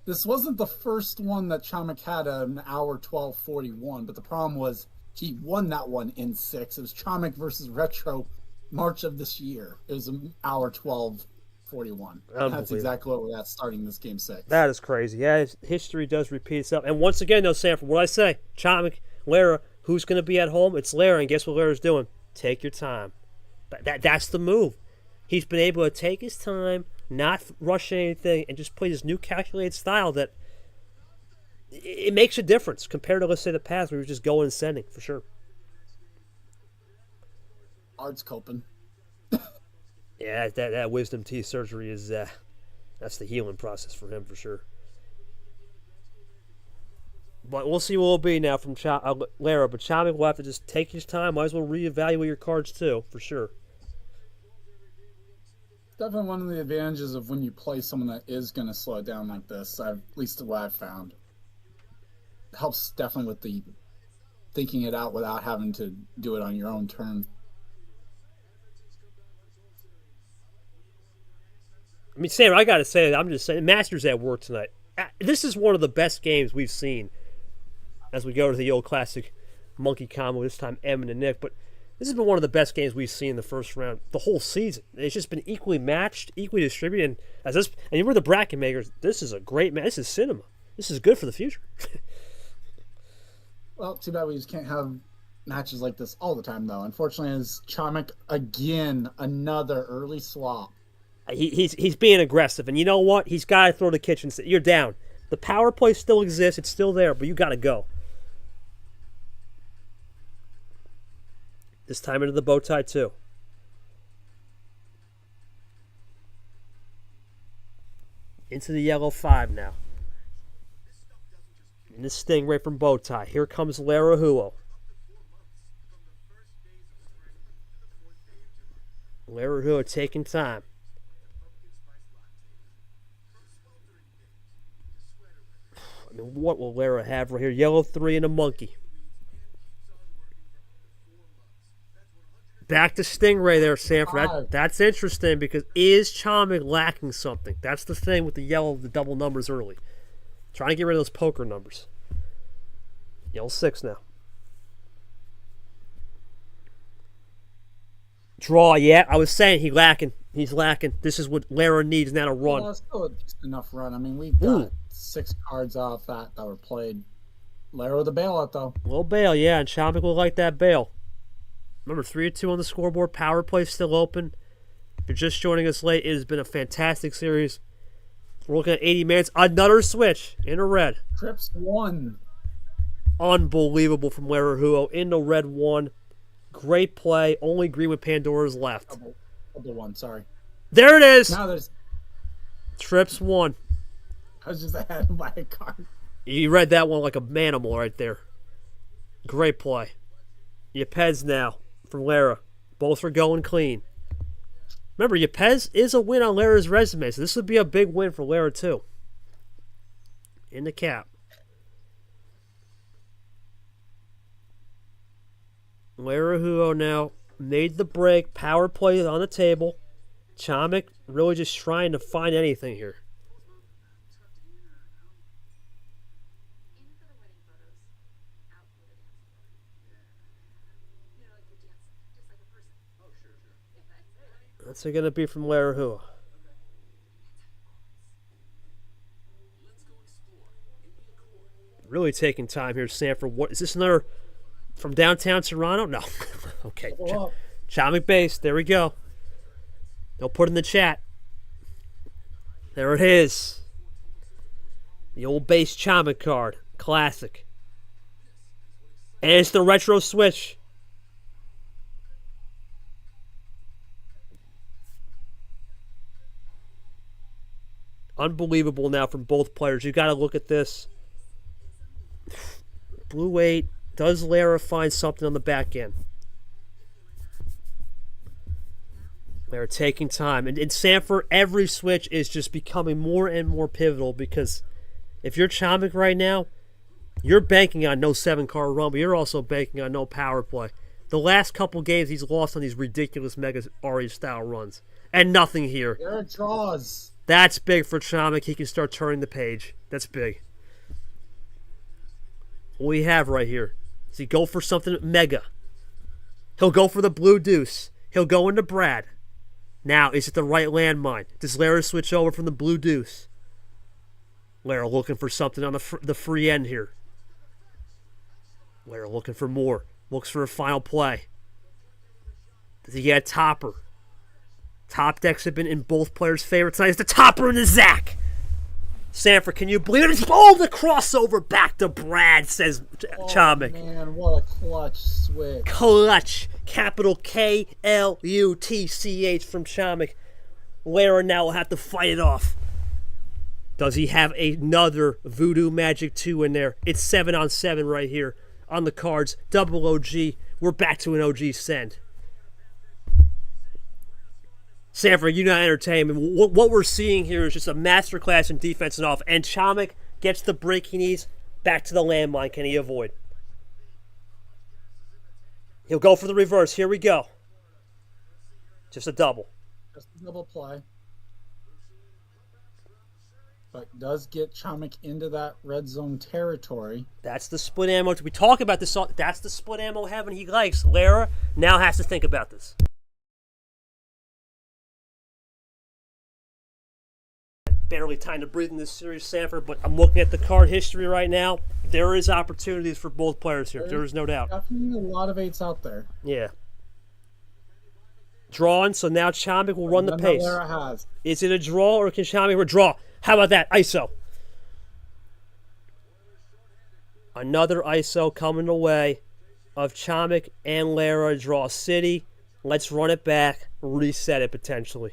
this wasn't the first one that Chomik had an hour 12:41, but the problem was he won that one in 6. It was Chomik versus Retro March of this year. It was an hour 12:41. That's exactly what we're at starting this game 6. That is crazy. Yeah, history does repeat itself. And once again, though, Sanford, what I say, Chomik, Lara, who's going to be at home? It's Lara, and guess what Lara's doing? Take your time. That's the move. He's been able to take his time, not rush anything, and just play this new calculated style that it makes a difference compared to, let's say, the past where we were just going and sending, for sure. Art's coping. Yeah, that wisdom teeth surgery is that's the healing process for him for sure. But we'll see what it'll be now from Lara. But Chomik will have to just take his time. Might as well reevaluate your cards too, for sure. Definitely one of the advantages of when you play someone that is going to slow it down like this, at least what I've found. It helps definitely with the thinking it out without having to do it on your own turn. I mean, Sam, I got to say, I'm just saying, Masters at work tonight. This is one of the best games we've seen as we go to the old classic monkey combo, this time Emin and Nick. But this has been one of the best games we've seen in the first round the whole season. It's just been equally matched, equally distributed. And you were the bracket makers. This is a great match. This is cinema. This is good for the future. Well, too bad we just can't have matches like this all the time, though. Unfortunately, is Chomik again another early swap. He's being aggressive, and you know what? He's got to throw the kitchen. You're down. The power play still exists. It's still there, but you got to go. This time into the bow tie, too. Into the yellow 5 now. And this Stingray from bow tie. Here comes Laraujo. Laraujo taking time. I mean, what will Lara have right here? Yellow 3 and a monkey. Back to Stingray there, Sanford. That's interesting because is Chomik lacking something? That's the thing with the yellow, the double numbers early. Trying to get rid of those poker numbers. Yellow 6 now. Draw, yeah. I was saying he's lacking. He's lacking. This is what Lara needs now to run. Well, it's still a decent enough run. I mean, we've got 6 cards off that were played. Lara with a bailout, though. A little bail, yeah, and Chomik will like that bail. Remember, 3-2 on the scoreboard. Power play still open. If you're just joining us late, it has been a fantastic series. We're looking at 80 minutes. Another switch in a red. Trips 1. Unbelievable from Laraujo into red 1. Great play. Only green with Pandora's left. Double 1, sorry. There it is. Now there's... Trips 1. I was just ahead by a card. You read that one like a manimal right there. Great play. Yepez now from Lara. Both are going clean. Remember, Yepez is a win on Lara's resume, so this would be a big win for Lara, too. In the cap. Laraujo now made the break. Power play on the table. Chomik really just trying to find anything here. What's it going to be from Laraujo? Really taking time here, Sanford. What is this, another from downtown Toronto? No. Okay. Chomik base. There we go. They'll put in the chat. There it is. The old base Chomik card. Classic. And it's the retro switch. Unbelievable now from both players. You got to look at this. Blue 8. Does Lara find something on the back end? They're taking time. And in Sanford, every switch is just becoming more and more pivotal because if you're Chomik right now, you're banking on no 7-card run, but you're also banking on no power play. The last couple games, he's lost on these ridiculous Mega Ari-style runs. And nothing here. There are draws. That's big for Chomik. He can start turning the page. That's big. What we have right here. Does he go for something mega? He'll go for the blue deuce. He'll go into Brad. Now, is it the right landmine? Does Lara switch over from the blue deuce? Lara looking for something on the free end here. Lara looking for more. Looks for a final play. Does he get a topper? Top decks have been in both players' favor tonight. It's the topper and the Zach. Sanford, can you believe it? Oh, the crossover back to Brad, says Chomik. Man, what a clutch switch. Clutch. Capital Klutch from Chomik. Lara now will have to fight it off. Does he have another Voodoo Magic 2 in there? It's 7-on-7 right here on the cards. Double OG. We're back to an OG send. Sanford, you not entertainment. What we're seeing here is just a masterclass in defense and off. And Chomik gets the break he needs. Back to the landmine. Can he avoid? He'll go for the reverse. Here we go. Just a double. Just a double play. but does get Chomik into that red zone territory. That's the split ammo. We talk about this. That's the split ammo heaven he likes. Lara now has to think about this. Barely time to breathe in this series, Sanford, but I'm looking at the card history right now. There is opportunities for both players here. There is no doubt. Definitely a lot of 8s out there. Yeah. Drawn, so now Chomik will run the pace. Lara has. Is it a draw or can Chomik draw? How about that? ISO. Another ISO coming the way of Chomik and Lara. Draw city. Let's run it back. Reset it potentially.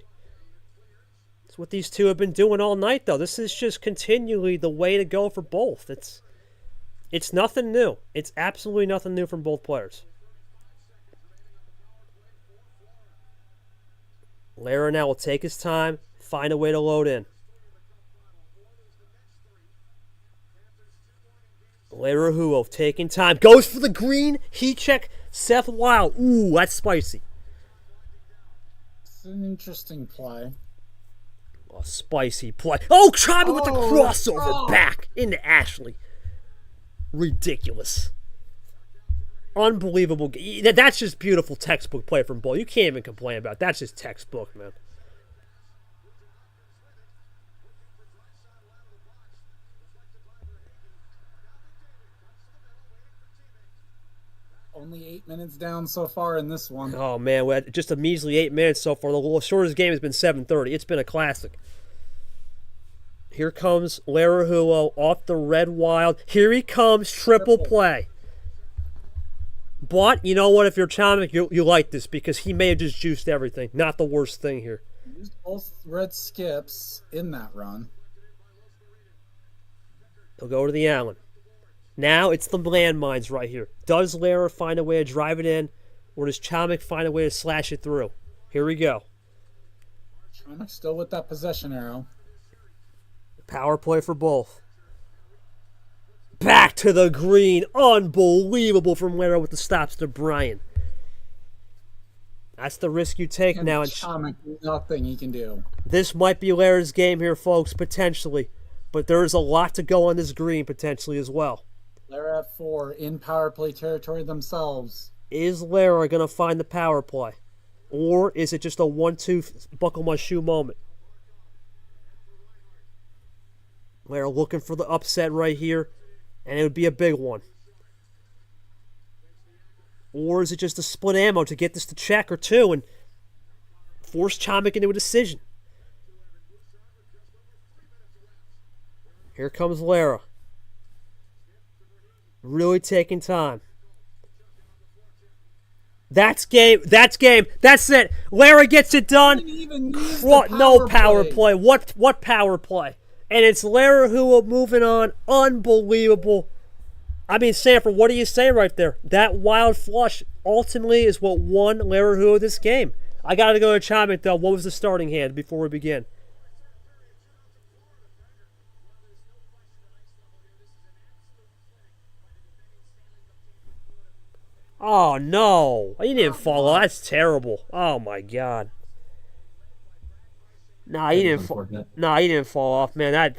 That's what these two have been doing all night, though. This is just continually the way to go for both. It's nothing new. It's absolutely nothing new from both players. Lara now will take his time, find a way to load in. Laraujo taking time. Goes for the green. Heat check. Seth Wild. Ooh, that's spicy. It's an interesting play. A spicy play. Oh, Chomik with the crossover back into Ashley. Ridiculous. Unbelievable. That's just beautiful textbook play from Bull. You can't even complain about it. That's just textbook, man. Only 8 minutes down so far in this one. Oh, man. We had just a measly 8 minutes so far. The shortest game has been 7:30. It's been a classic. Here comes Laraujo off the red wild. Here he comes. Triple play. But, you know what? If you're Chomik, you like this because he may have just juiced everything. Not the worst thing here. Used both red skips in that run. He'll go to the Allen. Now it's the landmines right here. Does Lara find a way to drive it in, or does Chomik find a way to slash it through? Here we go. Chomik still with that possession arrow. Power play for both. Back to the green. Unbelievable from Lara with the stops to Brian. That's the risk you take And now. Chomik, nothing he can do. This might be Lara's game here, folks, potentially. But there is a lot to go on this green, potentially, as well. Lara at 4 in power play territory themselves. Is Lara going to find the power play? Or is it just a 1-2 buckle my shoe moment? Lara looking for the upset right here, and it would be a big one. Or is it just a split ammo to get this to check or two and force Chomik into a decision? Here comes Lara. Really taking time. That's game. That's game. That's it. Lara gets it done. No power play. What power play? And it's Laraujo moving on. Unbelievable. I mean, Sanford, what do you say right there? That wild flush ultimately is what won Laraujo this game. I got to go to Chomik, though. What was the starting hand before we begin? Oh, no. He didn't fall off. That's terrible. Oh, my God. Nah, he didn't fall off, man.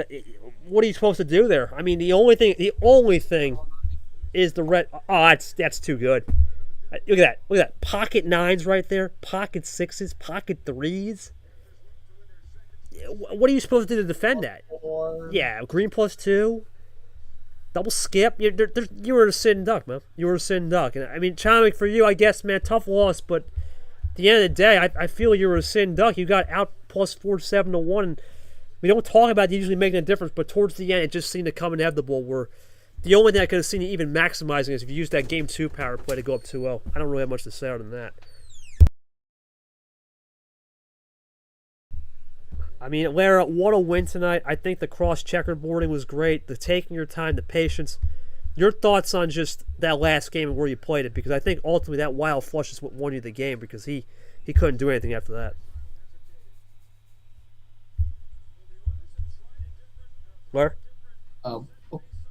What are you supposed to do there? I mean, the only thing is the red. Oh, that's too good. Look at that. Look at that. Pocket 9s right there. Pocket 6s. Pocket 3s. What are you supposed to do to defend that? Yeah, green +2. Double skip. You were a sitting duck, man. You were a sitting duck. And I mean, Chomik, for you, I guess, man, tough loss. But at the end of the day, I feel you were a sitting duck. You got out +4 7-1. And we don't talk about it usually making a difference, but towards the end, it just seemed to come inevitable. Where the only thing I could have seen you even maximizing is if you used that game 2 power play to go up 2-0. I don't really have much to say other than that. I mean, Lara, what a win tonight. I think the cross-checkerboarding was great. The taking your time, the patience. Your thoughts on just that last game and where you played it? Because I think ultimately that wild flush is what won you the game because he couldn't do anything after that. Where?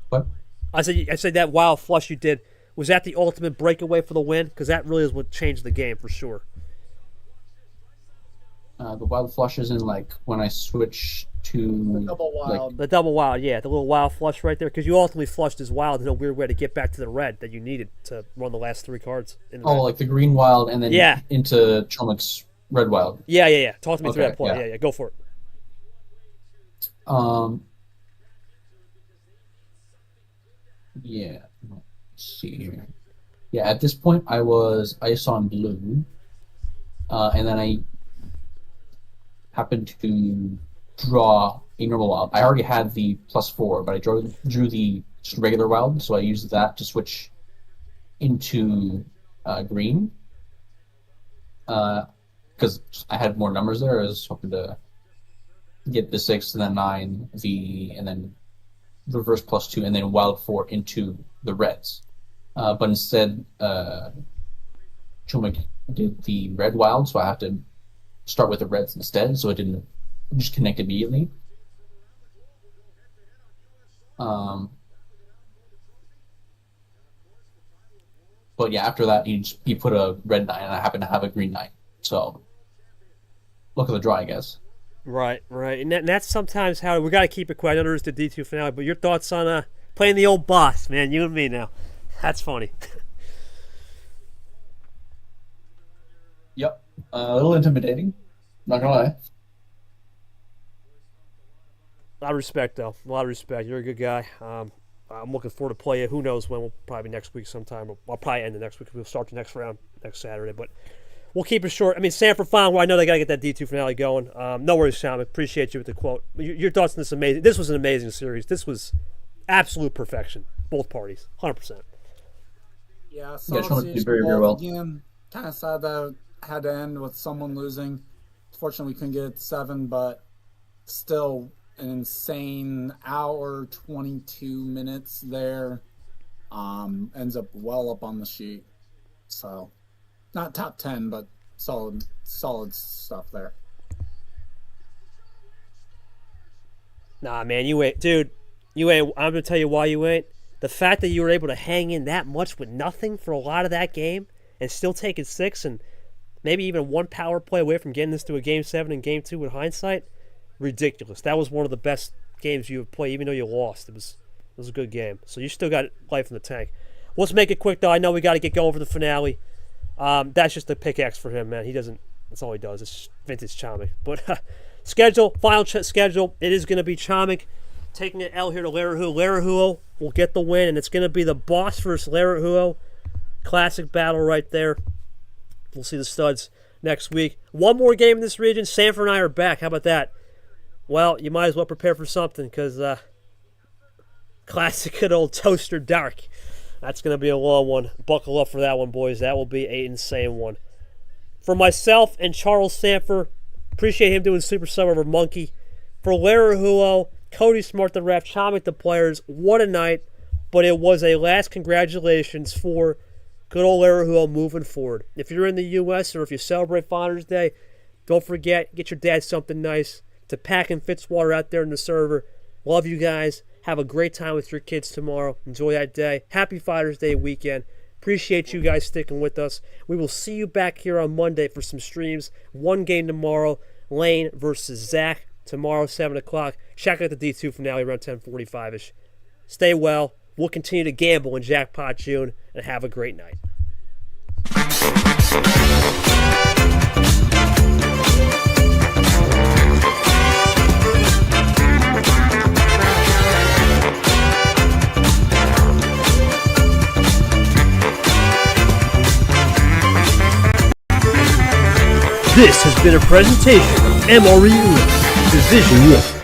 What? I said that wild flush you did, was that the ultimate breakaway for the win? Because that really is what changed the game for sure. The wild flushes in like when I switch to Double wild. The double wild, yeah, the little wild flush right there, because you ultimately flushed his wild in a weird way to get back to the red that you needed to run the last 3 cards. In the red. like the green wild and then Yeah. into Chomik's red wild. Yeah. Talk to me through Okay, that point. yeah. Yeah, go for it. Yeah. Let's see here. Yeah, at this point I was ice on blue, and then I happened to draw a normal wild. I already had the +4, but I drew the just regular wild, so I used that to switch into green. Because I had more numbers there, I was hoping to get the 6 and then 9, and then reverse +2, and then wild 4 into the reds. But instead, Chomik did the red wild, so I have to start with the reds instead, so it didn't just connect immediately. But yeah, after that, he put a red 9, and I happen to have a green 9. So, look at the draw, I guess. Right. And that's sometimes how we got to keep it quiet. I know there's the D2 finale, but your thoughts on playing the old boss, man, you and me now. That's funny. Yep. A little intimidating. Not gonna lie. A lot of respect, though. A lot of respect. You're a good guy. I'm looking forward to play it. Who knows when? We'll probably next week sometime. I'll probably end the next week. We'll start the next round next Saturday. But we'll keep it short. I mean, Sanford final. I know they got to get that D2 finale going. No worries, Sean. I appreciate you with the quote. Your thoughts on this amazing. This was an amazing series. This was absolute perfection. Both parties. 100%. Yeah, Chomik did very, very well. Again, kind of sad that it had to end with someone losing. Fortunately, we couldn't get it to 7, but still an insane hour, 22 minutes there. Ends up well up on the sheet. So, not top 10, but solid stuff there. Nah, man, you ain't. Dude, you ain't. I'm going to tell you why you ain't. The fact that you were able to hang in that much with nothing for a lot of that game and still take it 6 and maybe even 1 power play away from getting this to a Game 7 and Game 2 with hindsight, ridiculous. That was one of the best games you have played, even though you lost. It was a good game. So you still got life in the tank. Let's make it quick, though. I know we got to get going for the finale. That's just a pickaxe for him, man. That's all he does. It's vintage Chomik. But final schedule, it is going to be Chomik taking an L here to Laraujo. Laraujo will get the win, and it's going to be the boss versus Laraujo. Classic battle right there. We'll see the studs next week. One more game in this region. Sanford and I are back. How about that? Well, you might as well prepare for something because classic good old Toaster Dark. That's going to be a long one. Buckle up for that one, boys. That will be an insane one. For myself and Charles Sanford, appreciate him doing Super Sub over Monkey. For Laraujo, Cody Smart the ref, Chomik the players, what a night. But it was a last congratulations for good old Laraujo moving forward. If you're in the U.S. or if you celebrate Father's Day, don't forget, get your dad something nice. To Pack and Fitzwater out there in the server. Love you guys. Have a great time with your kids tomorrow. Enjoy that day. Happy Father's Day weekend. Appreciate you guys sticking with us. We will see you back here on Monday for some streams. One game tomorrow. Lane versus Zach. Tomorrow, 7 o'clock. Check out the D2 finale around 10:45-ish. Stay well. We'll continue to gamble in Jackpot June. And have a great night. This has been a presentation of MRE Division 1.